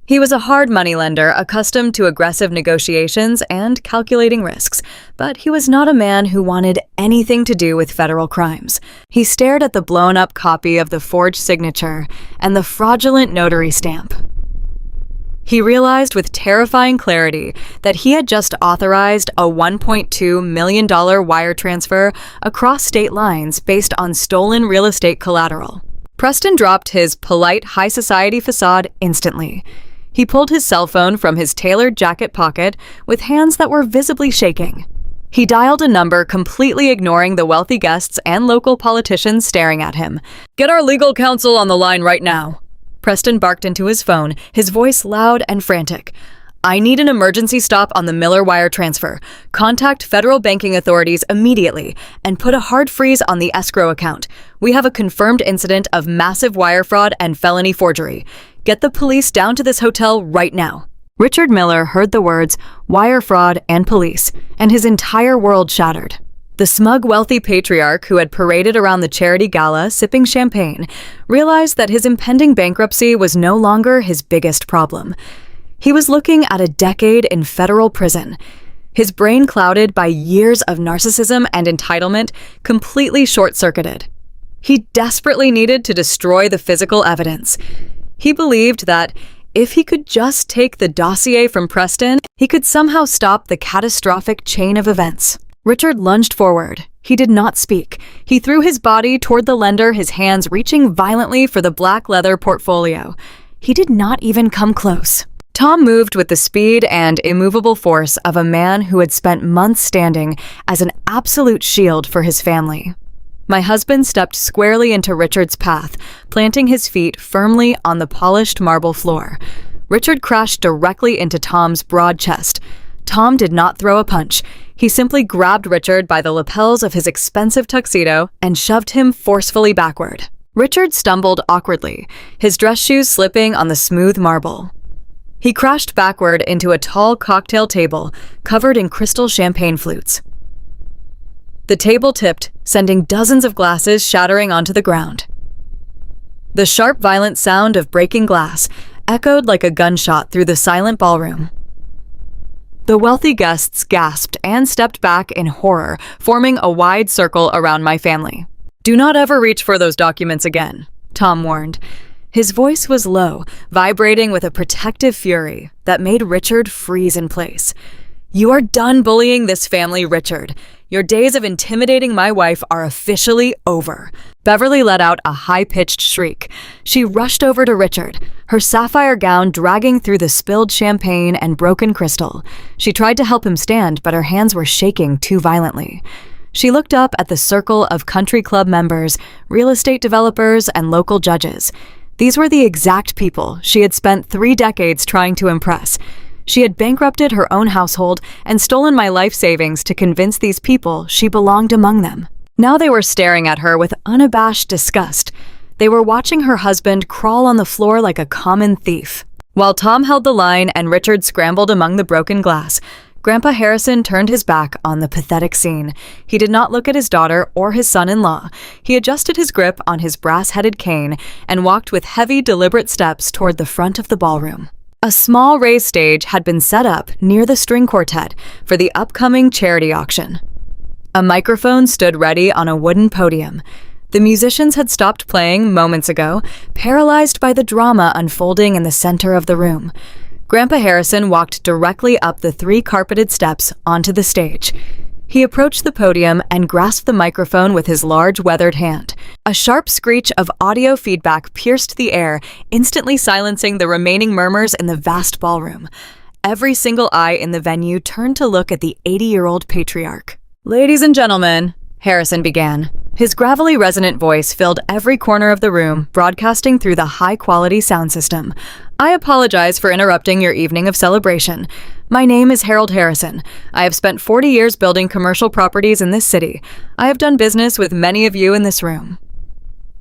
He was a hard moneylender, accustomed to aggressive negotiations and calculating risks, but he was not a man who wanted anything to do with federal crimes. He stared at the blown-up copy of the forged signature and the fraudulent notary stamp. He realized with terrifying clarity that he had just authorized a $1.2 million wire transfer across state lines based on stolen real estate collateral. Preston dropped his polite high society facade instantly. He pulled his cell phone from his tailored jacket pocket with hands that were visibly shaking. He dialed a number, completely ignoring the wealthy guests and local politicians staring at him. "Get our legal counsel on the line right now." Preston barked into his phone, his voice loud and frantic. "I need an emergency stop on the Miller wire transfer. Contact federal banking authorities immediately and put a hard freeze on the escrow account. We have a confirmed incident of massive wire fraud and felony forgery. Get the police down to this hotel right now." Richard Miller heard the words wire fraud and police, and his entire world shattered. The smug, wealthy patriarch who had paraded around the charity gala sipping champagne realized that his impending bankruptcy was no longer his biggest problem. He was looking at a decade in federal prison, his brain clouded by years of narcissism and entitlement, completely short-circuited. He desperately needed to destroy the physical evidence. He believed that if he could just take the dossier from Preston, he could somehow stop the catastrophic chain of events. Richard lunged forward. He did not speak. He threw his body toward the lender, his hands reaching violently for the black leather portfolio. He did not even come close. Tom moved with the speed and immovable force of a man who had spent months standing as an absolute shield for his family. My husband stepped squarely into Richard's path, planting his feet firmly on the polished marble floor. Richard crashed directly into Tom's broad chest. Tom did not throw a punch. He simply grabbed Richard by the lapels of his expensive tuxedo and shoved him forcefully backward. Richard stumbled awkwardly, his dress shoes slipping on the smooth marble. He crashed backward into a tall cocktail table covered in crystal champagne flutes. The table tipped, sending dozens of glasses shattering onto the ground. The sharp, violent sound of breaking glass echoed like a gunshot through the silent ballroom. The wealthy guests gasped and stepped back in horror, forming a wide circle around my family. "Do not ever reach for those documents again," Tom warned. His voice was low, vibrating with a protective fury that made Richard freeze in place. "You are done bullying this family, Richard. Your days of intimidating my wife are officially over." Beverly let out a high-pitched shriek. She rushed over to Richard, her sapphire gown dragging through the spilled champagne and broken crystal. She tried to help him stand, but her hands were shaking too violently. She looked up at the circle of country club members, real estate developers, and local judges. These were the exact people she had spent 3 decades trying to impress. She had bankrupted her own household and stolen my life savings to convince these people she belonged among them. Now they were staring at her with unabashed disgust. They were watching her husband crawl on the floor like a common thief. While Tom held the line and Richard scrambled among the broken glass, Grandpa Harrison turned his back on the pathetic scene. He did not look at his daughter or his son-in-law. He adjusted his grip on his brass-headed cane and walked with heavy, deliberate steps toward the front of the ballroom. A small raised stage had been set up near the string quartet for the upcoming charity auction. A microphone stood ready on a wooden podium. The musicians had stopped playing moments ago, paralyzed by the drama unfolding in the center of the room. Grandpa Harrison walked directly up the 3 carpeted steps onto the stage. He approached the podium and grasped the microphone with his large, weathered hand. A sharp screech of audio feedback pierced the air, instantly silencing the remaining murmurs in the vast ballroom. Every single eye in the venue turned to look at the 80-year-old patriarch. "Ladies and gentlemen," Harrison began. His gravelly, resonant voice filled every corner of the room, broadcasting through the high-quality sound system. "I apologize for interrupting your evening of celebration. My name is Harold Harrison. I have spent 40 years building commercial properties in this city. I have done business with many of you in this room.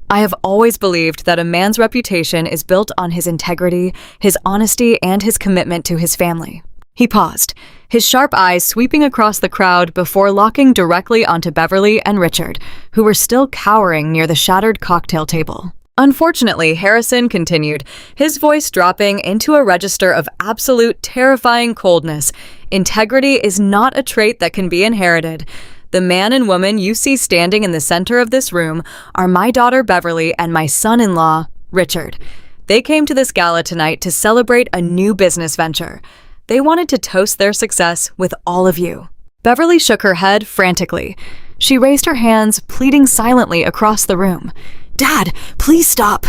I have always believed that a man's reputation is built on his integrity, his honesty, and his commitment to his family." He paused, his sharp eyes sweeping across the crowd before locking directly onto Beverly and Richard, who were still cowering near the shattered cocktail table. "Unfortunately," Harrison continued, his voice dropping into a register of absolute, terrifying coldness, "integrity is not a trait that can be inherited. The man and woman you see standing in the center of this room are my daughter Beverly and my son-in-law, Richard. They came to this gala tonight to celebrate a new business venture. They wanted to toast their success with all of you." Beverly shook her head frantically. She raised her hands, pleading silently across the room. "Dad, please stop,"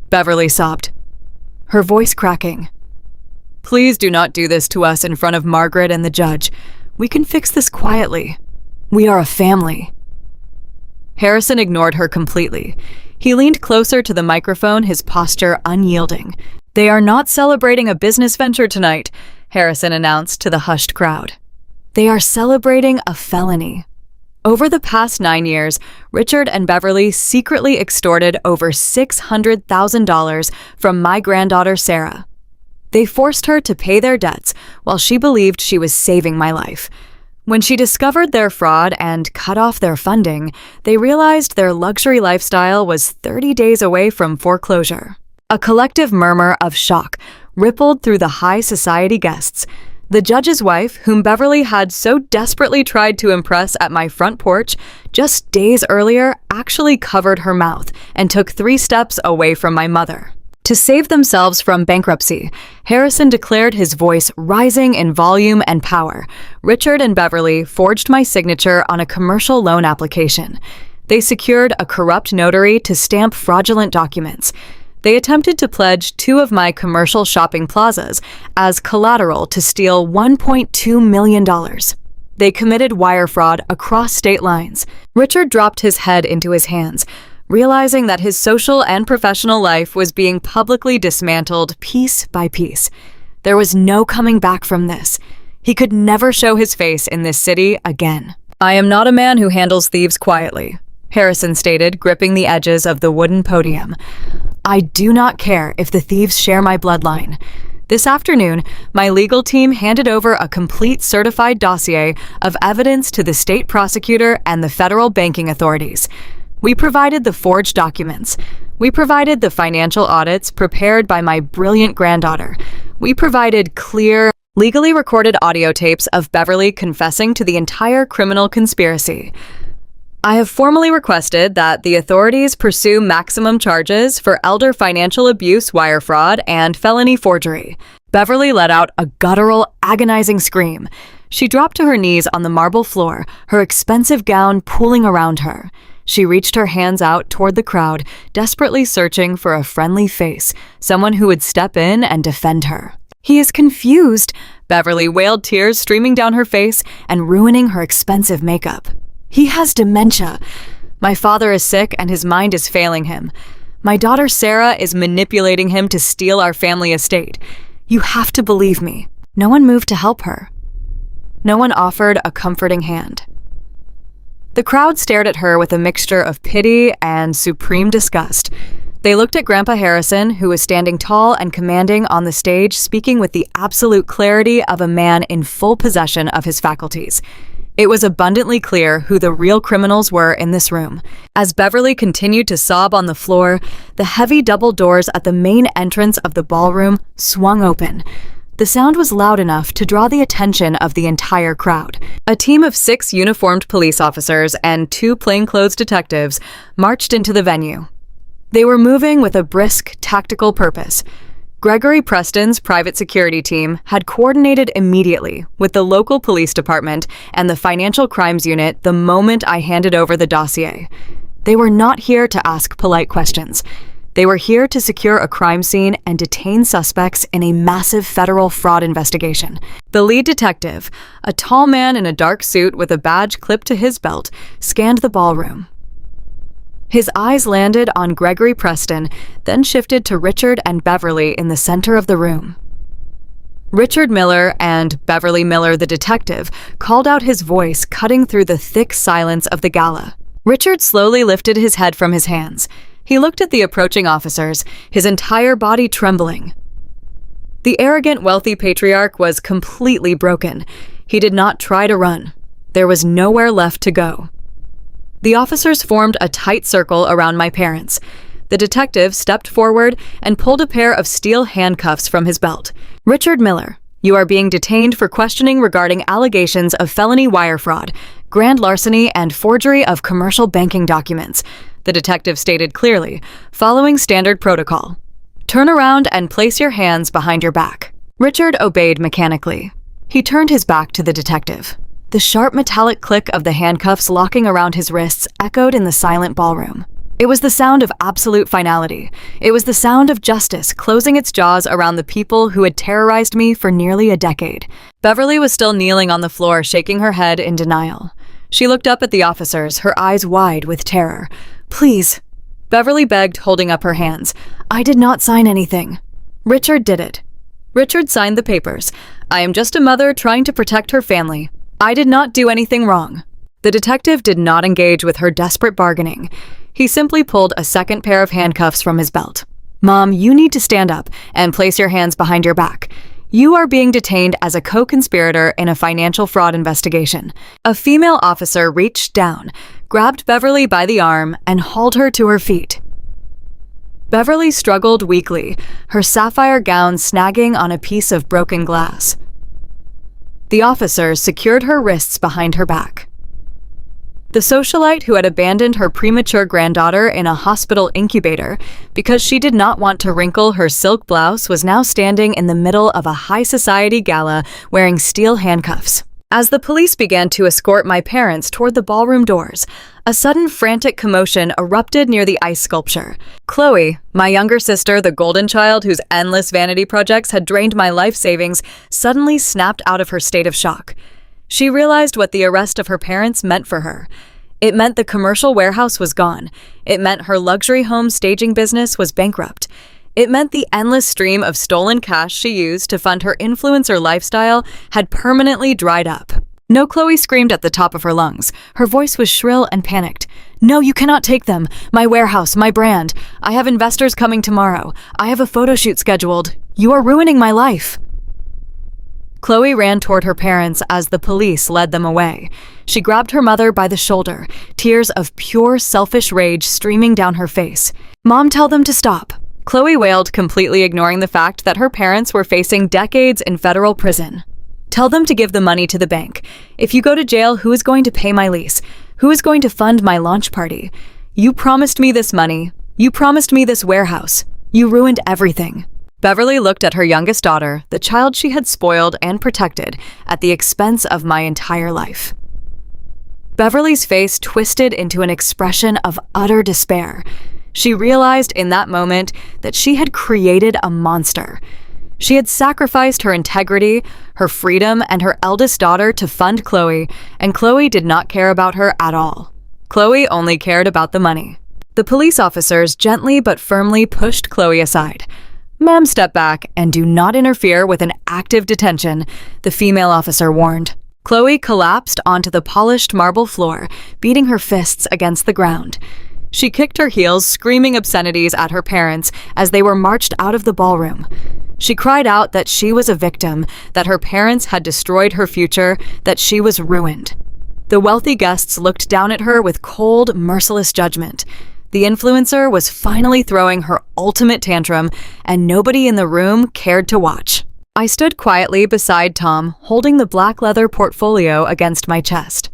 Beverly sobbed, her voice cracking. "Please do not do this to us in front of Margaret and the judge. We can fix this quietly. We are a family." Harrison ignored her completely. He leaned closer to the microphone, his posture unyielding. "They are not celebrating a business venture tonight," Harrison announced to the hushed crowd. "They are celebrating a felony." Over the past 9 years, Richard and Beverly secretly extorted over $600,000 from my granddaughter Sarah. They forced her to pay their debts while she believed she was saving my life. When she discovered their fraud and cut off their funding, they realized their luxury lifestyle was 30 days away from foreclosure. A collective murmur of shock rippled through the high society guests. The judge's wife, whom Beverly had so desperately tried to impress at my front porch, just days earlier actually covered her mouth and took 3 steps away from my mother. To save themselves from bankruptcy, Harrison declared, his voice rising in volume and power. Richard and Beverly forged my signature on a commercial loan application. They secured a corrupt notary to stamp fraudulent documents. They attempted to pledge 2 of my commercial shopping plazas as collateral to steal $1.2 million. They committed wire fraud across state lines. Richard dropped his head into his hands, realizing that his social and professional life was being publicly dismantled piece by piece. There was no coming back from this. He could never show his face in this city again. "I am not a man who handles thieves quietly," Harrison stated, gripping the edges of the wooden podium. "I do not care if the thieves share my bloodline." This afternoon, my legal team handed over a complete certified dossier of evidence to the state prosecutor and the federal banking authorities. We provided the forged documents. We provided the financial audits prepared by my brilliant granddaughter. We provided clear, legally recorded audio tapes of Beverly confessing to the entire criminal conspiracy. I have formally requested that the authorities pursue maximum charges for elder financial abuse, wire fraud, and felony forgery. Beverly let out a guttural, agonizing scream. She dropped to her knees on the marble floor, her expensive gown pooling around her. She reached her hands out toward the crowd, desperately searching for a friendly face, someone who would step in and defend her. "He is confused," Beverly wailed, tears streaming down her face and ruining her expensive makeup. "He has dementia. My father is sick and his mind is failing him. My daughter Sarah is manipulating him to steal our family estate. You have to believe me." No one moved to help her. No one offered a comforting hand. The crowd stared at her with a mixture of pity and supreme disgust. They looked at Grandpa Harrison, who was standing tall and commanding on the stage, speaking with the absolute clarity of a man in full possession of his faculties. It was abundantly clear who the real criminals were in this room. As Beverly continued to sob on the floor, the heavy double doors at the main entrance of the ballroom swung open. The sound was loud enough to draw the attention of the entire crowd. A team of 6 uniformed police officers and 2 plainclothes detectives marched into the venue. They were moving with a brisk, tactical purpose. Gregory Preston's private security team had coordinated immediately with the local police department and the financial crimes unit the moment I handed over the dossier. They were not here to ask polite questions. They were here to secure a crime scene and detain suspects in a massive federal fraud investigation. The lead detective, a tall man in a dark suit with a badge clipped to his belt, scanned the ballroom. His eyes landed on Gregory Preston, then shifted to Richard and Beverly in the center of the room. Richard Miller and Beverly Miller, the detective, called out, his voice cutting through the thick silence of the gala. Richard slowly lifted his head from his hands. He looked at the approaching officers, his entire body trembling. The arrogant, wealthy patriarch was completely broken. He did not try to run. There was nowhere left to go. The officers formed a tight circle around my parents. The detective stepped forward and pulled a pair of steel handcuffs from his belt. "Richard Miller, you are being detained for questioning regarding allegations of felony wire fraud, grand larceny, and forgery of commercial banking documents," the detective stated clearly, following standard protocol. "Turn around and place your hands behind your back." Richard obeyed mechanically. He turned his back to the detective. The sharp metallic click of the handcuffs locking around his wrists echoed in the silent ballroom. It was the sound of absolute finality. It was the sound of justice closing its jaws around the people who had terrorized me for nearly a decade. Beverly was still kneeling on the floor, shaking her head in denial. She looked up at the officers, her eyes wide with terror. "Please," Beverly begged, holding up her hands. "I did not sign anything." "Richard did it." Richard signed the papers. "I am just a mother trying to protect her family. I did not do anything wrong." The detective did not engage with her desperate bargaining. He simply pulled a second pair of handcuffs from his belt. "Mom, you need to stand up and place your hands behind your back. You are being detained as a co-conspirator in a financial fraud investigation." A female officer reached down, grabbed Beverly by the arm, and hauled her to her feet. Beverly struggled weakly, her sapphire gown snagging on a piece of broken glass. The officers secured her wrists behind her back. The socialite who had abandoned her premature granddaughter in a hospital incubator because she did not want to wrinkle her silk blouse was now standing in the middle of a high society gala wearing steel handcuffs. As the police began to escort my parents toward the ballroom doors, a sudden frantic commotion erupted near the ice sculpture. Chloe, my younger sister, the golden child whose endless vanity projects had drained my life savings, suddenly snapped out of her state of shock. She realized what the arrest of her parents meant for her. It meant the commercial warehouse was gone. It meant her luxury home staging business was bankrupt. It meant the endless stream of stolen cash she used to fund her influencer lifestyle had permanently dried up. "No," Chloe screamed at the top of her lungs. Her voice was shrill and panicked. "No, you cannot take them. My warehouse, my brand. I have investors coming tomorrow. I have a photo shoot scheduled. You are ruining my life." Chloe ran toward her parents as the police led them away. She grabbed her mother by the shoulder, tears of pure, selfish rage streaming down her face. "Mom, tell them to stop." Chloe wailed, completely ignoring the fact that her parents were facing decades in federal prison. "Tell them to give the money to the bank. If you go to jail, who is going to pay my lease? Who is going to fund my launch party? You promised me this money. You promised me this warehouse. You ruined everything." Beverly looked at her youngest daughter, the child she had spoiled and protected, at the expense of my entire life. Beverly's face twisted into an expression of utter despair. She realized in that moment that she had created a monster. She had sacrificed her integrity, her freedom, and her eldest daughter to fund Chloe, and Chloe did not care about her at all. Chloe only cared about the money. The police officers gently but firmly pushed Chloe aside. "Ma'am, step back and do not interfere with an active detention," the female officer warned. Chloe collapsed onto the polished marble floor, beating her fists against the ground. She kicked her heels, screaming obscenities at her parents as they were marched out of the ballroom. She cried out that she was a victim, that her parents had destroyed her future, that she was ruined. The wealthy guests looked down at her with cold, merciless judgment. The influencer was finally throwing her ultimate tantrum, and nobody in the room cared to watch. I stood quietly beside Tom, holding the black leather portfolio against my chest.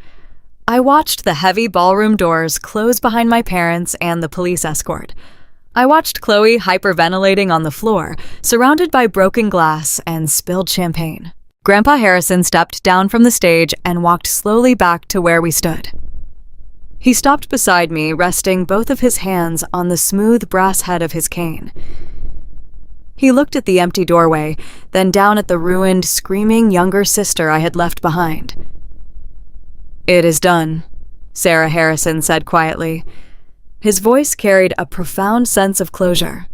I watched the heavy ballroom doors close behind my parents and the police escort. I watched Chloe hyperventilating on the floor, surrounded by broken glass and spilled champagne. Grandpa Harrison stepped down from the stage and walked slowly back to where we stood. He stopped beside me, resting both of his hands on the smooth brass head of his cane. He looked at the empty doorway, then down at the ruined, screaming younger sister I had left behind. "It is done," Sarah Harrison said quietly. His voice carried a profound sense of closure.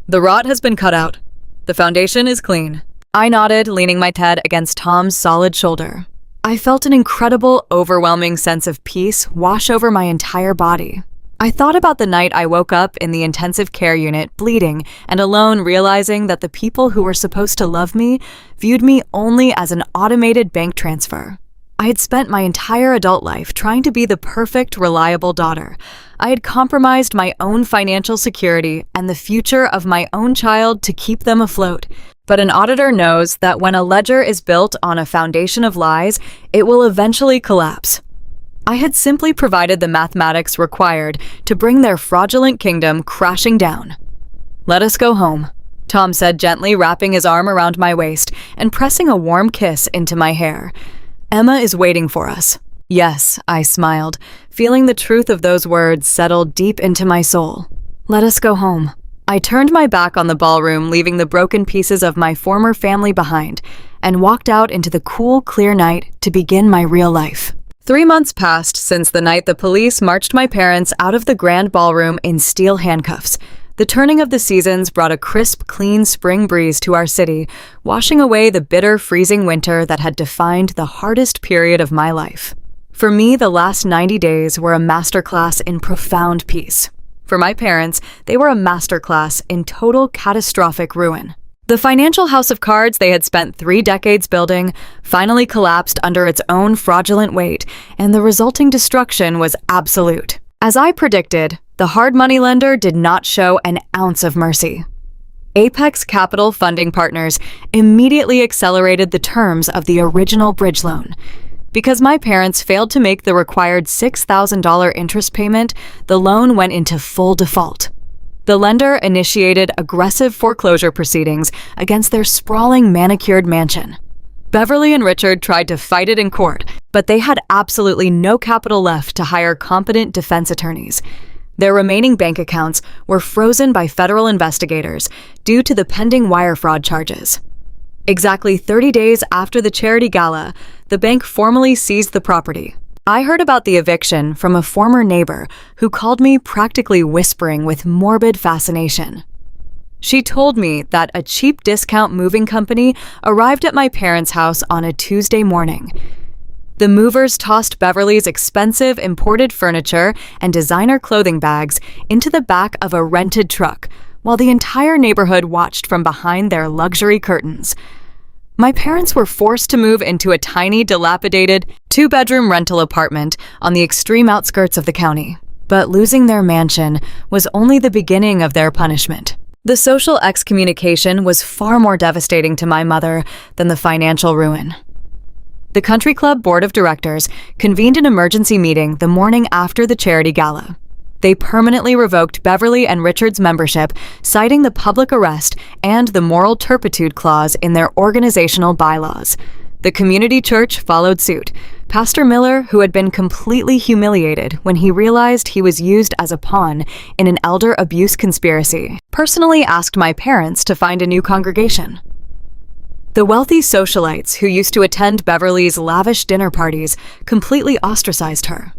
"The rot has been cut out. The foundation is clean." I nodded, leaning my head against Tom's solid shoulder. I felt an incredible, overwhelming sense of peace wash over my entire body. I thought about the night I woke up in the intensive care unit, bleeding and alone, realizing that the people who were supposed to love me viewed me only as an automated bank transfer. I had spent my entire adult life trying to be the perfect, reliable daughter. I had compromised my own financial security and the future of my own child to keep them afloat. But an auditor knows that when a ledger is built on a foundation of lies, it will eventually collapse. I had simply provided the mathematics required to bring their fraudulent kingdom crashing down. "Let us go home," Tom said gently, wrapping his arm around my waist and pressing a warm kiss into my hair. "Emma is waiting for us." "Yes," I smiled, feeling the truth of those words settle deep into my soul. "Let us go home." I turned my back on the ballroom, leaving the broken pieces of my former family behind, and walked out into the cool, clear night to begin my real life. 3 months passed since the night the police marched my parents out of the grand ballroom in steel handcuffs. The turning of the seasons brought a crisp, clean spring breeze to our city, washing away the bitter, freezing winter that had defined the hardest period of my life. For me, the last 90 days were a masterclass in profound peace. For my parents, they were a masterclass in total catastrophic ruin. The financial house of cards they had spent 3 decades building finally collapsed under its own fraudulent weight, and the resulting destruction was absolute. As I predicted, the hard money lender did not show an ounce of mercy. Apex Capital Funding Partners immediately accelerated the terms of the original bridge loan. Because my parents failed to make the required $6,000 interest payment, the loan went into full default. The lender initiated aggressive foreclosure proceedings against their sprawling manicured mansion. Beverly and Richard tried to fight it in court, but they had absolutely no capital left to hire competent defense attorneys. Their remaining bank accounts were frozen by federal investigators due to the pending wire fraud charges. Exactly 30 days after the charity gala, the bank formally seized the property. I heard about the eviction from a former neighbor who called me practically whispering with morbid fascination. She told me that a cheap discount moving company arrived at my parents' house on a Tuesday morning. The movers tossed Beverly's expensive imported furniture and designer clothing bags into the back of a rented truck, while the entire neighborhood watched from behind their luxury curtains. My parents were forced to move into a tiny, dilapidated, 2-bedroom rental apartment on the extreme outskirts of the county. But losing their mansion was only the beginning of their punishment. The social excommunication was far more devastating to my mother than the financial ruin. The country club board of directors convened an emergency meeting the morning after the charity gala. They permanently revoked Beverly and Richard's membership, citing the public arrest and the moral turpitude clause in their organizational bylaws. The community church followed suit. Pastor Miller, who had been completely humiliated when he realized he was used as a pawn in an elder abuse conspiracy, personally asked my parents to find a new congregation. The wealthy socialites who used to attend Beverly's lavish dinner parties completely ostracized her.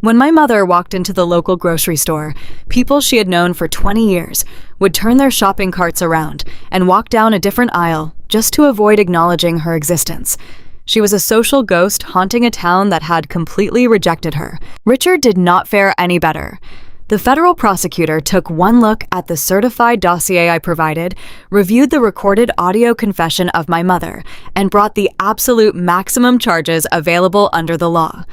When my mother walked into the local grocery store, people she had known for 20 years would turn their shopping carts around and walk down a different aisle just to avoid acknowledging her existence. She was a social ghost haunting a town that had completely rejected her. Richard did not fare any better. The federal prosecutor took one look at the certified dossier I provided, reviewed the recorded audio confession of my mother, and brought the absolute maximum charges available under the law.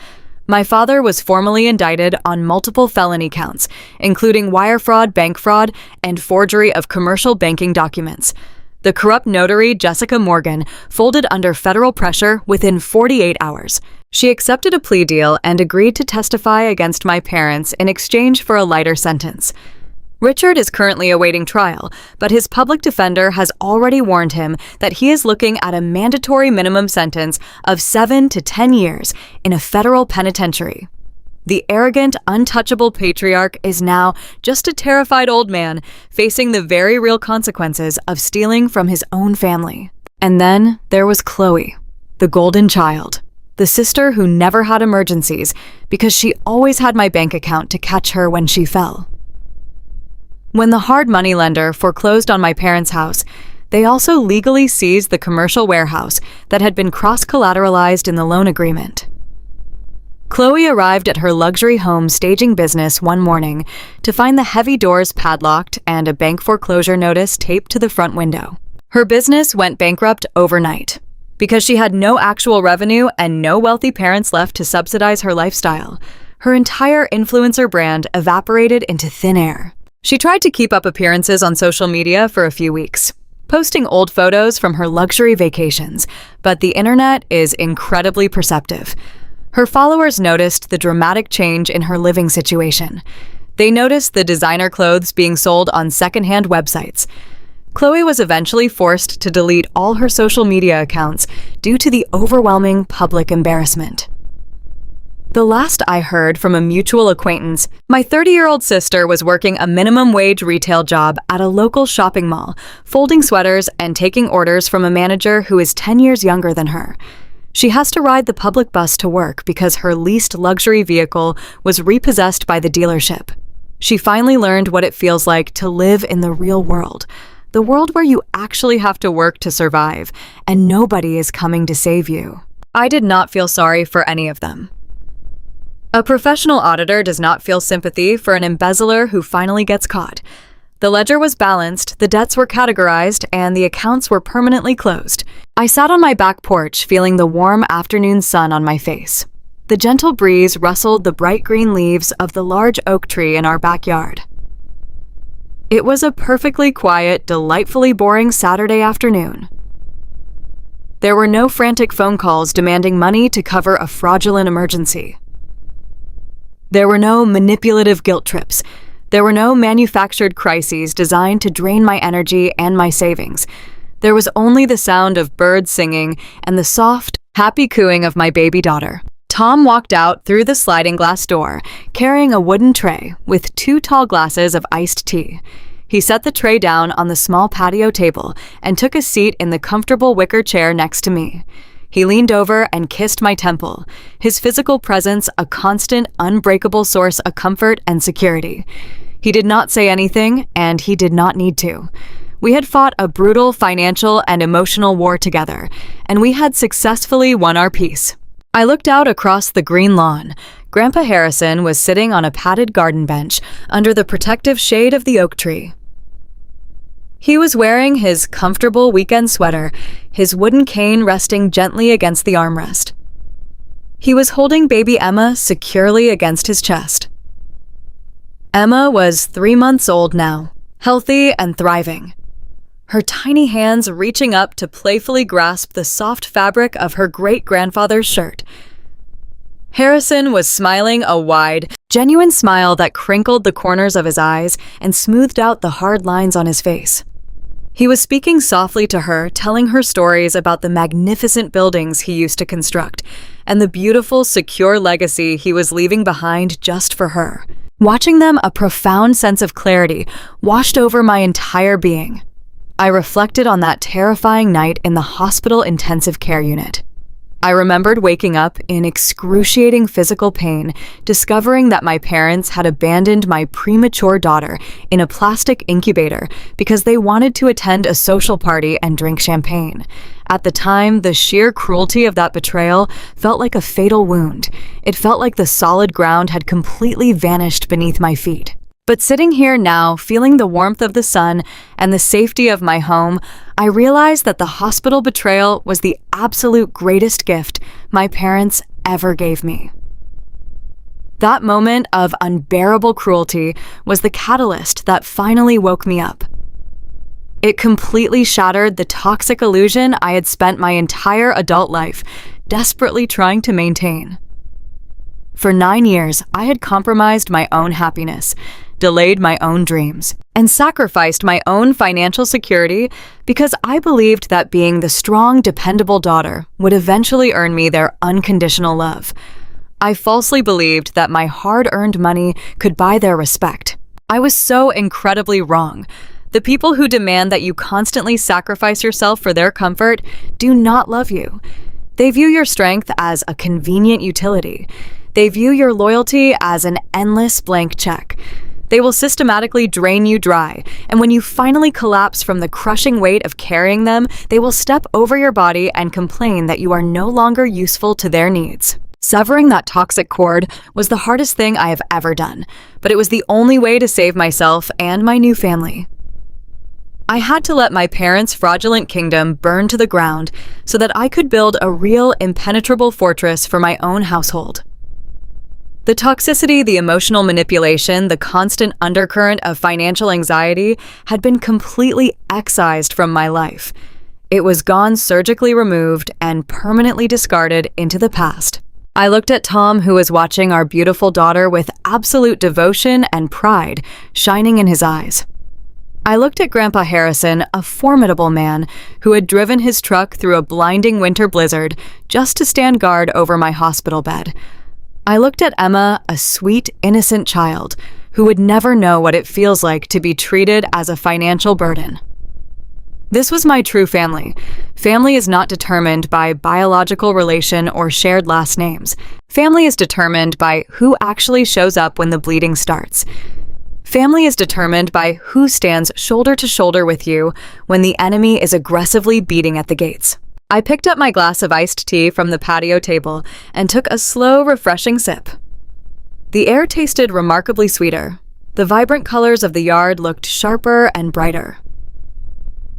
My father was formally indicted on multiple felony counts, including wire fraud, bank fraud, and forgery of commercial banking documents. The corrupt notary, Jessica Morgan, folded under federal pressure within 48 hours. She accepted a plea deal and agreed to testify against my parents in exchange for a lighter sentence. Richard is currently awaiting trial, but his public defender has already warned him that he is looking at a mandatory minimum sentence of 7 to 10 years in a federal penitentiary. The arrogant, untouchable patriarch is now just a terrified old man facing the very real consequences of stealing from his own family. And then there was Chloe, the golden child, the sister who never had emergencies because she always had my bank account to catch her when she fell. When the hard money lender foreclosed on my parents' house, they also legally seized the commercial warehouse that had been cross-collateralized in the loan agreement. Chloe arrived at her luxury home staging business one morning to find the heavy doors padlocked and a bank foreclosure notice taped to the front window. Her business went bankrupt overnight because she had no actual revenue and no wealthy parents left to subsidize her lifestyle. Her entire influencer brand evaporated into thin air. She tried to keep up appearances on social media for a few weeks, posting old photos from her luxury vacations, but the internet is incredibly perceptive. Her followers noticed the dramatic change in her living situation. They noticed the designer clothes being sold on secondhand websites. Chloe was eventually forced to delete all her social media accounts due to the overwhelming public embarrassment. The last I heard from a mutual acquaintance, my 30-year-old sister was working a minimum wage retail job at a local shopping mall, folding sweaters and taking orders from a manager who is 10 years younger than her. She has to ride the public bus to work because her leased luxury vehicle was repossessed by the dealership. She finally learned what it feels like to live in the real world, the world where you actually have to work to survive, and nobody is coming to save you. I did not feel sorry for any of them. A professional auditor does not feel sympathy for an embezzler who finally gets caught. The ledger was balanced, the debts were categorized, and the accounts were permanently closed. I sat on my back porch feeling the warm afternoon sun on my face. The gentle breeze rustled the bright green leaves of the large oak tree in our backyard. It was a perfectly quiet, delightfully boring Saturday afternoon. There were no frantic phone calls demanding money to cover a fraudulent emergency. There were no manipulative guilt trips. There were no manufactured crises designed to drain my energy and my savings. There was only the sound of birds singing and the soft, happy cooing of my baby daughter. Tom walked out through the sliding glass door, carrying a wooden tray with 2 tall glasses of iced tea. He set the tray down on the small patio table and took a seat in the comfortable wicker chair next to me. He leaned over and kissed my temple, his physical presence a constant, unbreakable source of comfort and security. He did not say anything, and he did not need to. We had fought a brutal financial and emotional war together, and we had successfully won our peace. I looked out across the green lawn. Grandpa Harrison was sitting on a padded garden bench under the protective shade of the oak tree. He was wearing his comfortable weekend sweater, his wooden cane resting gently against the armrest. He was holding baby Emma securely against his chest. Emma was 3 months old now, healthy and thriving, her tiny hands reaching up to playfully grasp the soft fabric of her great-grandfather's shirt. Harrison was smiling a wide, genuine smile that crinkled the corners of his eyes and smoothed out the hard lines on his face. He was speaking softly to her, telling her stories about the magnificent buildings he used to construct and the beautiful, secure legacy he was leaving behind just for her. Watching them, a profound sense of clarity washed over my entire being. I reflected on that terrifying night in the hospital intensive care unit. I remembered waking up in excruciating physical pain, discovering that my parents had abandoned my premature daughter in a plastic incubator because they wanted to attend a social party and drink champagne. At the time, the sheer cruelty of that betrayal felt like a fatal wound. It felt like the solid ground had completely vanished beneath my feet. But sitting here now, feeling the warmth of the sun and the safety of my home, I realized that the hospital betrayal was the absolute greatest gift my parents ever gave me. That moment of unbearable cruelty was the catalyst that finally woke me up. It completely shattered the toxic illusion I had spent my entire adult life desperately trying to maintain. For 9 years, I had compromised my own happiness, delayed my own dreams, and sacrificed my own financial security because I believed that being the strong, dependable daughter would eventually earn me their unconditional love. I falsely believed that my hard-earned money could buy their respect. I was so incredibly wrong. The people who demand that you constantly sacrifice yourself for their comfort do not love you. They view your strength as a convenient utility. They view your loyalty as an endless blank check. They will systematically drain you dry, and when you finally collapse from the crushing weight of carrying them, they will step over your body and complain that you are no longer useful to their needs. Severing that toxic cord was the hardest thing I have ever done, but it was the only way to save myself and my new family. I had to let my parents' fraudulent kingdom burn to the ground so that I could build a real, impenetrable fortress for my own household. The toxicity, the emotional manipulation, the constant undercurrent of financial anxiety had been completely excised from my life. It was gone, surgically removed, and permanently discarded into the past. I looked at Tom, who was watching our beautiful daughter with absolute devotion and pride shining in his eyes. I looked at Grandpa Harrison, a formidable man who had driven his truck through a blinding winter blizzard just to stand guard over my hospital bed. I looked at Emma, a sweet, innocent child who would never know what it feels like to be treated as a financial burden. This was my true family. Family is not determined by biological relation or shared last names. Family is determined by who actually shows up when the bleeding starts. Family is determined by who stands shoulder to shoulder with you when the enemy is aggressively beating at the gates. I picked up my glass of iced tea from the patio table and took a slow, refreshing sip. The air tasted remarkably sweeter. The vibrant colors of the yard looked sharper and brighter.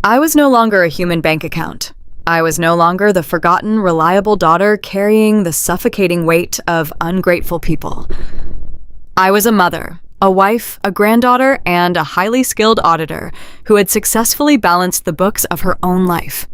I was no longer a human bank account. I was no longer the forgotten, reliable daughter carrying the suffocating weight of ungrateful people. I was a mother, a wife, a granddaughter, and a highly skilled auditor who had successfully balanced the books of her own life.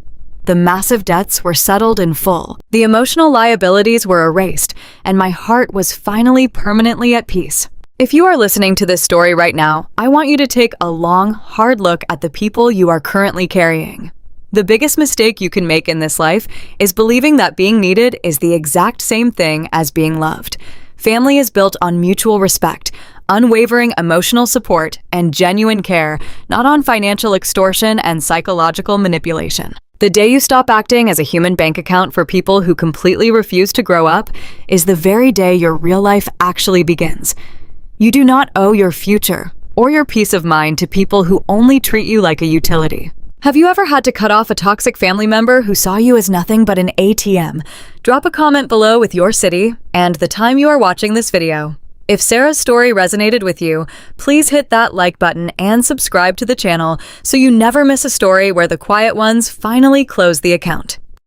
The massive debts were settled in full. The emotional liabilities were erased, and my heart was finally permanently at peace. If you are listening to this story right now, I want you to take a long, hard look at the people you are currently carrying. The biggest mistake you can make in this life is believing that being needed is the exact same thing as being loved. Family is built on mutual respect, unwavering emotional support, and genuine care, not on financial extortion and psychological manipulation. The day you stop acting as a human bank account for people who completely refuse to grow up is the very day your real life actually begins. You do not owe your future or your peace of mind to people who only treat you like a utility. Have you ever had to cut off a toxic family member who saw you as nothing but an ATM? Drop a comment below with your city and the time you are watching this video. If Sarah's story resonated with you, please hit that like button and subscribe to the channel so you never miss a story where the quiet ones finally close the account.